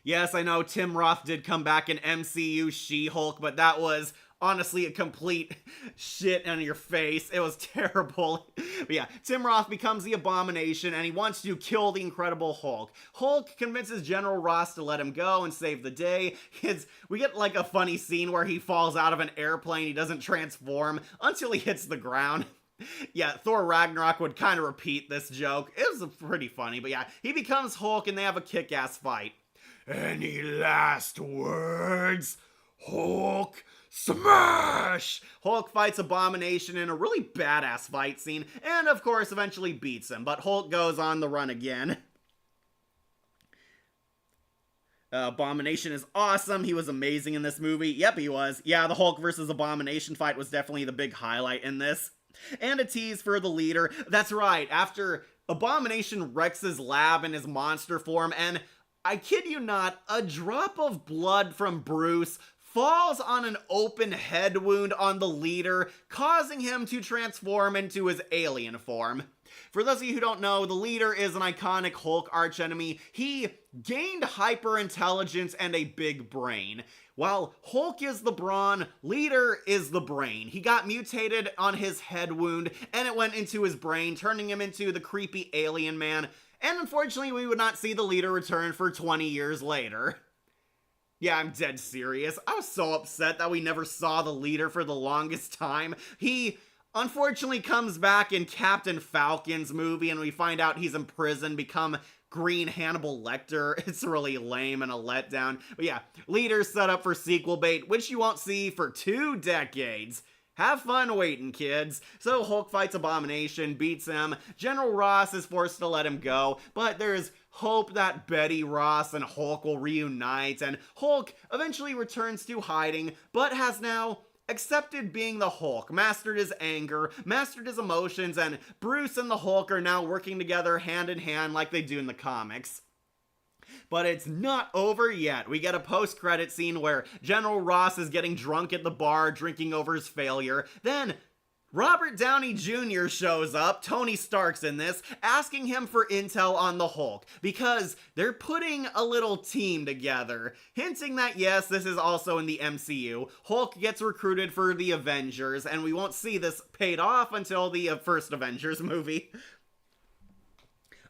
Yes, I know Tim Roth did come back in MCU She-Hulk, but that was honestly a complete shit on your face. It was terrible. But yeah, Tim Roth becomes the Abomination and he wants to kill the Incredible Hulk. Hulk convinces General Ross to let him go and save the day. We get like a funny scene where he falls out of an airplane. He doesn't transform until he hits the ground. Yeah, Thor Ragnarok would kind of repeat this joke. It was pretty funny, but yeah, he becomes Hulk and they have a kick-ass fight. Any last words, Hulk? Smash! Hulk fights Abomination in a really badass fight scene, and of course eventually beats him, but Hulk goes on the run again. Abomination is awesome. He was amazing in this movie. Yep, he was. Yeah, the Hulk versus Abomination fight was definitely the big highlight in this. And a tease for the leader. That's right, after Abomination wrecks his lab in his monster form, and I kid you not, a drop of blood from Bruce falls on an open head wound on the leader, causing him to transform into his alien form. For those of you who don't know, the leader is an iconic Hulk archenemy. He gained hyper-intelligence and a big brain. While Hulk is the brawn, leader is the brain. He got mutated on his head wound, and it went into his brain, turning him into the creepy alien man. And unfortunately, we would not see the leader return for 20 years later. Yeah, I'm dead serious. I was so upset that we never saw the leader for the longest time. He unfortunately comes back in Captain Falcon's movie, and we find out he's in prison, become Green Hannibal Lecter. It's really lame and a letdown. But yeah, leader's set up for sequel bait, which you won't see for 2 decades. Have fun waiting, kids. So Hulk fights Abomination, beats him. General Ross is forced to let him go, but there's hope that Betty Ross and Hulk will reunite, and Hulk eventually returns to hiding, but has now accepted being the Hulk, mastered his anger, mastered his emotions, and Bruce and the Hulk are now working together hand in hand like they do in the comics. But it's not over yet. We get a post-credit scene where General Ross is getting drunk at the bar, drinking over his failure. Then Robert Downey Jr. shows up, Tony Stark's in this, asking him for intel on the Hulk, because they're putting a little team together, hinting that yes, this is also in the MCU. Hulk gets recruited for the Avengers, and we won't see this paid off until the first Avengers movie.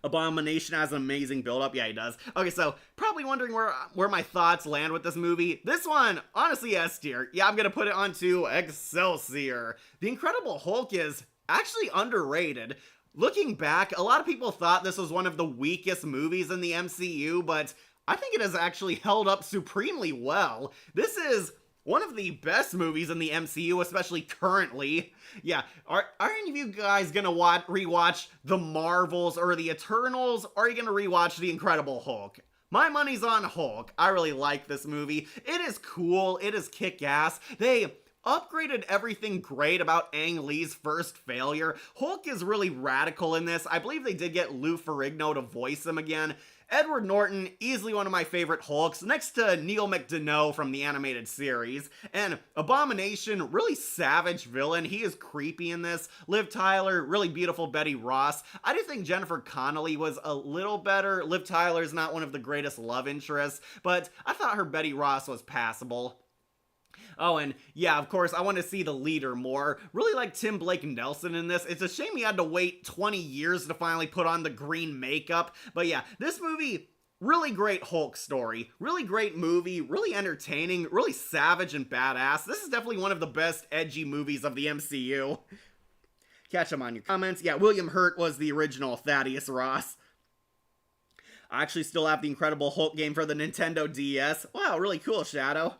Abomination has an amazing build-up. Yeah, he does. Okay, so probably wondering where my thoughts land with this movie. This one, honestly, S tier. Yeah, I'm gonna put it onto Excelsior. The Incredible Hulk is actually underrated. Looking back, a lot of people thought this was one of the weakest movies in the MCU, but I think it has actually held up supremely well. This is one of the best movies in the MCU, especially currently. Yeah, are any of you guys gonna rewatch The Marvels or The Eternals, or are you gonna rewatch The Incredible Hulk? My money's on Hulk. I really like this movie. It is cool, it is kick-ass. They upgraded everything great about Ang Lee's first failure. Hulk is really radical in this. I believe they did get Lou Ferrigno to voice him again. Edward Norton, easily one of my favorite Hulks, next to Neil McDonough from the animated series. And Abomination, really savage villain. He is creepy in this. Liv Tyler, really beautiful Betty Ross. I do think Jennifer Connelly was a little better. Liv Tyler's not one of the greatest love interests, but I thought her Betty Ross was passable. Oh, and yeah, of course, I want to see the leader more. Really like Tim Blake Nelson in this. It's a shame he had to wait 20 years to finally put on the green makeup. But yeah, this movie, really great Hulk story. Really great movie, really entertaining, really savage and badass. This is definitely one of the best edgy movies of the MCU. Catch them on your comments. Yeah, William Hurt was the original Thaddeus Ross. I actually still have the Incredible Hulk game for the Nintendo DS. Wow, really cool, Shadow.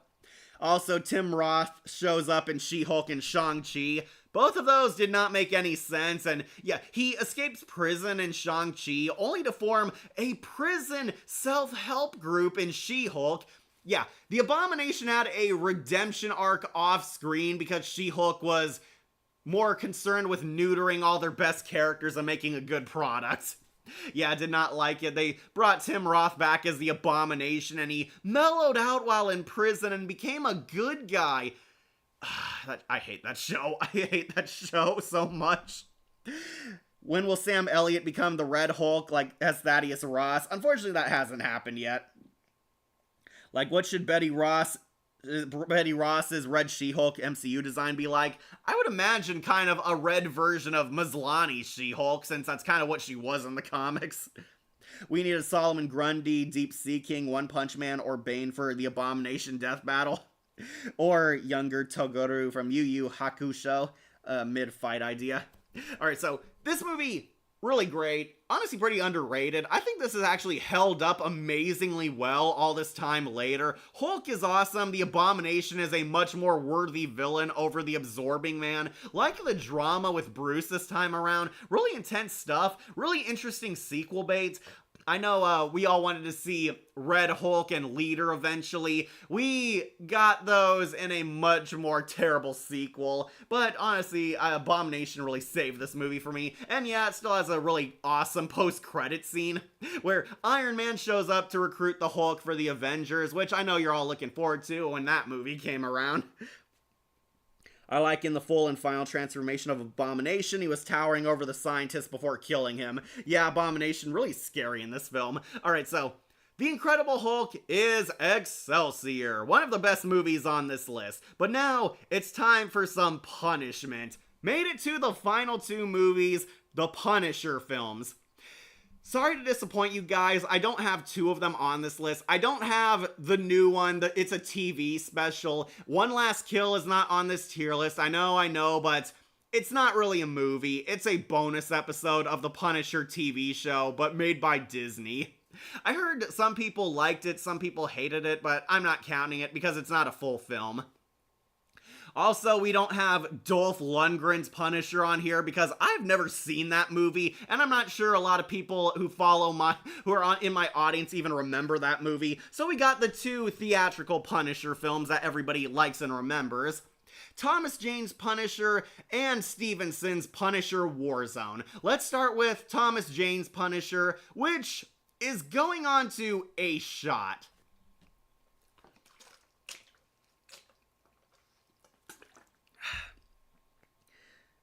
Also, Tim Roth shows up in She-Hulk and Shang-Chi. Both of those did not make any sense, and yeah, he escapes prison in Shang-Chi, only to form a prison self-help group in She-Hulk. Yeah, the Abomination had a redemption arc off-screen because She-Hulk was more concerned with neutering all their best characters and making a good product. Yeah, I did not like it. They brought Tim Roth back as the Abomination, and he mellowed out while in prison and became a good guy. I hate that show. I hate that show so much. When will Sam Elliott become the Red Hulk, like as Thaddeus Ross? Unfortunately, that hasn't happened yet. Like, what should Betty Ross's Red She-Hulk MCU design be like? I would imagine kind of a red version of Maslany's She-Hulk, since that's kind of what she was in the comics. We need a Solomon Grundy, Deep Sea King, One Punch Man, or Bane for the Abomination death battle. Or younger Toguro from Yu Yu Hakusho, mid-fight idea. Alright, so this movie, really great. Honestly, pretty underrated. I think this has actually held up amazingly well all this time later. Hulk is awesome. The Abomination is a much more worthy villain over the Absorbing Man. Like the drama with Bruce this time around. Really intense stuff. Really interesting sequel bait. I know we all wanted to see Red Hulk and Leader eventually. We got those in a much more terrible sequel. But honestly, Abomination really saved this movie for me. And yeah, it still has a really awesome post-credit scene where Iron Man shows up to recruit the Hulk for the Avengers, which I know you're all looking forward to when that movie came around. I like in the full and final transformation of Abomination, he was towering over the scientist before killing him. Yeah, Abomination, really scary in this film. Alright, so The Incredible Hulk is Excelsior, one of the best movies on this list. But now, it's time for some punishment. Made it to the final two movies, the Punisher films. Sorry to disappoint you guys, I don't have two of them on this list. I don't have the new one, it's a TV special. One Last Kill is not on this tier list, I know, but it's not really a movie. It's a bonus episode of the Punisher TV show, but made by Disney. I heard some people liked it, some people hated it, but I'm not counting it because it's not a full film. Also, we don't have Dolph Lundgren's Punisher on here because I've never seen that movie, and I'm not sure a lot of people who are in my audience even remember that movie. So we got the two theatrical Punisher films that everybody likes and remembers. Thomas Jane's Punisher and Stevenson's Punisher Warzone. Let's start with Thomas Jane's Punisher, which is going on to a shot.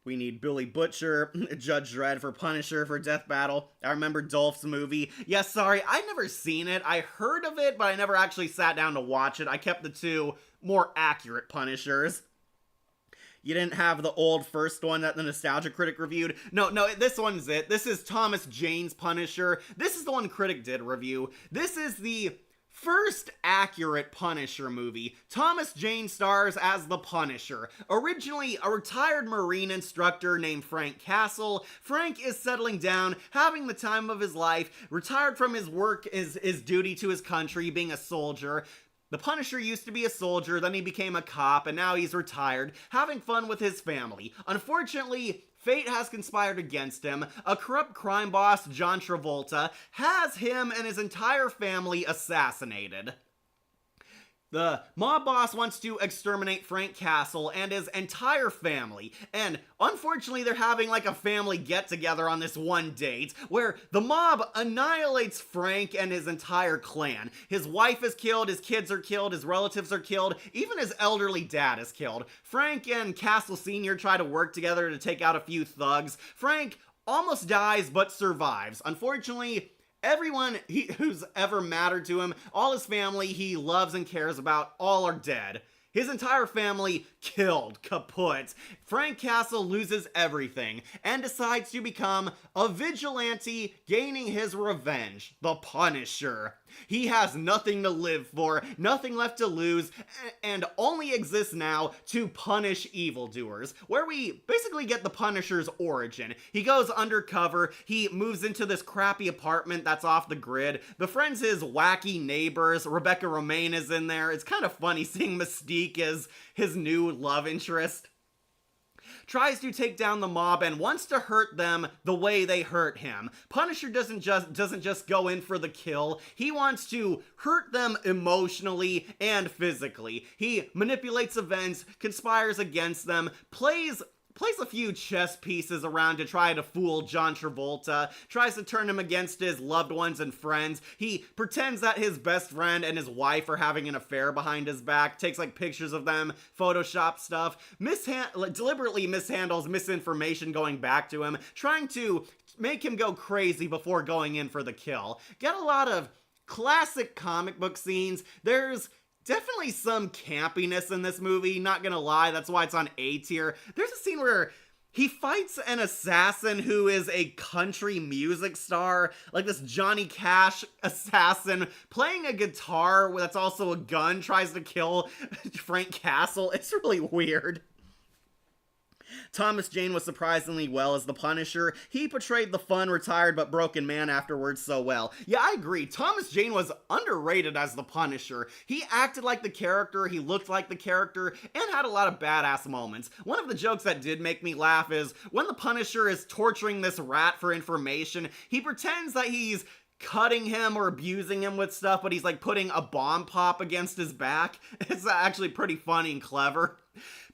We need Billy Butcher, Judge Dredd for Punisher for Death Battle. I remember Dolph's movie. Yes, sorry, I've never seen it. I heard of it, but I never actually sat down to watch it. I kept the two more accurate Punishers. You didn't have the old first one that the Nostalgia Critic reviewed? No, this one's it. This is Thomas Jane's Punisher. This is the one Critic did review. This is the first accurate Punisher movie. Thomas Jane stars as the Punisher. Originally a retired Marine instructor named Frank Castle, Frank is settling down, having the time of his life, retired from his work, his duty to his country, being a soldier. The Punisher used to be a soldier, then he became a cop, and now he's retired, having fun with his family. Unfortunately, fate has conspired against him. A corrupt crime boss, John Travolta, has him and his entire family assassinated. The mob boss wants to exterminate Frank Castle and his entire family, and unfortunately they're having like a family get-together on this one date, where the mob annihilates Frank and his entire clan. His wife is killed, his kids are killed, his relatives are killed, even his elderly dad is killed. Frank and Castle Sr. try to work together to take out a few thugs. Frank almost dies but survives. Unfortunately, everyone who's ever mattered to him, all his family he loves and cares about, all are dead. His entire family killed, kaput. Frank Castle loses everything and decides to become a vigilante, gaining his revenge, the Punisher. He has nothing to live for, nothing left to lose, and only exists now to punish evildoers, where we basically get the Punisher's origin. He goes undercover, he moves into this crappy apartment that's off the grid, befriends his wacky neighbors, Rebecca Romijn is in there. It's kind of funny seeing Mystique as his new love interest. Tries to take down the mob and wants to hurt them the way they hurt him. Punisher doesn't just go in for the kill. He wants to hurt them emotionally and physically. He manipulates events, conspires against them, plays a few chess pieces around to try to fool John Travolta, tries to turn him against his loved ones and friends. He pretends that his best friend and his wife are having an affair behind his back, takes like pictures of them, Photoshop stuff, deliberately mishandles misinformation going back to him, trying to make him go crazy before going in for the kill. Get a lot of classic comic book scenes. There's definitely some campiness in this movie, not gonna lie, that's why it's on A tier. There's a scene where he fights an assassin who is a country music star, like this Johnny Cash assassin, playing a guitar that's also a gun, tries to kill Frank Castle. It's really weird. Thomas Jane was surprisingly well as the Punisher. He portrayed the fun, retired, but broken man afterwards so well. Yeah, I agree. Thomas Jane was underrated as the Punisher. He acted like the character, he looked like the character, and had a lot of badass moments. One of the jokes that did make me laugh is when the Punisher is torturing this rat for information, he pretends that he's cutting him or abusing him with stuff, but he's like putting a bomb pop against his back. It's actually pretty funny and clever.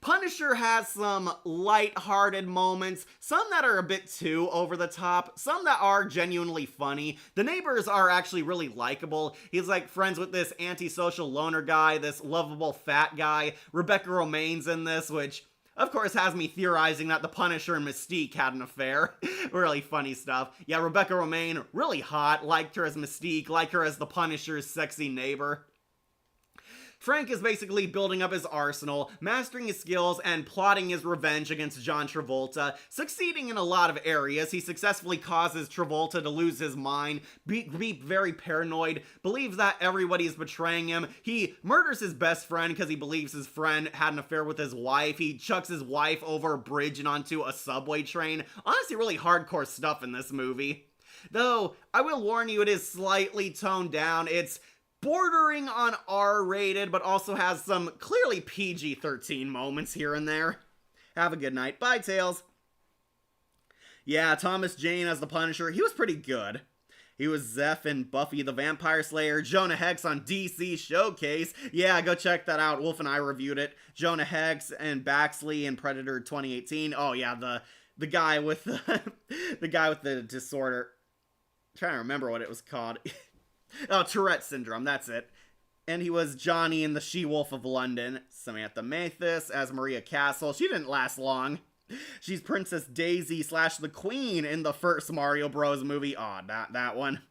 Punisher has some light-hearted moments, some that are a bit too over the top, some that are genuinely funny. The neighbors are actually really likable. He's like friends with this antisocial loner guy, this lovable fat guy. Rebecca Romijn's in this, which of course has me theorizing that the Punisher and Mystique had an affair. Really funny stuff. Yeah, Rebecca Romijn, really hot, liked her as Mystique, liked her as the Punisher's sexy neighbor. Frank is basically building up his arsenal, mastering his skills, and plotting his revenge against John Travolta, succeeding in a lot of areas. He successfully causes Travolta to lose his mind, be very paranoid, believes that everybody is betraying him. He murders his best friend because he believes his friend had an affair with his wife. He chucks his wife over a bridge and onto a subway train. Honestly, really hardcore stuff in this movie. Though, I will warn you, it is slightly toned down. It's bordering on R-rated, but also has some clearly PG-13 moments here and there. Have a good night. Bye, Tails. Yeah, Thomas Jane as the Punisher, he was pretty good. He was Zeph in Buffy the Vampire Slayer, Jonah Hex on DC Showcase. Yeah, go check that out. Wolf and I reviewed it. Jonah Hex and Baxley in Predator 2018. Oh yeah, the guy with the guy with the disorder. I'm trying to remember what it was called. Oh, Tourette syndrome. That's it. And he was Johnny in The She-Wolf of London. Samantha Mathis as Maria Castle. She didn't last long. She's Princess Daisy / the Queen in the first Mario Bros. Movie. Aw, that one.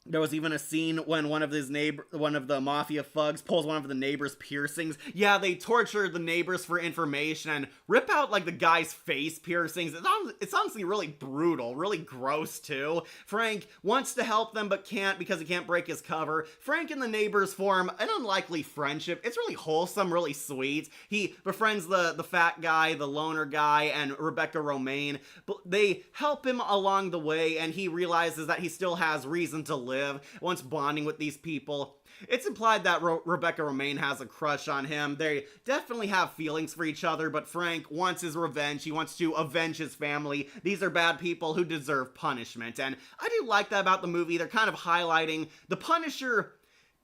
There was even a scene when one of the mafia thugs pulls one of the neighbor's piercings. Yeah, they torture the neighbors for information and rip out, like, the guy's face piercings. It's honestly really brutal, really gross, too. Frank wants to help them but can't because he can't break his cover. Frank and the neighbors form an unlikely friendship. It's really wholesome, really sweet. He befriends the fat guy, the loner guy, and Rebecca Romaine. But they help him along the way, and he realizes that he still has reason to live once bonding with these people. It's implied that Rebecca Romaine has a crush on him. They definitely have feelings for each other, but Frank wants his revenge. He wants to avenge his family. These are bad people who deserve punishment, and I do like that about the movie. They're kind of highlighting the Punisher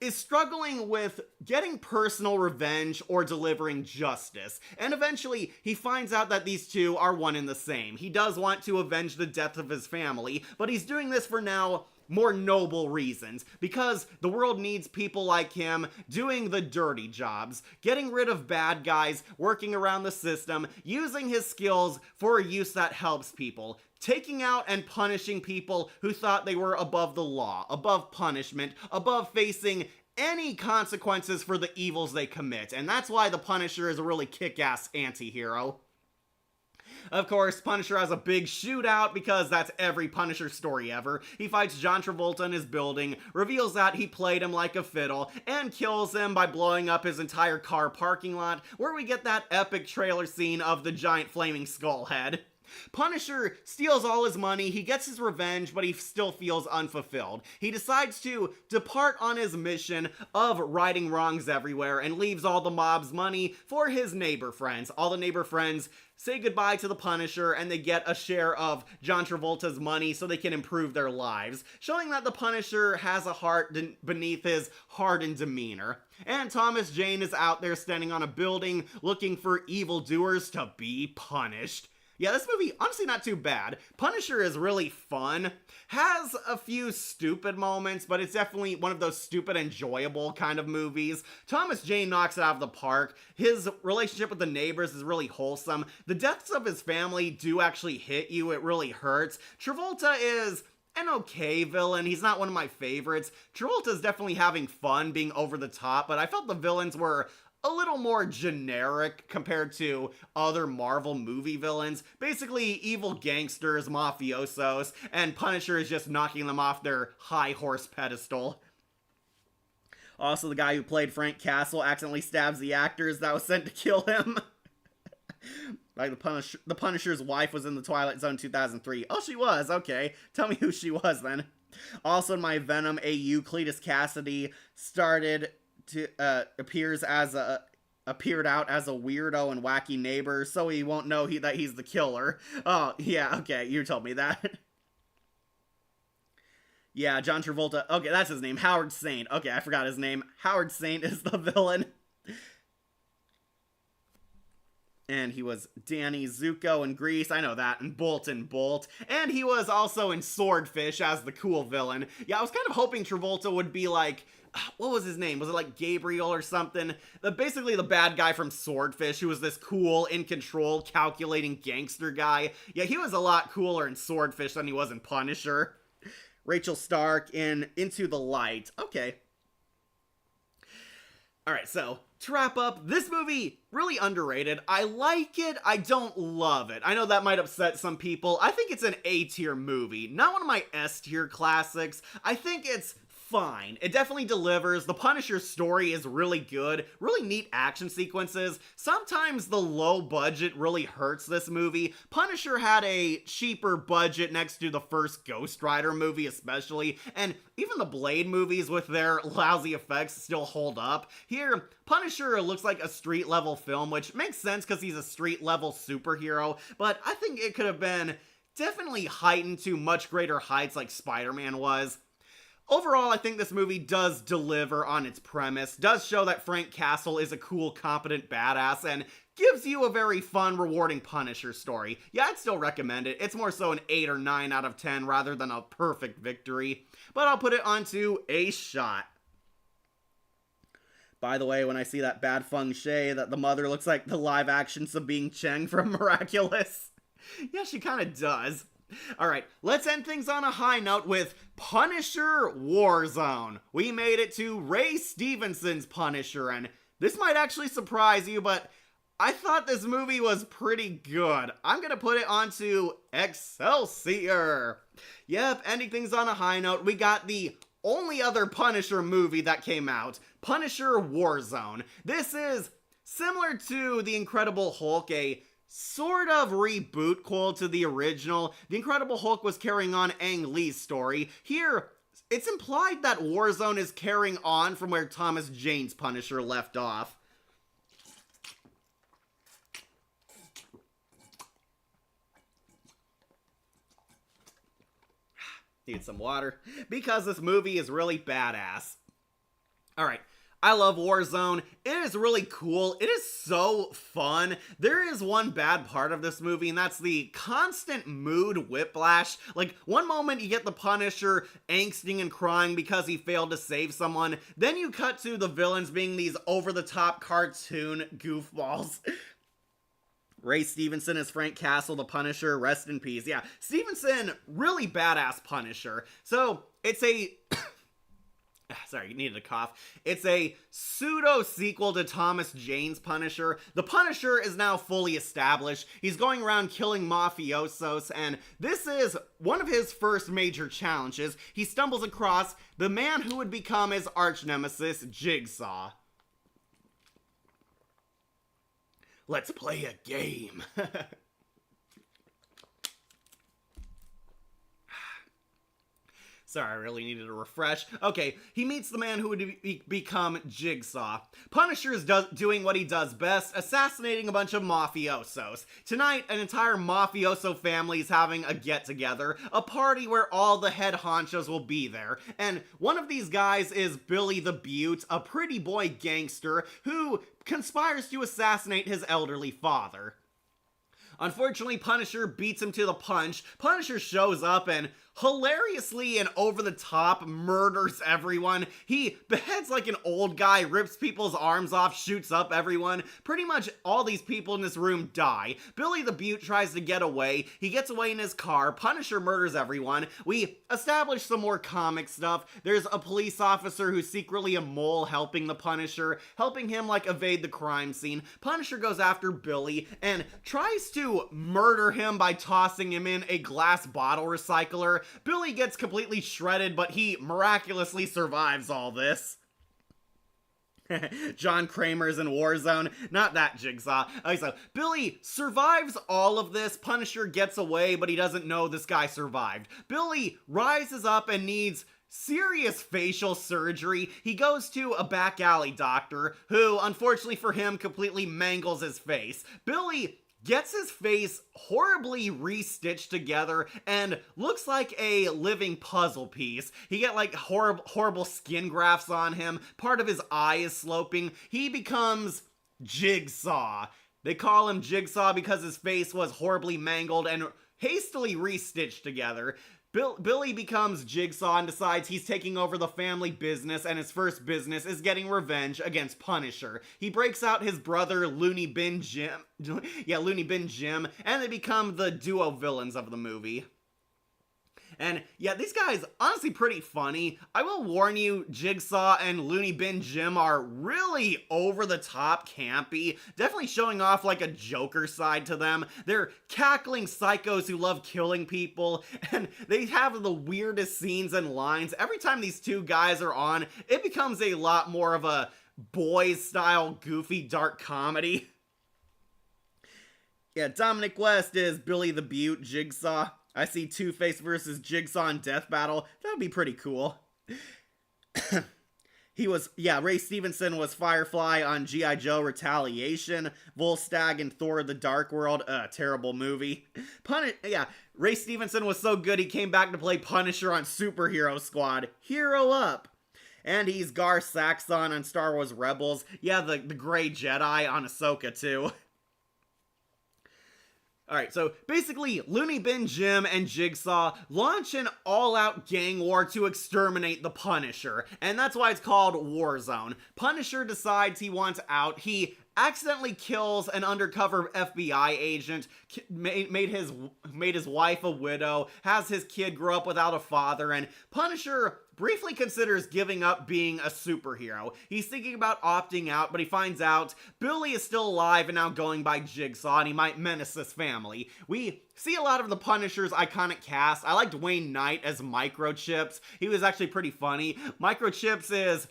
is struggling with getting personal revenge or delivering justice. And eventually, he finds out that these two are one and the same. He does want to avenge the death of his family, but he's doing this for now more noble reasons, because the world needs people like him doing the dirty jobs, getting rid of bad guys, working around the system, using his skills for a use that helps people, taking out and punishing people who thought they were above the law, above punishment, above facing any consequences for the evils they commit. And that's why the Punisher is a really kick-ass anti-hero. Of course, Punisher has a big shootout because that's every Punisher story ever. He fights John Travolta in his building, reveals that he played him like a fiddle, and kills him by blowing up his entire car parking lot, where we get that epic trailer scene of the giant flaming skull head. Punisher steals all his money, he gets his revenge, but he still feels unfulfilled. He decides to depart on his mission of righting wrongs everywhere and leaves all the mob's money for his neighbor friends. All the neighbor friends say goodbye to the Punisher and they get a share of John Travolta's money so they can improve their lives, showing that the Punisher has a heart beneath his hardened demeanor. And Thomas Jane is out there standing on a building looking for evildoers to be punished. Yeah, this movie, honestly not too bad. Punisher is really fun, has a few stupid moments, but it's definitely one of those stupid, enjoyable kind of movies. Thomas Jane knocks it out of the park. His relationship with the neighbors is really wholesome. The deaths of his family do actually hit you. It really hurts. Travolta is an okay villain. He's not one of my favorites. Travolta's definitely having fun being over the top, but I felt the villains were a little more generic compared to other Marvel movie villains. Basically, evil gangsters, mafiosos, and Punisher is just knocking them off their high horse pedestal. Also, the guy who played Frank Castle accidentally stabs the actors that was sent to kill him. Like the Punisher's wife was in the Twilight Zone 2003. Oh, she was? Okay. Tell me who she was then. Also in my Venom AU, Cletus Cassidy appeared out as a weirdo and wacky neighbor, so he won't know that he's the killer. Oh, yeah, okay, you told me that. Yeah, John Travolta. Okay, that's his name. Howard Saint. Okay, I forgot his name. Howard Saint is the villain. And he was Danny Zuko in Grease, I know that, and Bolt and Bolt. And he was also in Swordfish as the cool villain. Yeah, I was kind of hoping Travolta would be like, what was his name? Was it like Gabriel or something? Basically the bad guy from Swordfish, who was this cool, in control, calculating gangster guy. Yeah, he was a lot cooler in Swordfish than he was in Punisher. Rachel Stark in Into the Light. Okay. Alright, so, to wrap up, this movie, really underrated. I like it, I don't love it. I know that might upset some people. I think it's an A-tier movie, not one of my S-tier classics. I think it's fine. It definitely delivers. The Punisher story is really good. Really neat action sequences. Sometimes the low budget really hurts this movie. Punisher had a cheaper budget next to the first Ghost Rider movie especially, and even the Blade movies with their lousy effects still hold up. Here, Punisher looks like a street level film, which makes sense because he's a street level superhero, but I think it could have been definitely heightened to much greater heights like Spider-Man was. Overall, I think this movie does deliver on its premise, does show that Frank Castle is a cool, competent badass, and gives you a very fun, rewarding Punisher story. Yeah, I'd still recommend it. It's more so an 8 or 9 out of 10 rather than a perfect victory, but I'll put it onto a shot. By the way, when I see that bad feng shui that the mother looks like the live-action Sabine Cheng from Miraculous. Yeah, she kind of does. Alright, let's end things on a high note with Punisher Warzone. We made it to Ray Stevenson's Punisher, and this might actually surprise you, but I thought this movie was pretty good. I'm gonna put it onto Excelsior. Yep, ending things on a high note, we got the only other Punisher movie that came out, Punisher Warzone. This is similar to The Incredible Hulk, a sort of reboot quote to the original. The Incredible Hulk was carrying on Ang Lee's story. Here, it's implied that Warzone is carrying on from where Thomas Jane's Punisher left off. Need some water. Because this movie is really badass. Alright. I love Warzone. It is really cool. It is so fun. There is one bad part of this movie, and that's the constant mood whiplash. Like, one moment you get the Punisher angsting and crying because he failed to save someone. Then you cut to the villains being these over-the-top cartoon goofballs. Ray Stevenson is Frank Castle, the Punisher. Rest in peace. Yeah, Stevenson, really badass Punisher. So, it's a... Sorry, you needed a cough. It's a pseudo-sequel to Thomas Jane's Punisher. The Punisher is now fully established. He's going around killing mafiosos, and this is one of his first major challenges. He stumbles across the man who would become his arch-nemesis, Jigsaw. Let's play a game. Sorry, I really needed a refresh. Okay, he meets the man who would become Jigsaw. Punisher is doing what he does best, assassinating a bunch of mafiosos. Tonight, an entire mafioso family is having a get-together, a party where all the head honchos will be there. And one of these guys is Billy the Beaut, a pretty boy gangster who conspires to assassinate his elderly father. Unfortunately, Punisher beats him to the punch. Punisher shows up and hilariously and over the top murders everyone. He beheads like an old guy, rips people's arms off, shoots up everyone. Pretty much all these people in this room die. Billy the Beaut tries to get away. He gets away in his car. Punisher murders everyone. We establish some more comic stuff. There's a police officer who's secretly a mole helping the Punisher, helping him like evade the crime scene. Punisher goes after Billy and tries to murder him by tossing him in a glass bottle recycler. Billy gets completely shredded, but he miraculously survives all this. John Kramer's in Warzone. Not that Jigsaw. Okay, so Billy survives all of this. Punisher gets away, but he doesn't know this guy survived. Billy rises up and needs serious facial surgery. He goes to a back alley doctor who, unfortunately for him, completely mangles his face. Billy gets his face horribly re-stitched together and looks like a living puzzle piece. He get like horrible skin grafts on him. Part of his eye is sloping. He becomes Jigsaw. They call him Jigsaw because his face was horribly mangled and hastily re-stitched together. Billy becomes Jigsaw and decides he's taking over the family business, and his first business is getting revenge against Punisher. He breaks out his brother, Looney Bin Jim. Yeah, Looney Bin Jim, and they become the duo villains of the movie. And yeah, these guys, honestly pretty funny. I will warn you, Jigsaw and Looney Bin Jim are really over-the-top campy, definitely showing off like a Joker side to them. They're cackling psychos who love killing people, and they have the weirdest scenes and lines. Every time these two guys are on, it becomes a lot more of a boys-style, goofy, dark comedy. Yeah, Dominic West is Billy the Beaut, Jigsaw. I see Two-Face versus Jigsaw in Death Battle. That would be pretty cool. Ray Stevenson was Firefly on G.I. Joe Retaliation, Volstagg and Thor the Dark World, terrible movie. Ray Stevenson was so good he came back to play Punisher on Superhero Squad. Hero up! And he's Gar Saxon on Star Wars Rebels. Yeah, the Grey Jedi on Ahsoka too. Alright, so basically, Looney Bin Jim and Jigsaw launch an all-out gang war to exterminate the Punisher, and that's why it's called Warzone. Punisher decides he wants out. He accidentally kills an undercover FBI agent, made his wife a widow, has his kid grow up without a father, and Punisher briefly considers giving up being a superhero. He's thinking about opting out, but he finds out Billy is still alive and now going by Jigsaw, and he might menace his family. We see a lot of the Punisher's iconic cast. I liked Wayne Knight as Microchips. He was actually pretty funny. Microchips is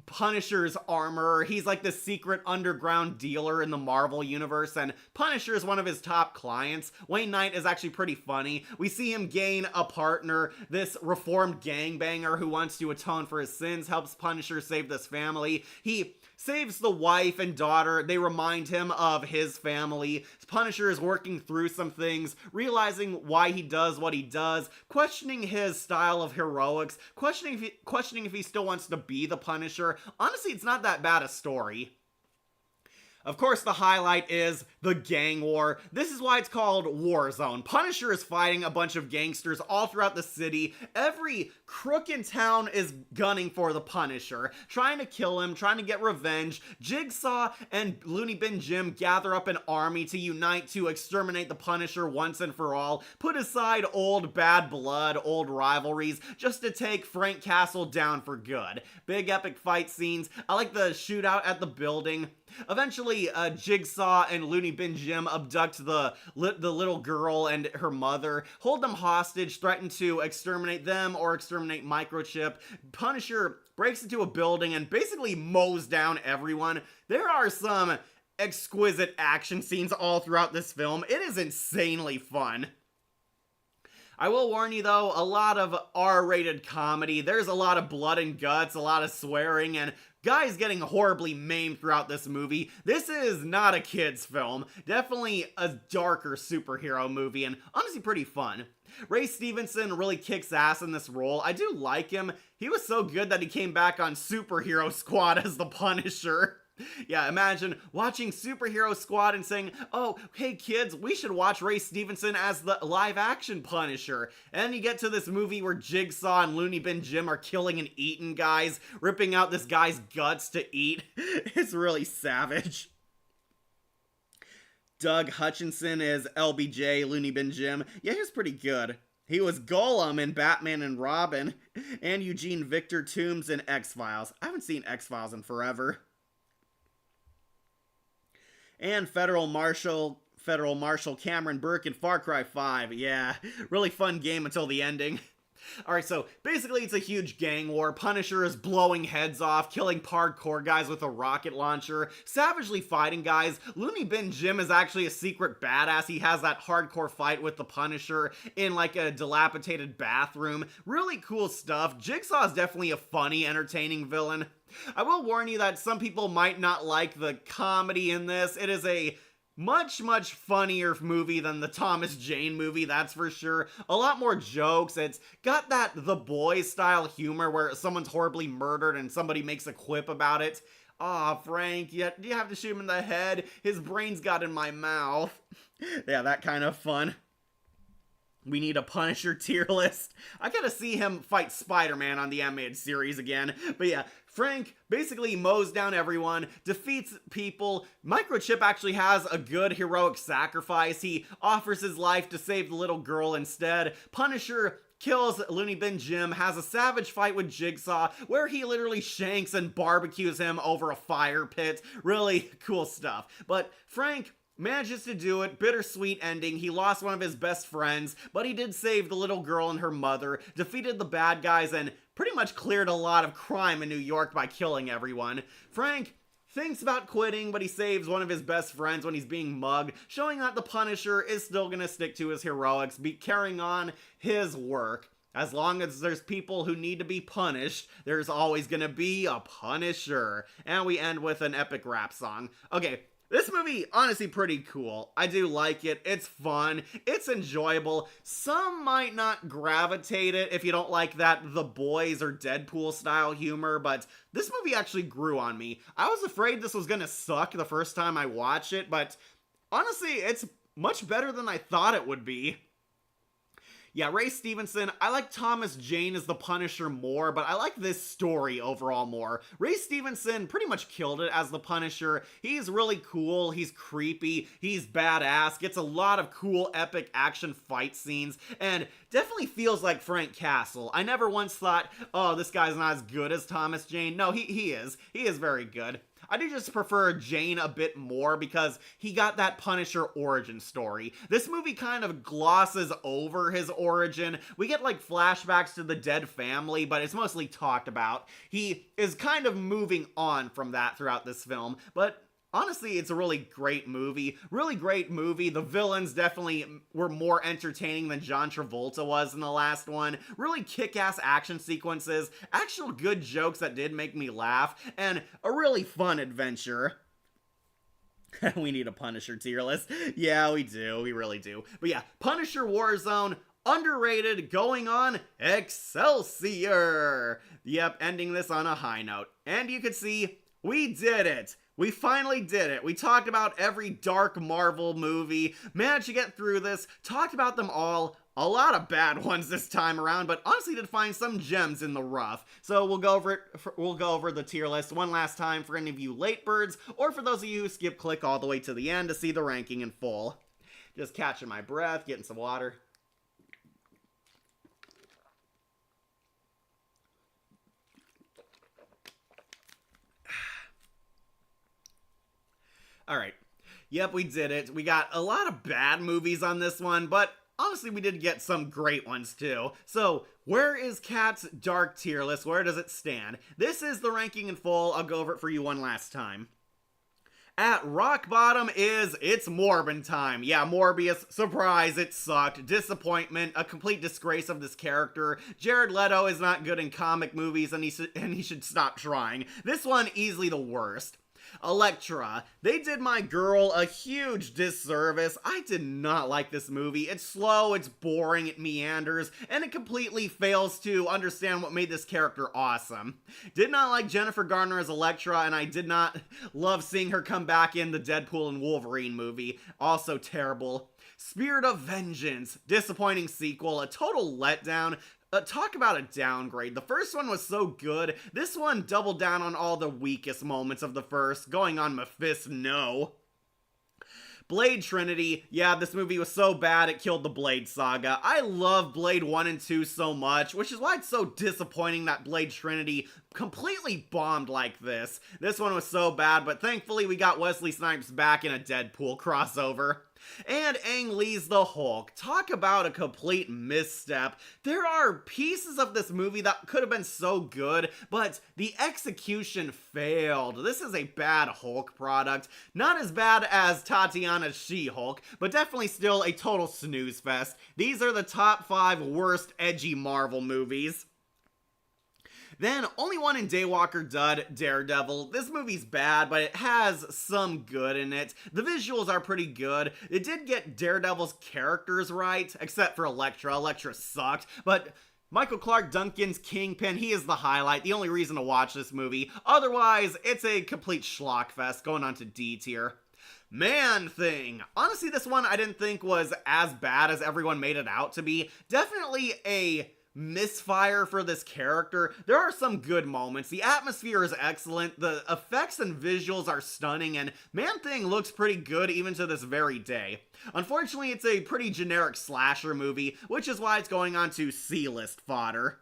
Punisher's armor. He's like the secret underground dealer in the Marvel universe, and Punisher is one of his top clients. Wayne Knight is actually pretty funny. We see him gain a partner, this reformed gangbanger who wants to atone for his sins, helps Punisher save this family. He saves the wife and daughter. They remind him of his family. Punisher is working through some things, realizing why he does what he does, questioning his style of heroics, questioning if he still wants to be the Punisher. Honestly, it's not that bad a story. Of course, the highlight is the gang war. This is why it's called Warzone. Punisher is fighting a bunch of gangsters all throughout the city. Every crook in town is gunning for the Punisher, trying to kill him, trying to get revenge. Jigsaw and Looney Bin Jim gather up an army to unite to exterminate the Punisher once and for all, put aside old bad blood, old rivalries, just to take Frank Castle down for good. Big epic fight scenes. I like the shootout at the building. Eventually, Jigsaw and Looney Bin Jim abduct the little girl and her mother, hold them hostage, threaten to exterminate them or exterminate Microchip. Punisher breaks into a building and basically mows down everyone. There are some exquisite action scenes all throughout this film. It is insanely fun. I will warn you though, a lot of R-rated comedy. There's a lot of blood and guts, a lot of swearing, and guys getting horribly maimed throughout this movie. This is not a kid's film. Definitely a darker superhero movie, and honestly pretty fun. Ray Stevenson really kicks ass in this role. I do like him. He was so good that he came back on Superhero Squad as the Punisher. Yeah, imagine watching Superhero Squad and saying, oh, hey kids, we should watch Ray Stevenson as the live-action Punisher. And you get to this movie where Jigsaw and Looney Bin Jim are killing and eating guys, ripping out this guy's guts to eat. It's really savage. Doug Hutchinson is LBJ, Looney Bin Jim. Yeah, he was pretty good. He was Golem in Batman and Robin, and Eugene Victor Toombs in X-Files. I haven't seen X-Files in forever. And Federal Marshal Cameron Burke in Far Cry 5. Yeah, really fun game until the ending. Alright, so basically it's a huge gang war. Punisher is blowing heads off, killing hardcore guys with a rocket launcher, savagely fighting guys. Looney Bin Jim is actually a secret badass. He has that hardcore fight with the Punisher in like a dilapidated bathroom. Really cool stuff. Jigsaw is definitely a funny, entertaining villain. I will warn you that some people might not like the comedy in this. It is a much funnier movie than the Thomas Jane movie, that's for sure. A lot more jokes. It's got that The Boys style humor where someone's horribly murdered and somebody makes a quip about it. Aw, Frank, do you have to shoot him in the head? His brains got in my mouth. Yeah, that kind of fun. We need a Punisher tier list. I gotta see him fight Spider-Man on the animated series again. But yeah, Frank basically mows down everyone, defeats people. Microchip actually has a good heroic sacrifice. He offers his life to save the little girl instead. Punisher kills Looney Bin Jim, has a savage fight with Jigsaw where he literally shanks and barbecues him over a fire pit. Really cool stuff. But Frank manages to do it. Bittersweet ending. He lost one of his best friends, but he did save the little girl and her mother, defeated the bad guys, and pretty much cleared a lot of crime in New York by killing everyone. Frank thinks about quitting, but he saves one of his best friends when he's being mugged, showing that the Punisher is still gonna stick to his heroics, carrying on his work. As long as there's people who need to be punished, there's always gonna be a Punisher. And we end with an epic rap song. Okay, this movie, honestly, pretty cool. I do like it. It's fun. It's enjoyable. Some might not gravitate it if you don't like that The Boys or Deadpool style humor, but this movie actually grew on me. I was afraid this was gonna suck the first time I watched it, but honestly, it's much better than I thought it would be. Yeah, Ray Stevenson, I like Thomas Jane as the Punisher more, but I like this story overall more. Ray Stevenson pretty much killed it as the Punisher. He's really cool, he's creepy, he's badass, gets a lot of cool epic action fight scenes, and definitely feels like Frank Castle. I never once thought, oh, this guy's not as good as Thomas Jane. No, he is. He is very good. I do just prefer Jane a bit more because he got that Punisher origin story. This movie kind of glosses over his origin. We get like flashbacks to the dead family, but it's mostly talked about. He is kind of moving on from that throughout this film, but honestly, it's a really great movie. Really great movie. The villains definitely were more entertaining than John Travolta was in the last one. Really kick-ass action sequences, actual good jokes that did make me laugh, and a really fun adventure. We need a Punisher tier list. Yeah, we do. We really do. But yeah, Punisher Warzone, underrated, going on Excelsior. Yep, ending this on a high note. And you can see, we did it. We finally did it. We talked about every dark Marvel movie, managed to get through this, talked about them all. A lot of bad ones this time around, but honestly did find some gems in the rough. So we'll go over it. We'll go over the tier list one last time for any of you late birds, or for those of you who skip click all the way to the end to see the ranking in full. Just catching my breath, getting some water. Alright, yep, we did it. We got a lot of bad movies on this one, but honestly, we did get some great ones too. So, where is Kat's dark tier list? Where does it stand? This is the ranking in full. I'll go over it for you one last time. At rock bottom is It's Morbin time. Yeah, Morbius, surprise, it sucked. Disappointment, a complete disgrace of this character. Jared Leto is not good in comic movies, and he should stop trying. This one, easily the worst. Elektra, they did my girl a huge disservice. I did not like this movie. It's slow, it's boring, it meanders, and it completely fails to understand what made this character awesome. Did not like Jennifer Garner as Elektra, and I did not love seeing her come back in the Deadpool and Wolverine movie. Also terrible. Spirit of Vengeance, disappointing sequel, a total letdown. Talk about a downgrade. The first one was so good. This one doubled down on all the weakest moments of the first, going on Mephisto. Blade Trinity, yeah, this movie was so bad it killed the Blade saga. I love Blade 1 and 2 so much, which is why it's so disappointing that Blade Trinity completely bombed like this. This one was so bad, but thankfully we got Wesley Snipes back in a Deadpool crossover. And Ang Lee's The Hulk. Talk about a complete misstep. There are pieces of this movie that could have been so good, but the execution failed. This is a bad Hulk product. Not as bad as Tatiana's She-Hulk, but definitely still a total snooze fest. These are the top 5 worst edgy Marvel movies. Then, only one in Daywalker dud, Daredevil. This movie's bad, but it has some good in it. The visuals are pretty good. It did get Daredevil's characters right, except for Elektra. Elektra sucked, but Michael Clark Duncan's Kingpin, he is the highlight, the only reason to watch this movie. Otherwise, it's a complete schlock fest, going on to D tier. Man-Thing. Honestly, this one I didn't think was as bad as everyone made it out to be. Definitely a misfire for this character. There are some good moments. The atmosphere is excellent. The effects and visuals are stunning, and Man-Thing looks pretty good even to this very day. Unfortunately, it's a pretty generic slasher movie, which is why it's going on to C-list fodder.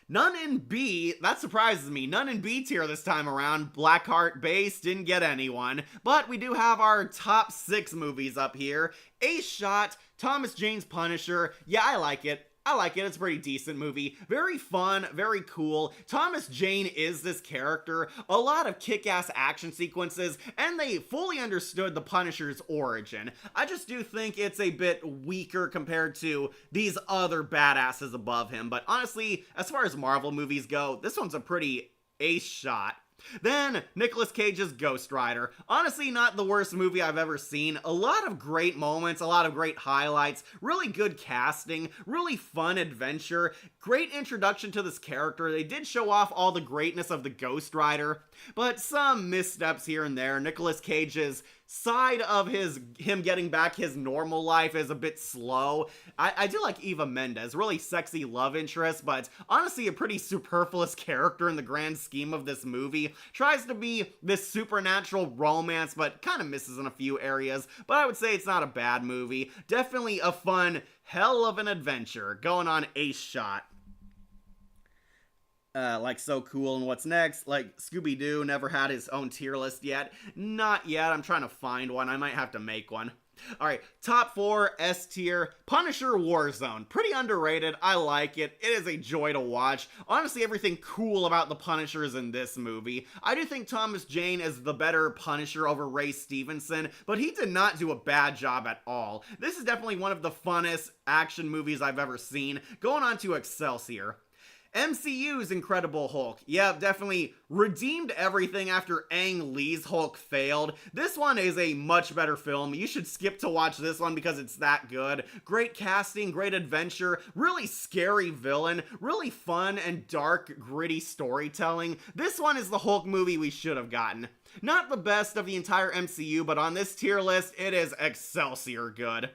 None in B, that surprises me, none in B tier this time around. Blackheart Base didn't get anyone, but we do have our top 6 movies up here. Ace Shot, Thomas Jane's Punisher, yeah, I like it. I like it. It's a pretty decent movie. Very fun, very cool. Thomas Jane is this character. A lot of kick-ass action sequences, and they fully understood the Punisher's origin. I just do think it's a bit weaker compared to these other badasses above him, but honestly, as far as Marvel movies go, this one's a pretty ace shot. Then, Nicolas Cage's Ghost Rider. Honestly, not the worst movie I've ever seen. A lot of great moments, a lot of great highlights, really good casting, really fun adventure, great introduction to this character. They did show off all the greatness of the Ghost Rider, but some missteps here and there. Nicolas Cage's side of him getting back his normal life is a bit slow. I do like Eva Mendes, really sexy love interest, but honestly a pretty superfluous character in the grand scheme of this movie. Tries to be this supernatural romance, but kind of misses in a few areas, but I would say it's not a bad movie. Definitely a fun hell of an adventure going on ace shot. Like So Cool and What's Next, like Scooby-Doo never had his own tier list yet. Not yet, I'm trying to find one, I might have to make one. Alright, top 4, S tier, Punisher Warzone. Pretty underrated, I like it, it is a joy to watch. Honestly, everything cool about the Punisher is in this movie. I do think Thomas Jane is the better Punisher over Ray Stevenson, but he did not do a bad job at all. This is definitely one of the funnest action movies I've ever seen. Going on to Excelsior. MCU's Incredible Hulk. Yeah, definitely redeemed everything after Ang Lee's Hulk failed. This one is a much better film. You should skip to watch this one because it's that good. Great casting, great adventure, really scary villain, really fun and dark, gritty storytelling. This one is the Hulk movie we should have gotten. Not the best of the entire MCU, but on this tier list, it is Excelsior good.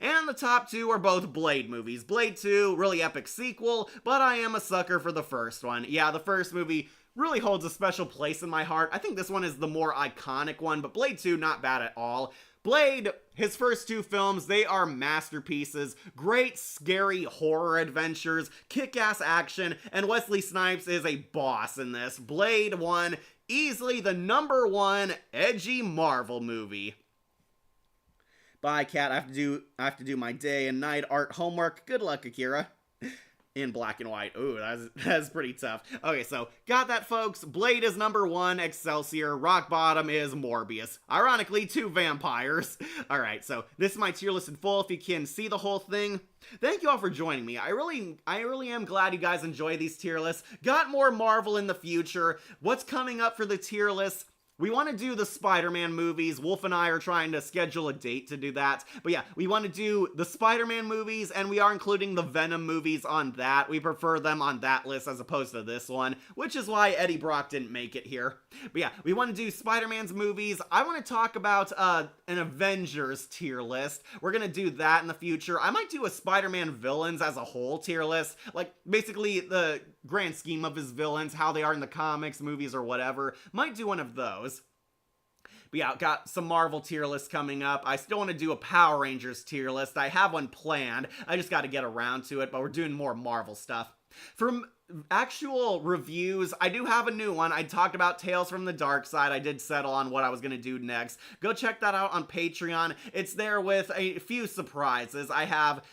And the top 2 are both Blade movies. Blade 2, really epic sequel, but I am a sucker for the first one. Yeah, the first movie really holds a special place in my heart. I think this one is the more iconic one, but Blade 2, not bad at all. Blade, his first 2 films, they are masterpieces. Great, scary horror adventures, kick-ass action, and Wesley Snipes is a boss in this. Blade 1, easily the #1 edgy Marvel movie. Bye, cat. I have to do my day and night art homework. Good luck, Akira. In black and white. Ooh, that's pretty tough. Okay, so got that, folks. Blade is #1, Excelsior. Rock bottom is Morbius. Ironically, 2 vampires. Alright, so this is my tier list in full. If you can see the whole thing, thank you all for joining me. I really am glad you guys enjoy these tier lists. Got more Marvel in the future. What's coming up for the tier list? We want to do the Spider-Man movies. Wolf and I are trying to schedule a date to do that. But yeah, we want to do the Spider-Man movies, and we are including the Venom movies on that. We prefer them on that list as opposed to this one, which is why Eddie Brock didn't make it here. But yeah, we want to do Spider-Man's movies. I want to talk about an Avengers tier list. We're going to do that in the future. I might do a Spider-Man villains as a whole tier list. Like, basically the grand scheme of his villains, how they are in the comics, movies, or whatever. Might do one of those. But yeah, got some Marvel tier lists coming up. I still want to do a Power Rangers tier list. I have one planned. I just got to get around to it, but we're doing more Marvel stuff. From actual reviews, I do have a new one. I talked about Tales from the Dark Side. I did settle on what I was going to do next. Go check that out on Patreon. It's there with a few surprises. I have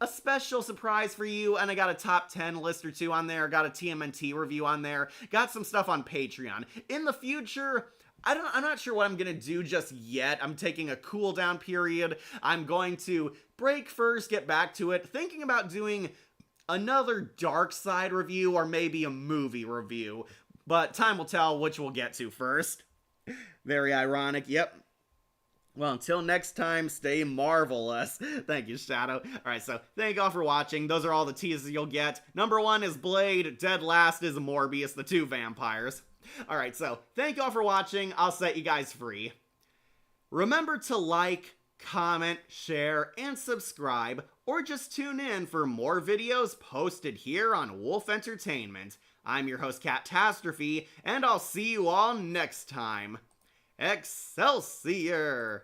a special surprise for you, and I got a top 10 list or 2 on there. Got a TMNT review on there. Got some stuff on Patreon. In the future, I'm not sure what I'm gonna do just yet. I'm taking a cool down period. I'm going to break first, get back to it. Thinking about doing another Dark Side review or maybe a movie review. But time will tell which we'll get to first. Very ironic, yep. Well, until next time, stay marvelous. Thank you, Shadow. Alright, so thank you all for watching. Those are all the teases you'll get. #1 is Blade. Dead last is Morbius, the 2 vampires. Alright, so thank you all for watching. I'll set you guys free. Remember to like, comment, share, and subscribe, or just tune in for more videos posted here on Wolf Entertainment. I'm your host, Catastrophe, and I'll see you all next time. Excelsior!